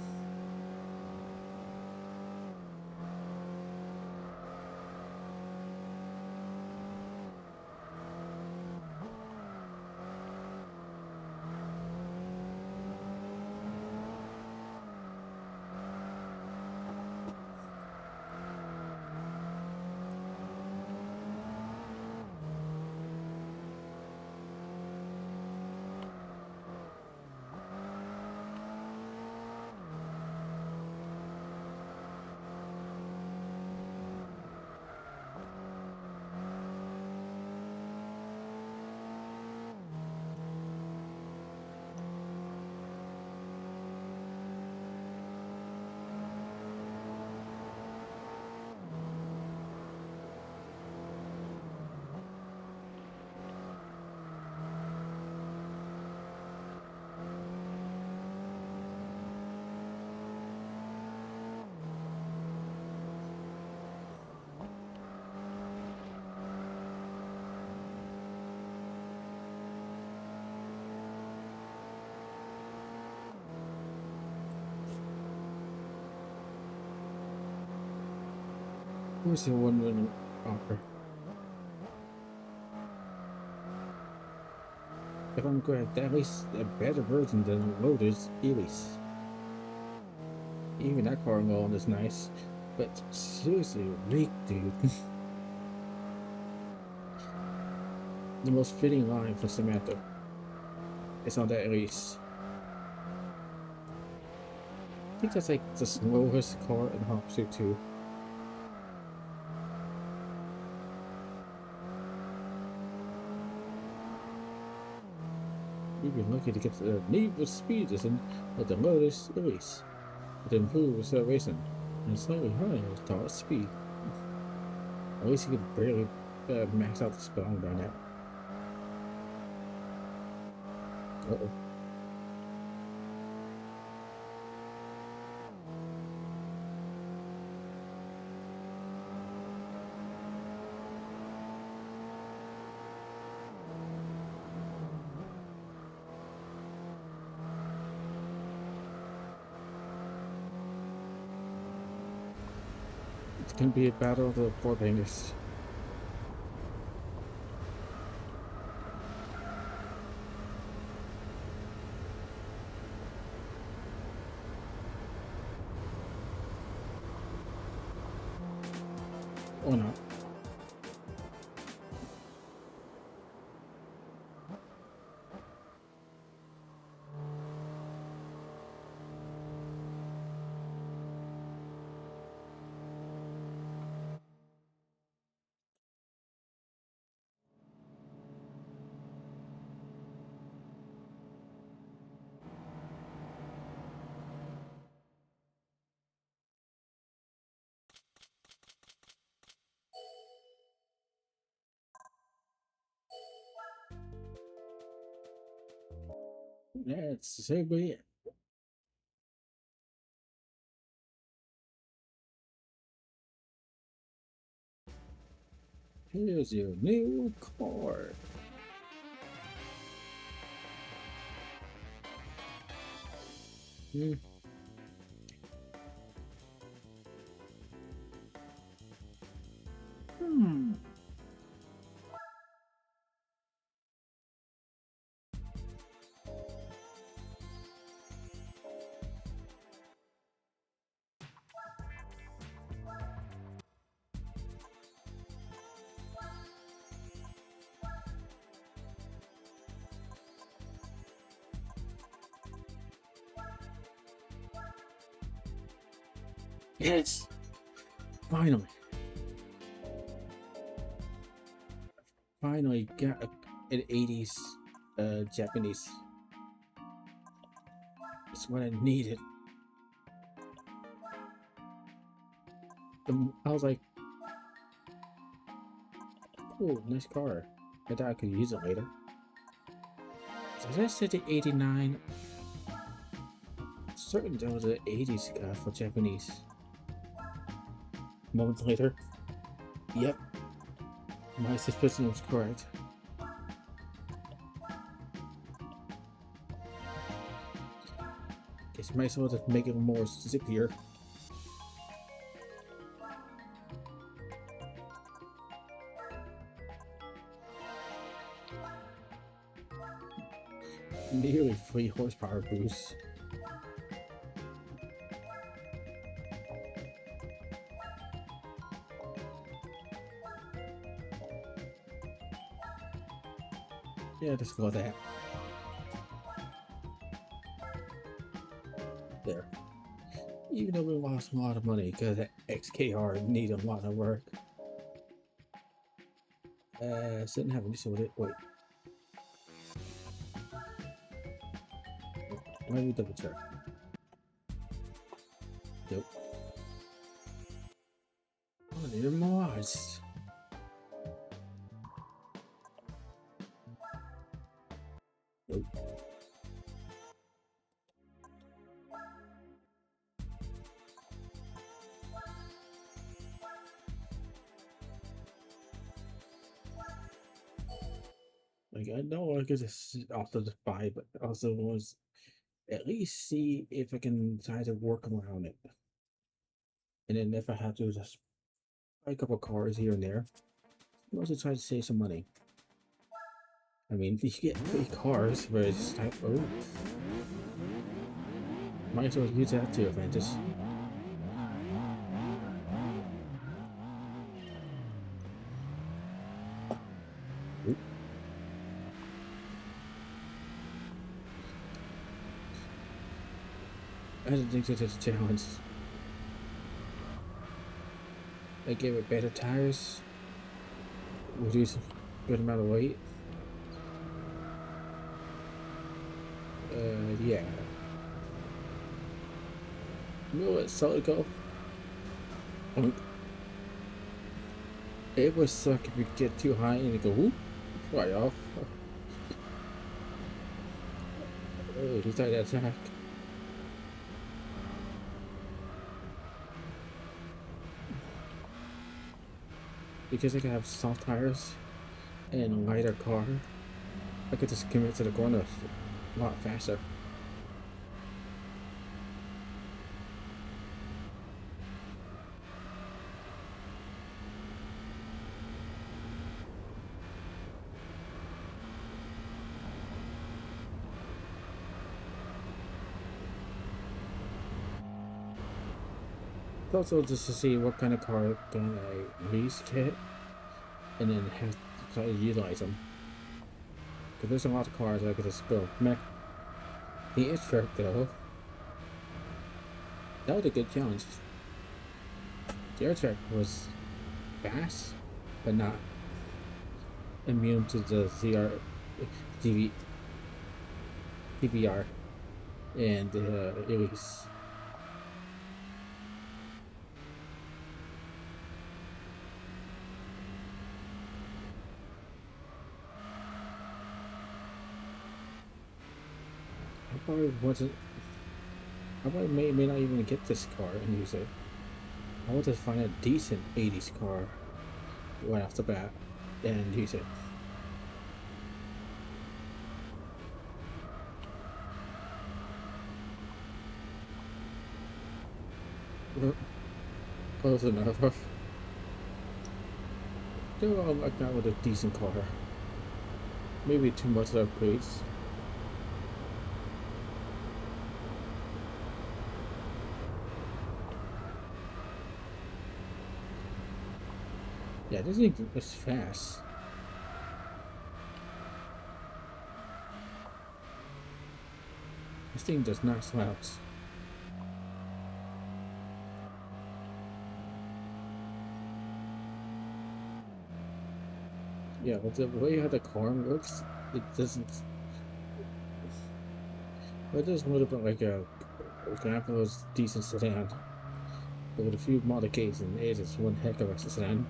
Speaker 1: Where's the one-win offer? If I'm correct, at least a better version than Lotus Elise. Even that car alone is nice, but seriously, weak, dude. The most fitting line for Samantha is on that Elise. I think that's like the slowest car in Hot Pursuit 2. We've been lucky to get the Need for Speed edition of the Lotus Elise. It improves acceleration and slightly higher top speed. At least you could barely max out the spelling by now. Uh-oh. It's gonna be a battle of the four bangers. Or not. That's the same way. Here's your new car. Hmm. Hmm. Yes, finally, finally got an 80s Japanese. It's what I needed. I was like, cool, nice car. I thought I could use it later. So did I say the 89? Certain there was an 80s for Japanese. Moments later, yep, my suspicion was correct. Guess might as well just make it more zippier. Nearly 3 horsepower boost. Yeah, just go with that. There. Even though we lost a lot of money because that XKR needed a lot of work. Didn't have an issue with it. Wait. Let me double check. Nope. Oh, they're mods. Nope. Like, I know I could just also just buy, but also was at least see if I can try to work around it. And then if I have to just buy a couple cars here and there, I also try to save some money. I mean, you get 3 cars, but it's like, oh, might as well use that to advantage. Oop. I didn't think this is a challenge. I gave it better tires, reduce a good amount of weight. Yeah. You know what? Solid go. It would suck if you get too high and you go whoop, right off. Oh, he's like that attack. Because I can have soft tires and a lighter car, I could just commit to the corner a lot faster. Also, just to see what kind of car can I lease get, and then have to try to utilize them. Because there's a lot of cars I could just go mech. The edge truck though, that was a good challenge. The air track was fast, but not immune to the TV, PBR, and Elise. I probably wasn't. I probably may not even get this car and use it. I want to find a decent 80s car right off the bat and use it. Close enough. They're all like that with a decent car. Maybe too much upgrades. Yeah, this thing is fast. This thing does not slouch. Yeah, but the way how the car looks, it doesn't. It just would have been like a example of decent sedan, but with a few modifications, it is one heck of a sedan.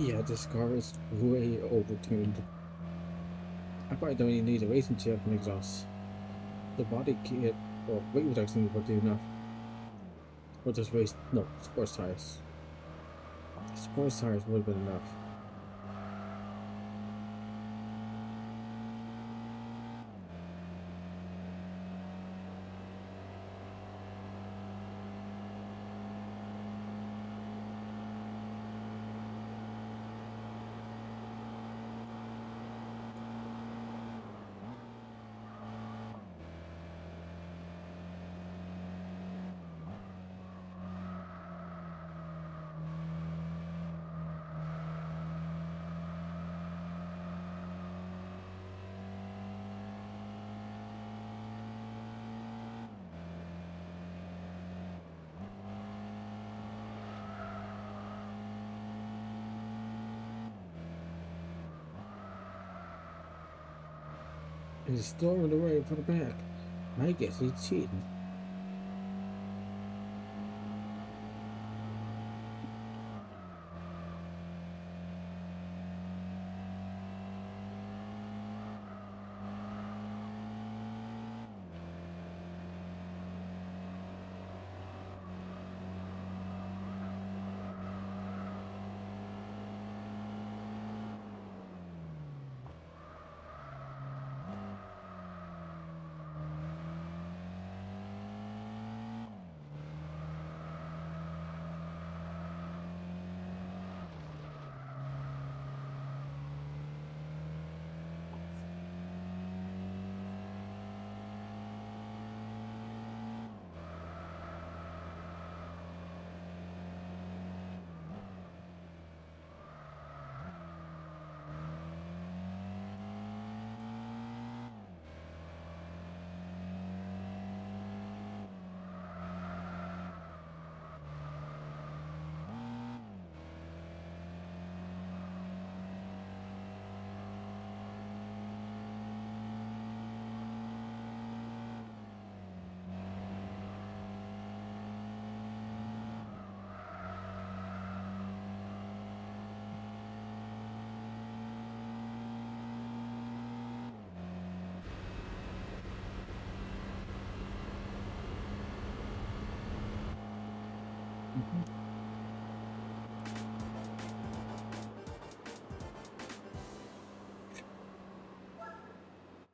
Speaker 1: Yeah, this car is way overtuned. I probably don't even need a racing champion exhaust. The body kit or weight reduction would do enough. Or just race, no, sports tires. Sports tires would have been enough. He's storming away from the back. I guess he's cheating.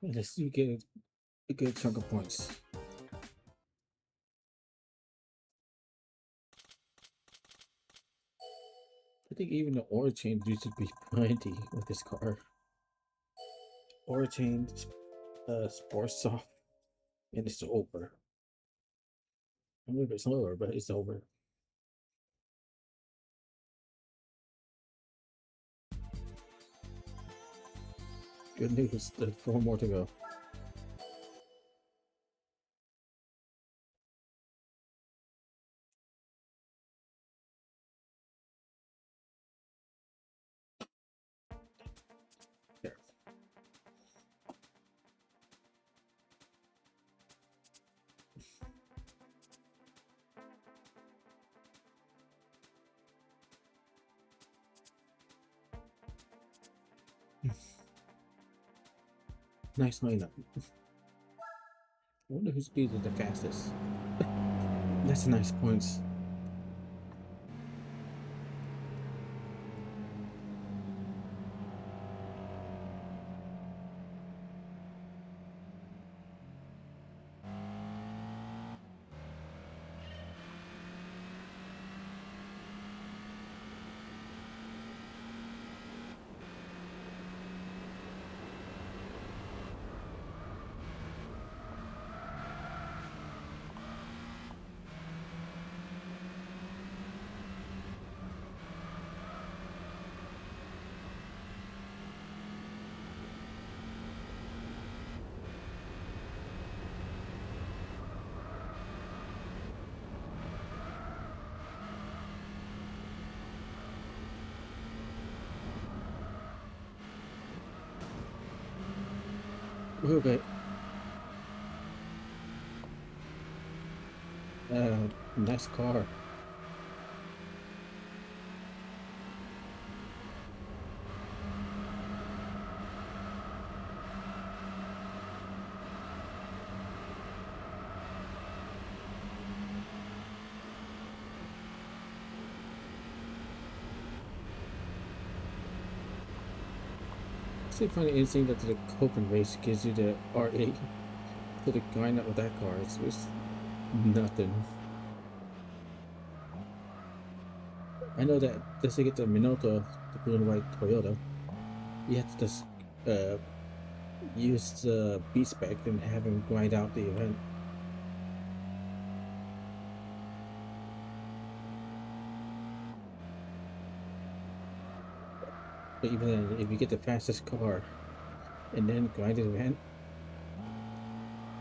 Speaker 1: At least you get a good chunk of points. I think even the oil change used to be plenty with this car. Oil change, sports soft, and it's over. A little bit slower, but it's over. Good news, there's 4 more to go. There. Nice lineup. I wonder who speeded the fastest. That's a nice points. A little bit. Nice car. I find it interesting that the Copen race gives you the R8 for the grind up with that car. It's just nothing. I know that just to get the Minolta, the blue and white Toyota, you have to just use the B spec and have him grind out the event. But even then, if you get the fastest car and then grind the event,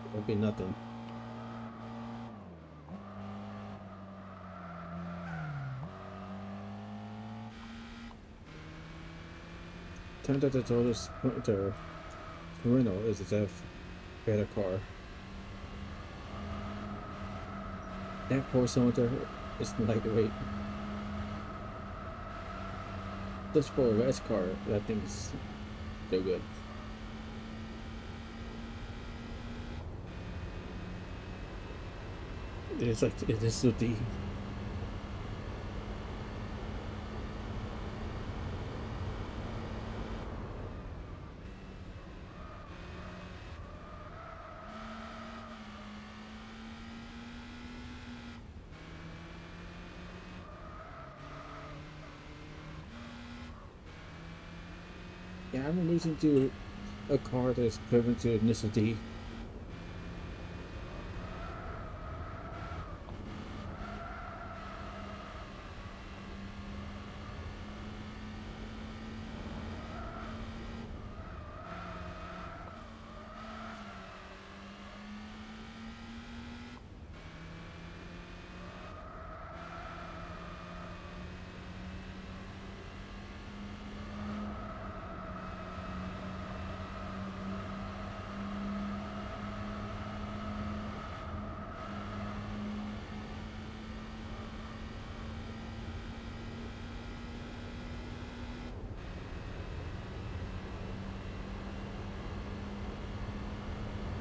Speaker 1: it'll be nothing. Turns out the Toyota Sprinter Torino is a better car. That 4-cylinder is lightweight. Just for a race car, I think they're good. It's like it is so deep. Yeah, I'm losing to a car that's equivalent to initial D.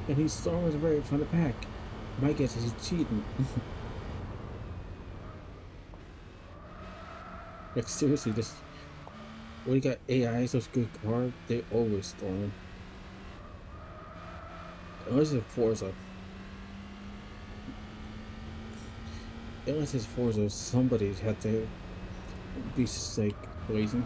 Speaker 1: And he's always right from the pack. My guess is he's cheating. Like seriously, this when you got AIs, those good cars, they always storm. Unless it's Forza. Unless it's Forza, somebody had to Beast is like blazing.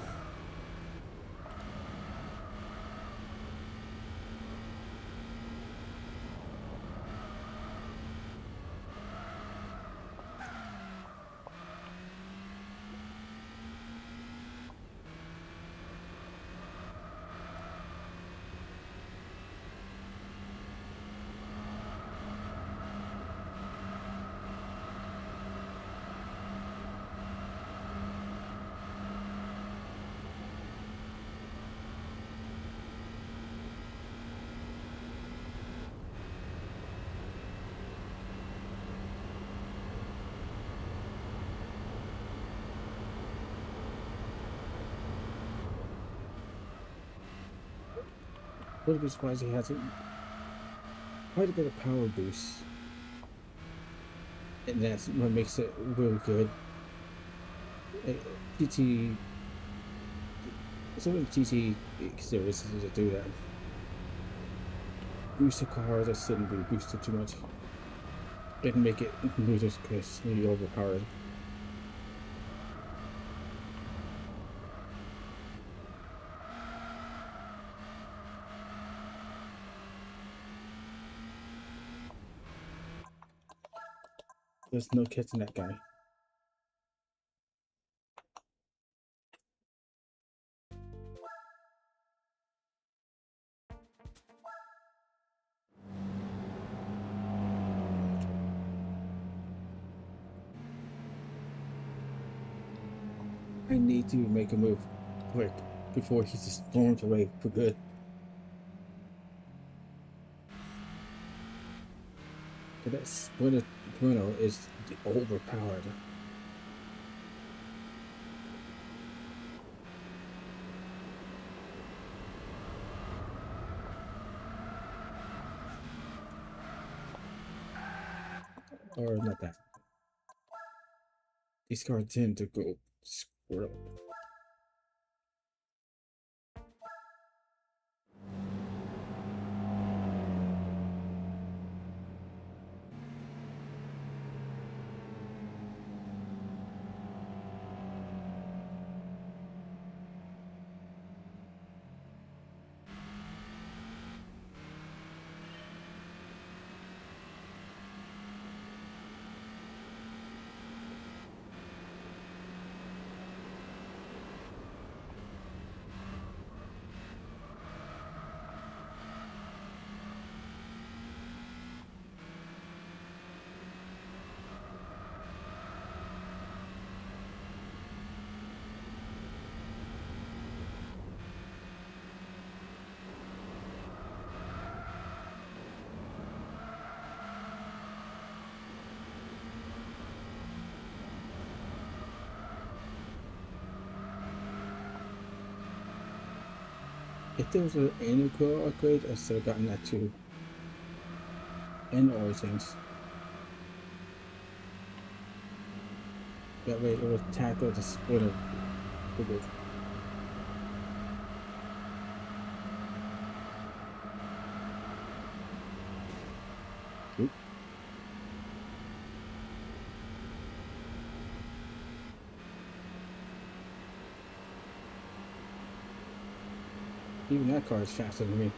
Speaker 1: Wouldn't be surprised he has quite a bit of power boost, and that's what makes it really good. TT, some of the TT series to do that. Boost a car that shouldn't be boosted too much, and make it ludicrously overpowered. There's no catching that guy. I need to make a move quick before he just storms away for good. But that Splinter Bruno is overpowered. Or not that. These cards tend to go squirrel. If there was an annual core upgrade, I should have gotten that too. And Origins. That way it would tackle the Splinter good. Oop. Even that car is faster than me.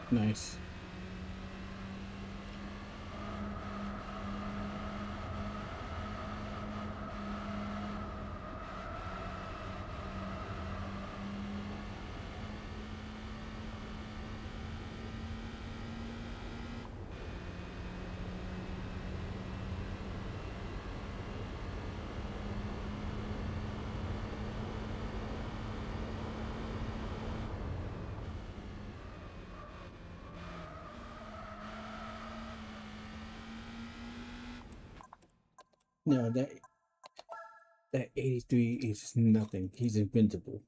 Speaker 1: Nice. No, that 83 is nothing. He's invincible.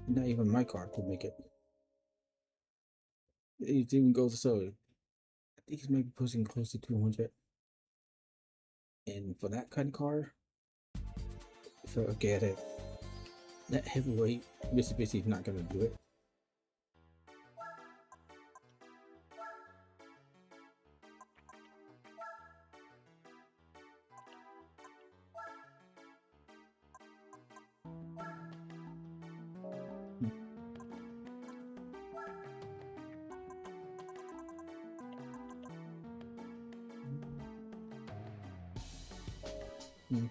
Speaker 1: Not even my car could make it. It even goes so. I think he's maybe pushing close to 200. And for that kind of car, forget it. That heavyweight Mitsubishi is not gonna do it. Mm.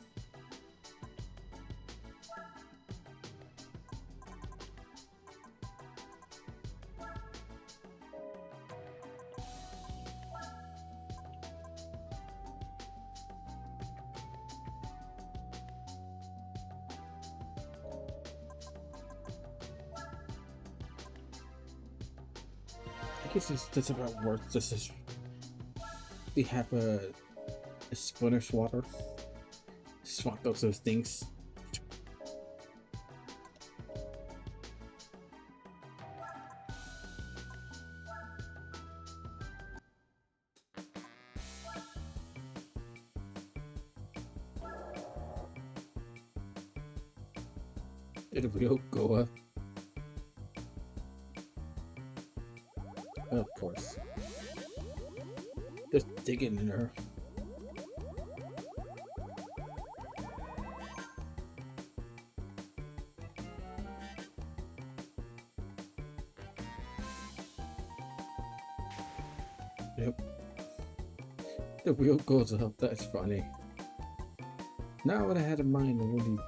Speaker 1: I guess it's just about worth just as we have a splinter swatter. Swap those things. It will go up. Of course. Just digging in there. Yep. The wheel goes up, that's funny. Now what I had in mind when you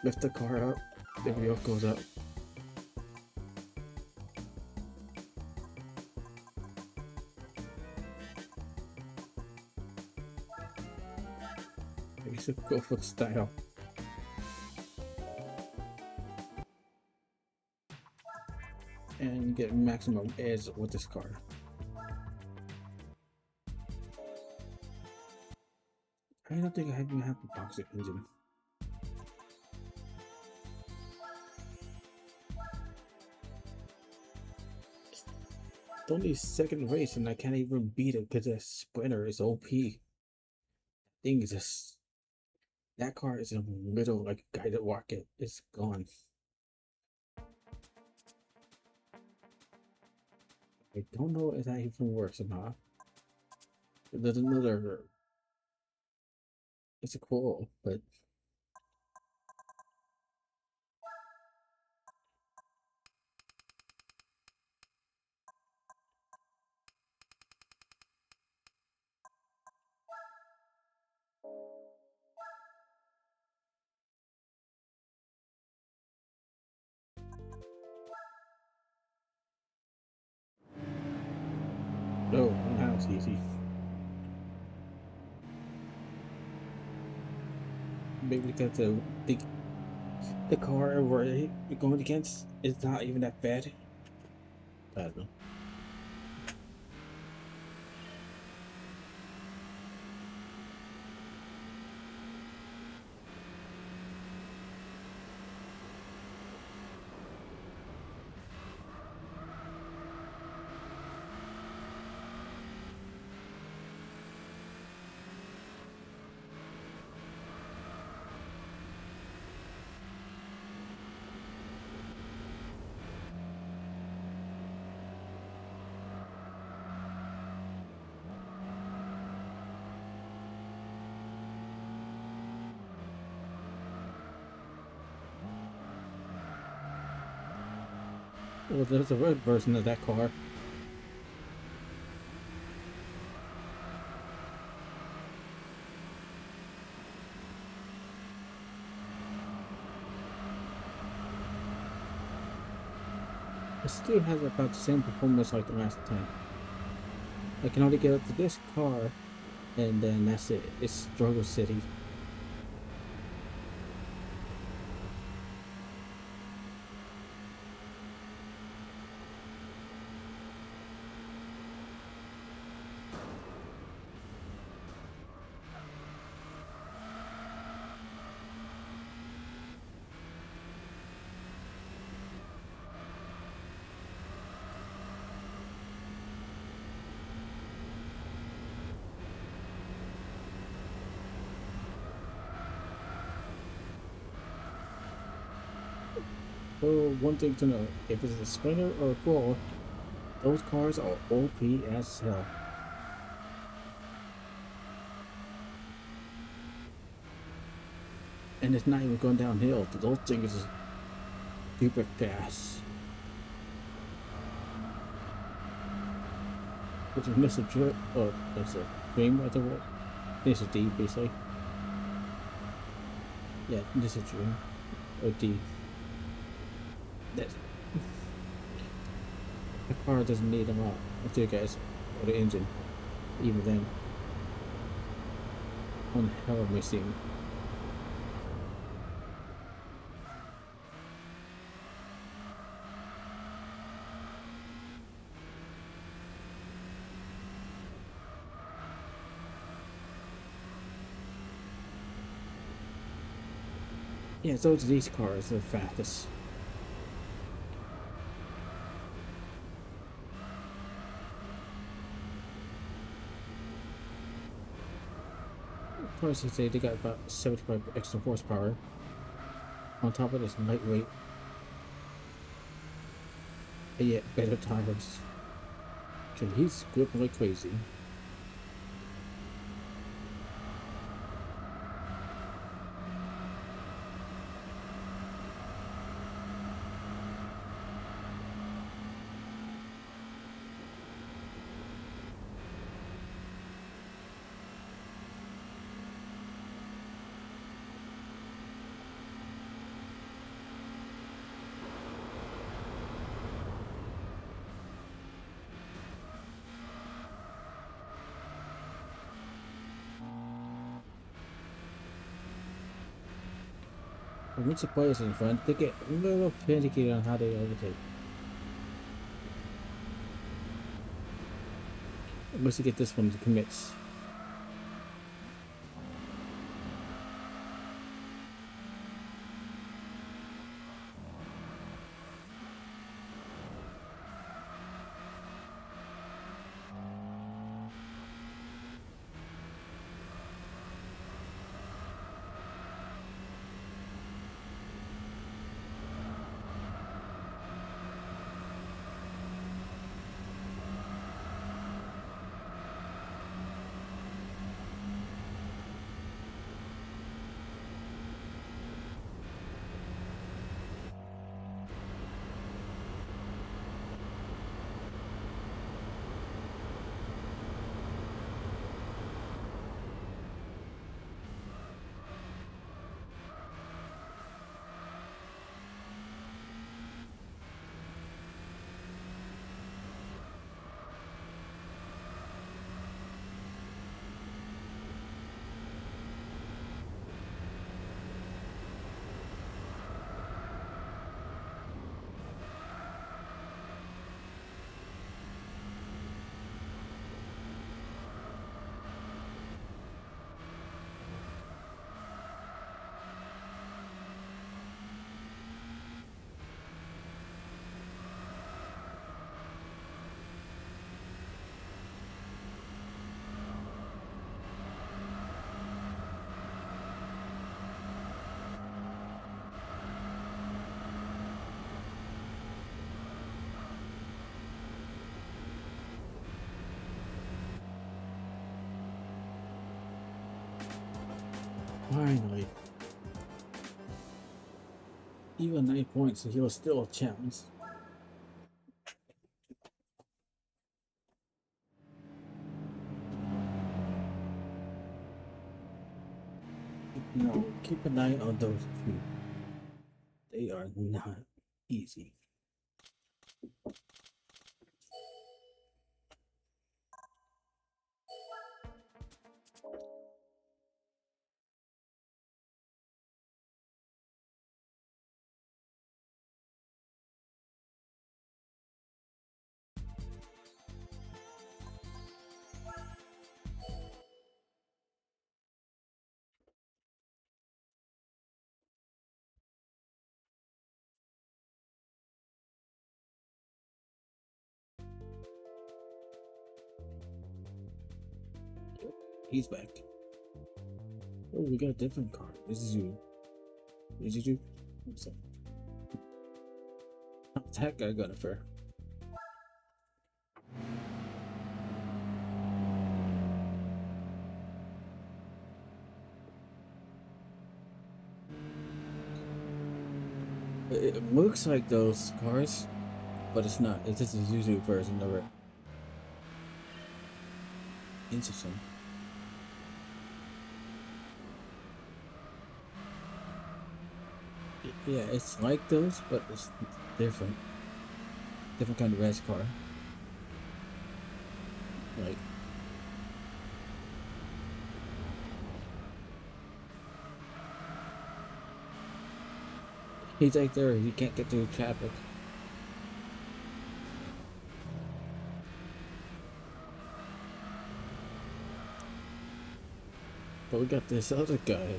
Speaker 1: lift the car up, the wheel goes up. I should go for the style. And get maximum edge with this car. I don't think I even have a toxic engine. It's only second race and I can't even beat it because that sprinter is OP. Thing is just that car is a little like guided rocket. It's gone. I don't know if that even works or not. There's another. It's a cool, but no, now it's easy. Maybe because the car we're going against is not even that bad. I don't know. Well, there's a red version of that car. It still has about the same performance like the last time. I can only get up to this car, and then that's it. It's Struggle City. Well, one thing to know, if it's a Sprinter or a Bull, those cars are OP as hell. And it's not even going downhill. Those things are super fast. Which is Mr. Drip, or there's a Dream, what the what? This is D, basically. Yeah, this is Dream, or D. That the car doesn't need a lot of you guys, or the engine. Even then, one hell of a machine. Yeah, so these cars are fastest. Of course, you say they got about 75 extra horsepower. On top of this lightweight, and yet better tires. Cause he's gripping like crazy. But once the players in front, they get a little finicky on how they overtake. Unless you get this one to commits. Finally. Even 9 points, he was still a challenge. No, keep an eye on those two. They are not easy. He's back. Oh, we got a different car. This is you. This is you. What's up? That guy got a fair. It looks like those cars, but it's not. It's just a Zuzu version of it. Interesting. Yeah, it's like those, but it's different. Different kind of race car. Like, he's right there. He can't get through traffic. But we got this other guy.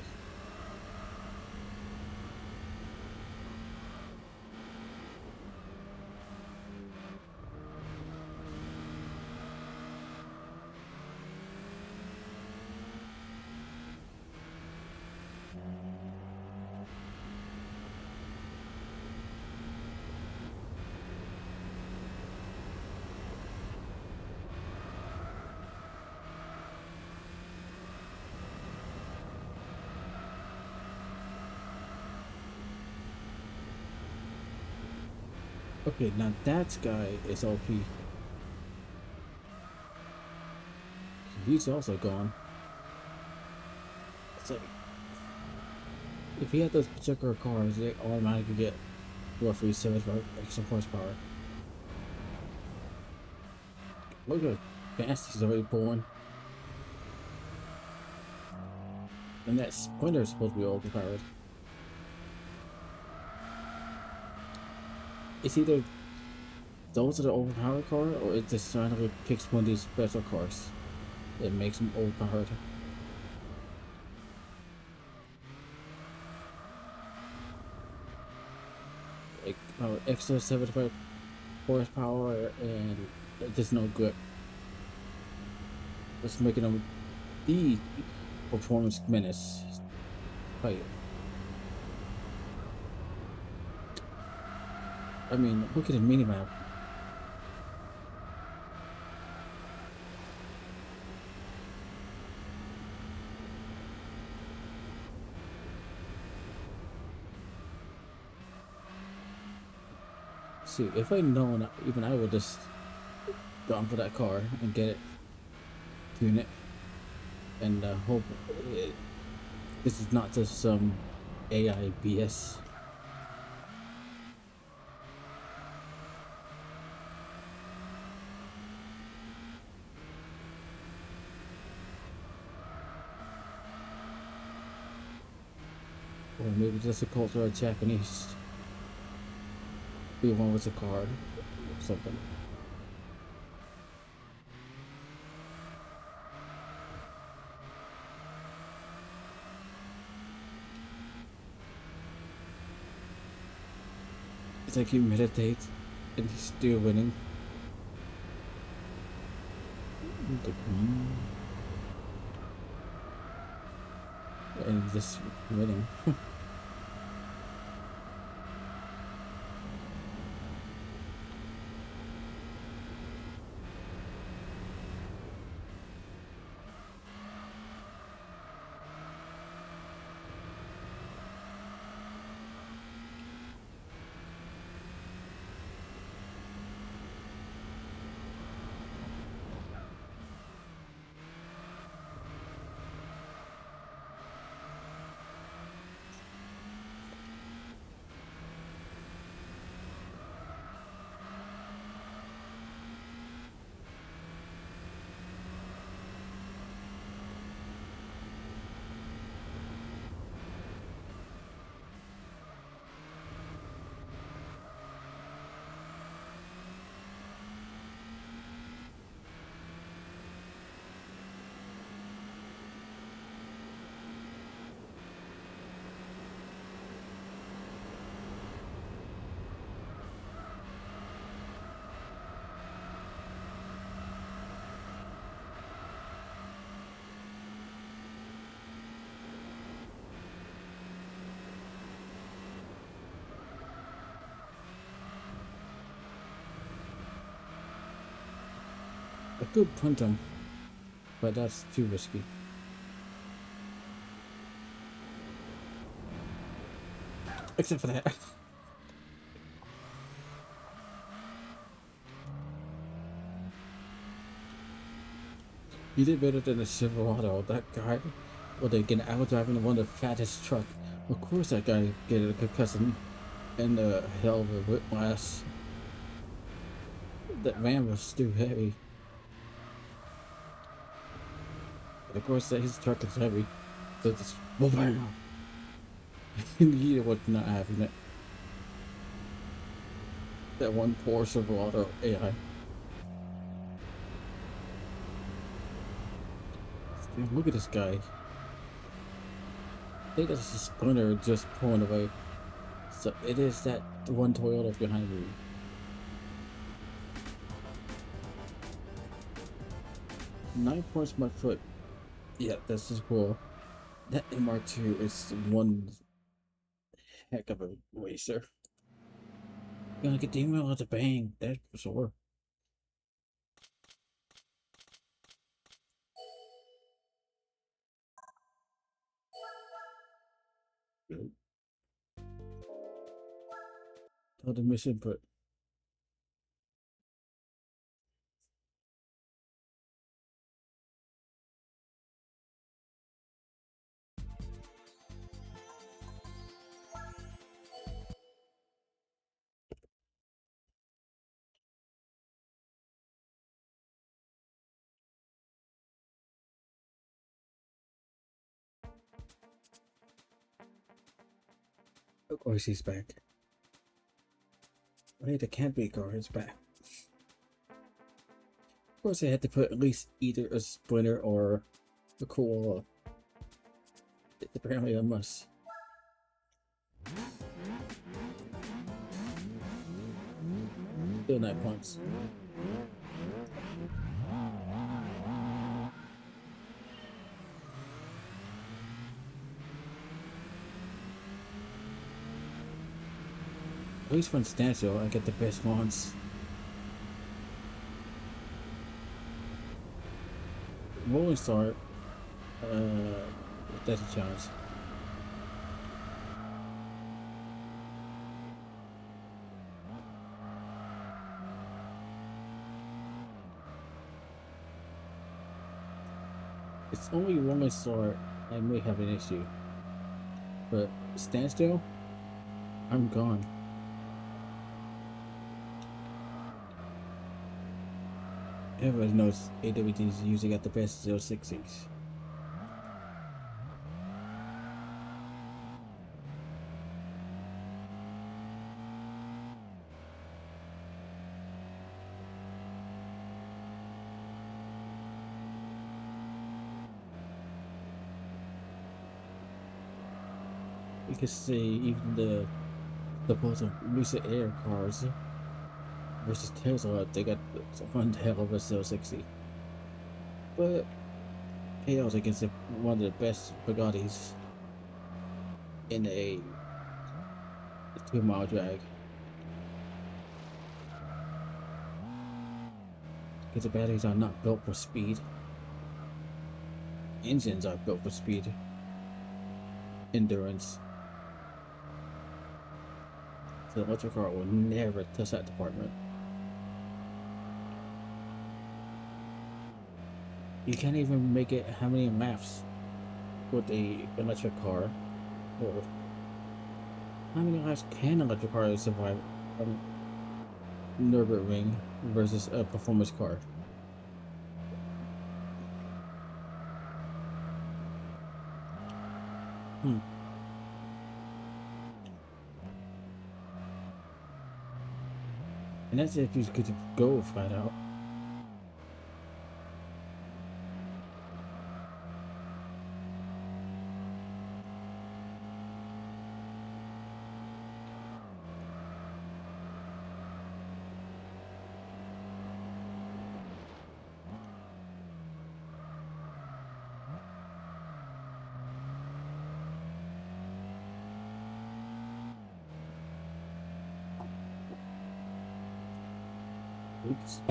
Speaker 1: Okay, now that guy is OP. He's also gone. It's like, if he had those particular cars, they automatically get roughly 75 extra horsepower. Look at how fast he's already pulling. And that Sprinter is supposed to be overpowered. It's either those are the overpowered car, or it just randomly picks one of these special cars that makes them overpowered. Like extra 75 horsepower, and it's just no good. It's making them the performance menace. Like, I mean, look at the minimap. See, if I'd known, even I would just gone for that car and get it, tune it, and hope this is not just some AI BS. Or maybe just a culture of Japanese. Be one with a car or something. It's like you meditate and he's still winning. And he's just winning. I could punt him, but that's too risky. Except for that. You did better than the Silverado. That guy, well, they get out driving one of the fattest truck. Of course, that guy get a concussion and a hell of a whiplash. That van was too heavy. But of course, his truck is heavy, so just bam. He was not having it. That one poor Silverado AI. Damn, look at this guy. I think that's a splinter just pulling away. So it is that one Toyota behind me. 9 points my foot. Yeah, that's just cool. That MR2 is one heck of a racer. Gonna get the email at the bang, that's for sure. Tell the mission, but of course he's back. Wait, the camping car is back. Of course, I had to put at least either a splinter or a Corolla. It's apparently a must. Still 9 points. At least when standstill, I get the best ones. Rolling start, that's a challenge. It's only rolling start I may have an issue, but standstill, I'm gone. Everybody knows AWD is usually got the best 060s. You can see even the supposed Lucid Air cars versus Tesla, they got one hell of a 060. But pales against one of the best Bugattis in a 2-mile drag. Because the batteries are not built for speed. Engines are built for speed. Endurance. So the electric car will never touch that department. You can't even make it how many laps with the electric car. Or how many laps can an electric car survive on Nürburgring versus a performance car? And that's if you could go flat out. Oops.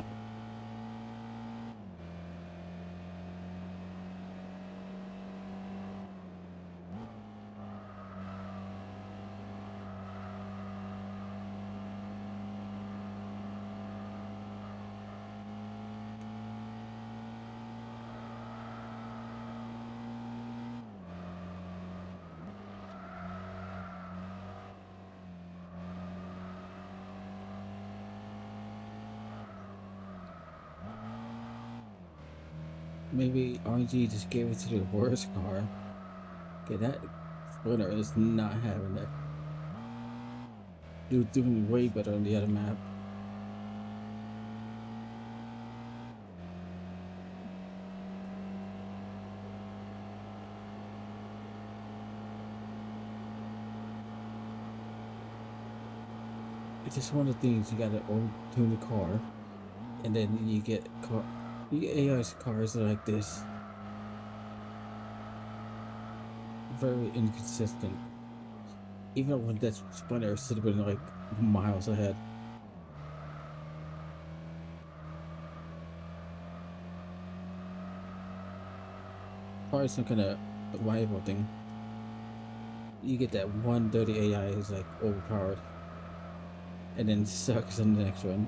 Speaker 1: Maybe RNG just gave it to the worst car. Okay, that Splinter is not having it. He was doing way better on the other map. It's just one of the things you gotta tune the car, and then you get AI's cars like this. Very inconsistent. Even when that Splinter should have been like miles ahead. Probably some kind of rival thing. You get that one dirty AI who's like overpowered, and then sucks on the next one.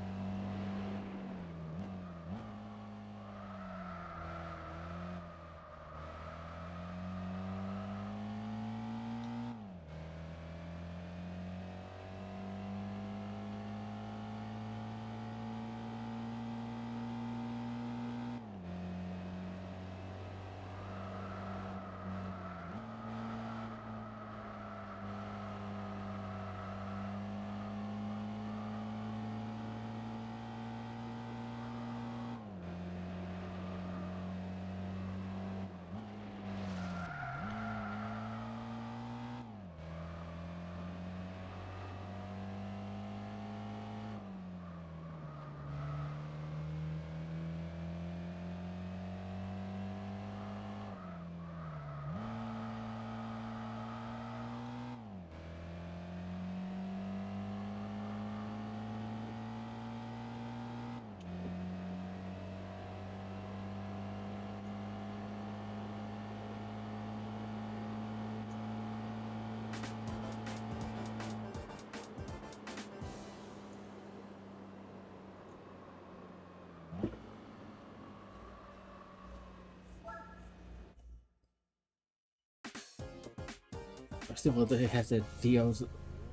Speaker 1: I still love that it has a DO's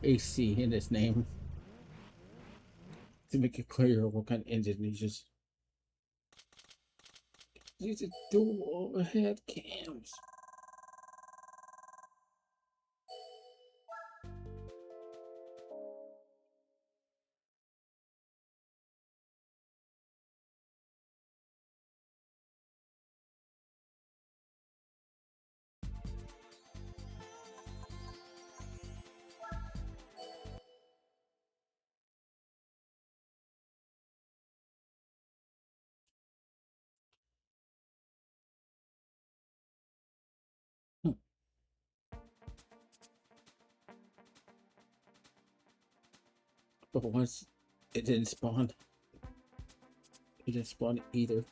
Speaker 1: AC in its name to make it clear what kind of engine it uses. These are dual overhead cams. But once it didn't spawn, it didn't spawn either.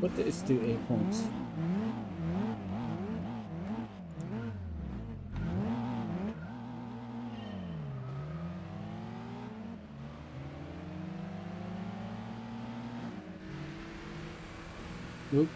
Speaker 1: But it's still 8 points. Nope.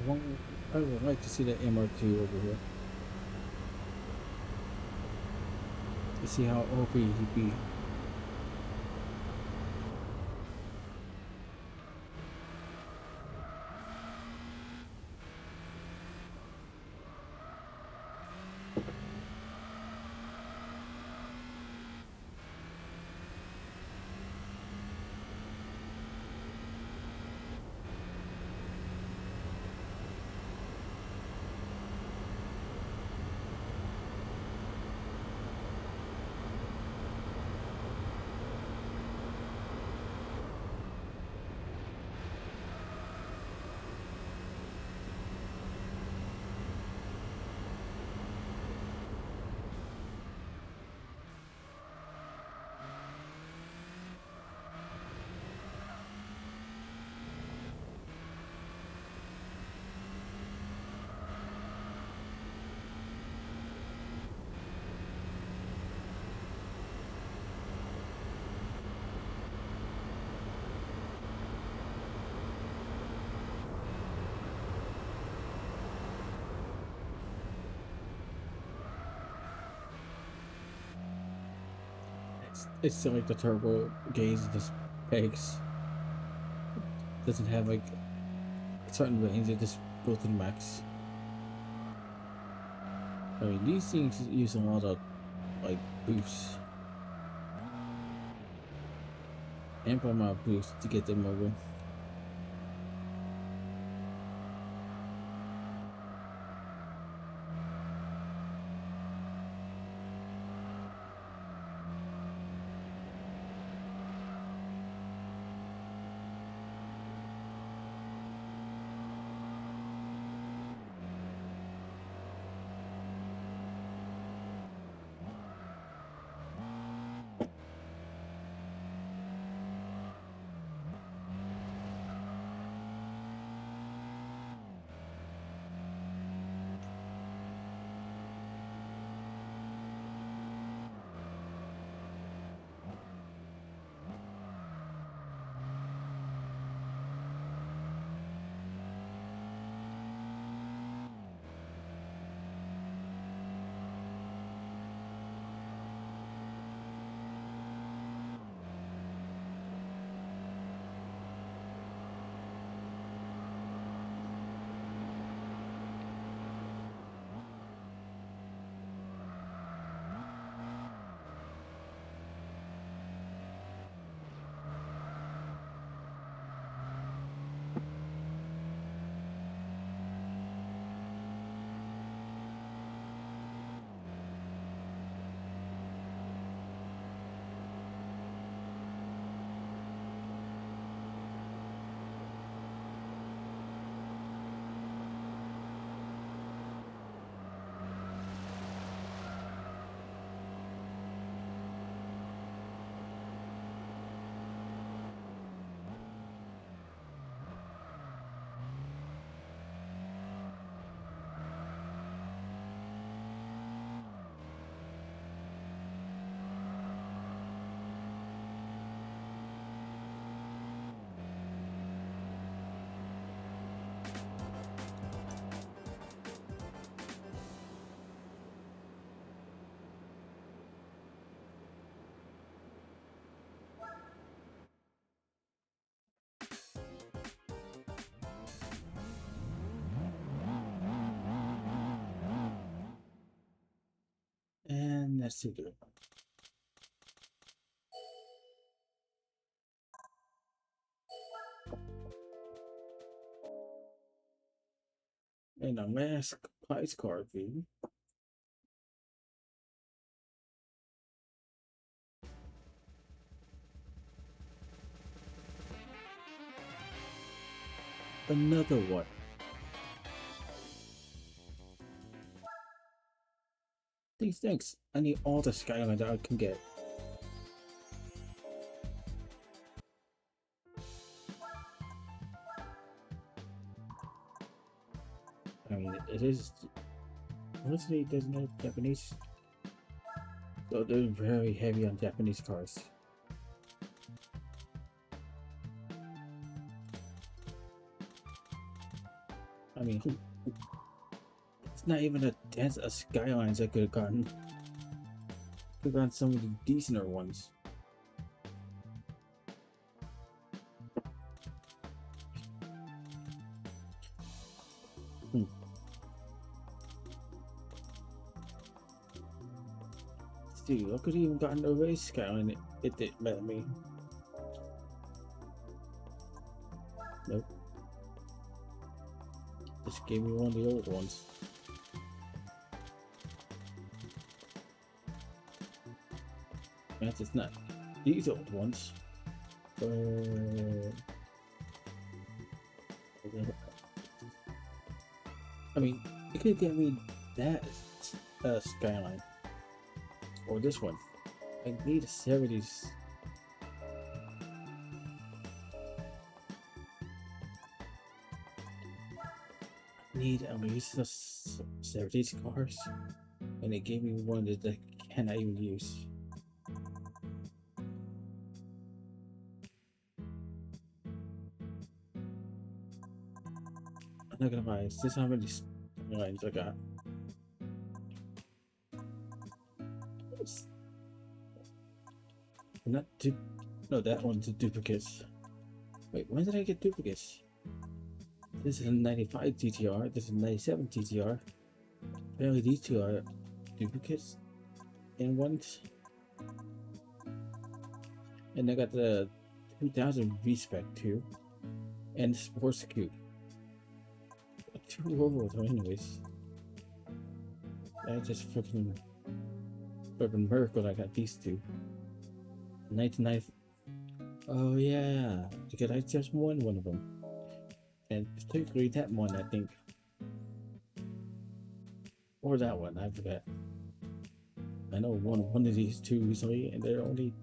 Speaker 1: I would like to see the MR2 over here. To see how OP he'd be. It's still like the turbo gaze just pegs. Doesn't have like certain range, it just goes to the max. I mean, these things use a lot of like boosts, ample amount of boost to get them moving. And let's see the and a mask price card view. Another one. These things. I need all the Skyline that I can get. I mean, it is. Honestly, there's no Japanese. So they're very heavy on Japanese cars. I mean, it's not even a Skylines I could have gotten. Could have gotten some of the decenter ones. See, I could have even gotten a race Skyline. It didn't let me. Nope. Just gave me one of the old ones. It's not these old ones. I mean, you could get me that Skyline or this one. I need a 70s. Need at least a 70s cars, and they gave me one that I cannot even use. I'm not gonna lie, it's just how many lines I got. Not no, that one's a duplicates. Wait, when did I get duplicates? This is a 95 TTR, this is a 97 TTR. Apparently these two are duplicates in ones. And I got the 2000 V-Spec too. And the Sports Coupe. Two old anyways. I just freaking miracle I got these two. 99. Oh yeah, because I just won one of them, and particularly that one I think, or that one I forgot. I know one of these two recently, and they're only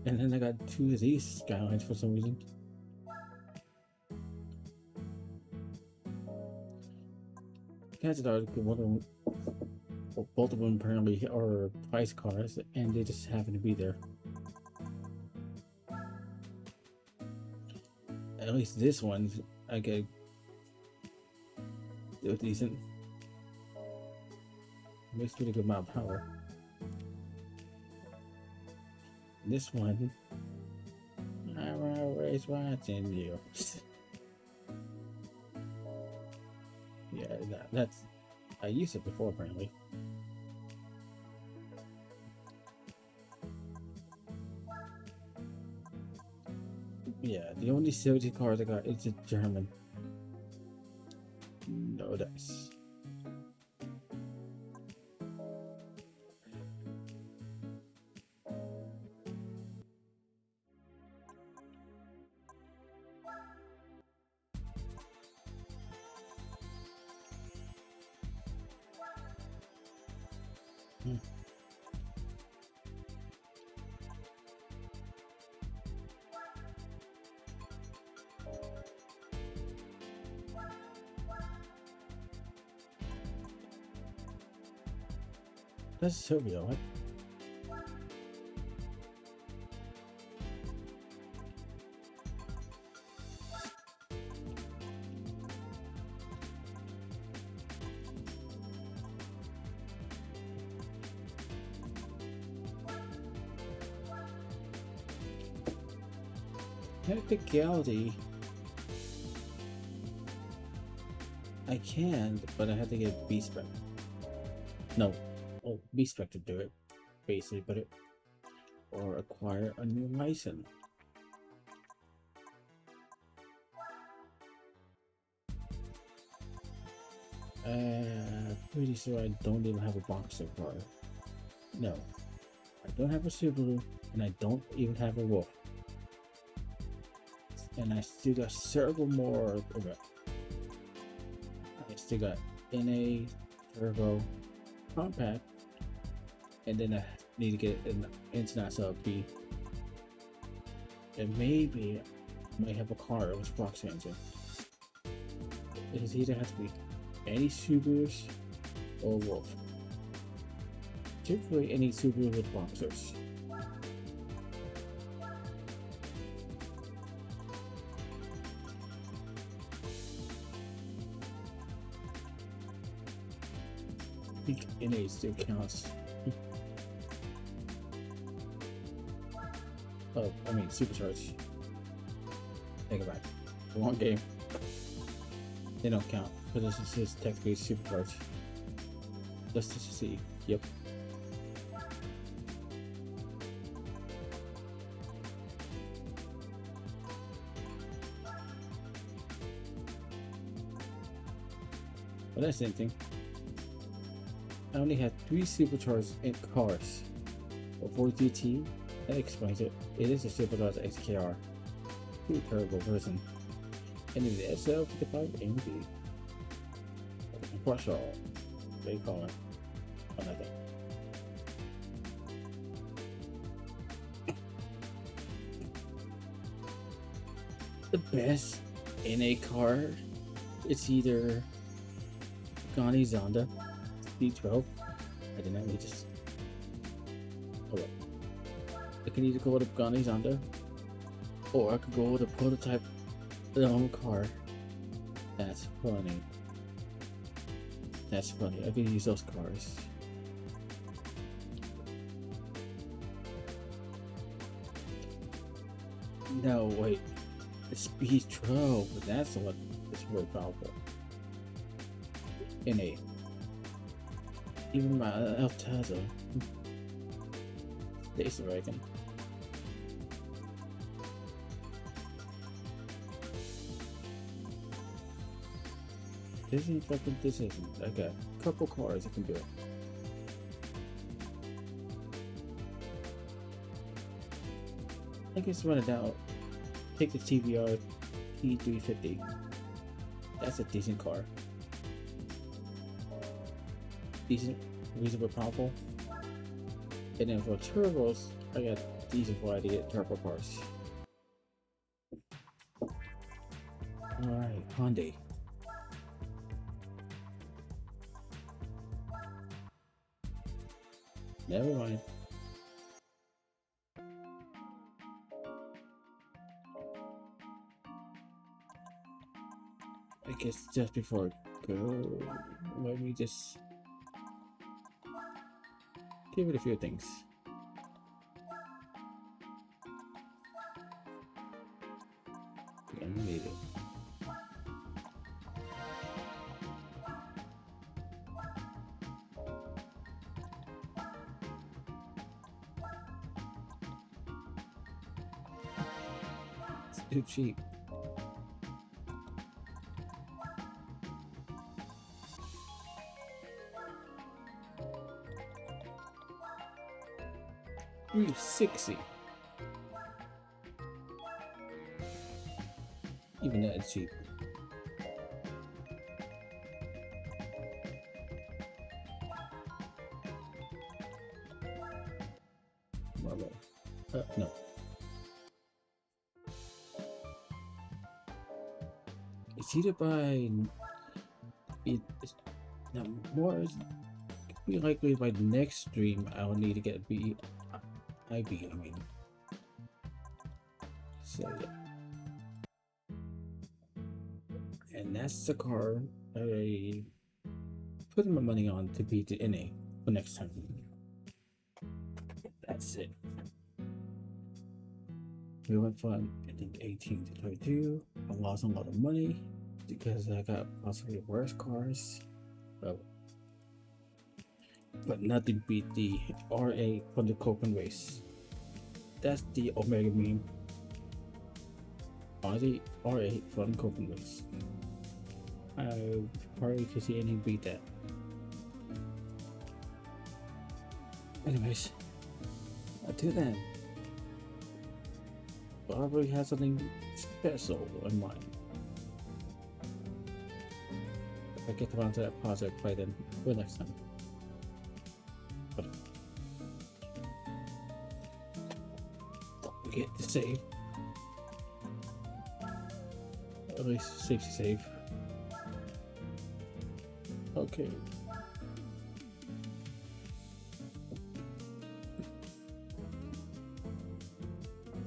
Speaker 1: And then I got two of these Skylines for some reason. Guys thought one of them, well, both of them apparently are price cars, and they just happen to be there. At least this one, I get decent. Makes pretty good amount of power. This one, I'm always watching you. Yeah, that's, I used it before apparently. Yeah, the only 70 cars I got is a German. No dice. That's Sylvia, what? Technicality, I can, but I have to get B-Spec. No, oh, B-Spec to do it, basically, but or acquire a new license. Pretty sure I don't even have a boxer car. No, I don't have a Subaru, and I don't even have a Wolf. And I still got several more. Okay. I still got NA, Turbo, Compact, and then I need to get an International B. And maybe I might have a car with box engine. It either has to be any Subarus or Wolf. Typically any Subaru with boxers. think NA still counts. Oh, I mean supercharged. Take it back. Wrong game. They don't count because this is technically supercharged. Let's just see. Yep. But that's the same thing. I only had 3 supercharged in cars. For GT, that explains it. It is a supercharged XKR. 2 turbo version. And in the SL 55 AMG. Crush all. They call it. Another. The best in a car, it's either Pagani Zonda D12. I did not need this. Oh wait. I can either go with a Pagani Zonda, or I could go with a prototype car. That's funny. That's funny. I can use those cars. No, wait. It's B12, but that's the one that's really powerful. NA. Even my Altazza. Station wagon. This isn't fucking this isn't. I got a couple cars I can do it. I guess run it out. Take the TVR T350. That's a decent car. Decent, reasonably powerful. And then for turbos, I got decent variety of turbo cars. Alright, Hyundai. Never mind. I guess just before I go, let me just give it a few things. I need it. It's too cheap. $360. Even that is cheap. No. It's either by it. Now more is be likely by the next stream. I'll need to get IB. I mean, so yeah. And that's the car I put my money on to beat the NA for next time. That's it. We went from I think 18 to 32. I lost a lot of money because I got possibly worse cars. But nothing beat the R8 from the Copen race. That's the Omega meme. Audi R8 from Copen race. I probably could see anything beat that. Anyways, until then, probably has something special in mind. If I get around to that positive play, then for next time. But don't forget to save. At least safety save. Okay.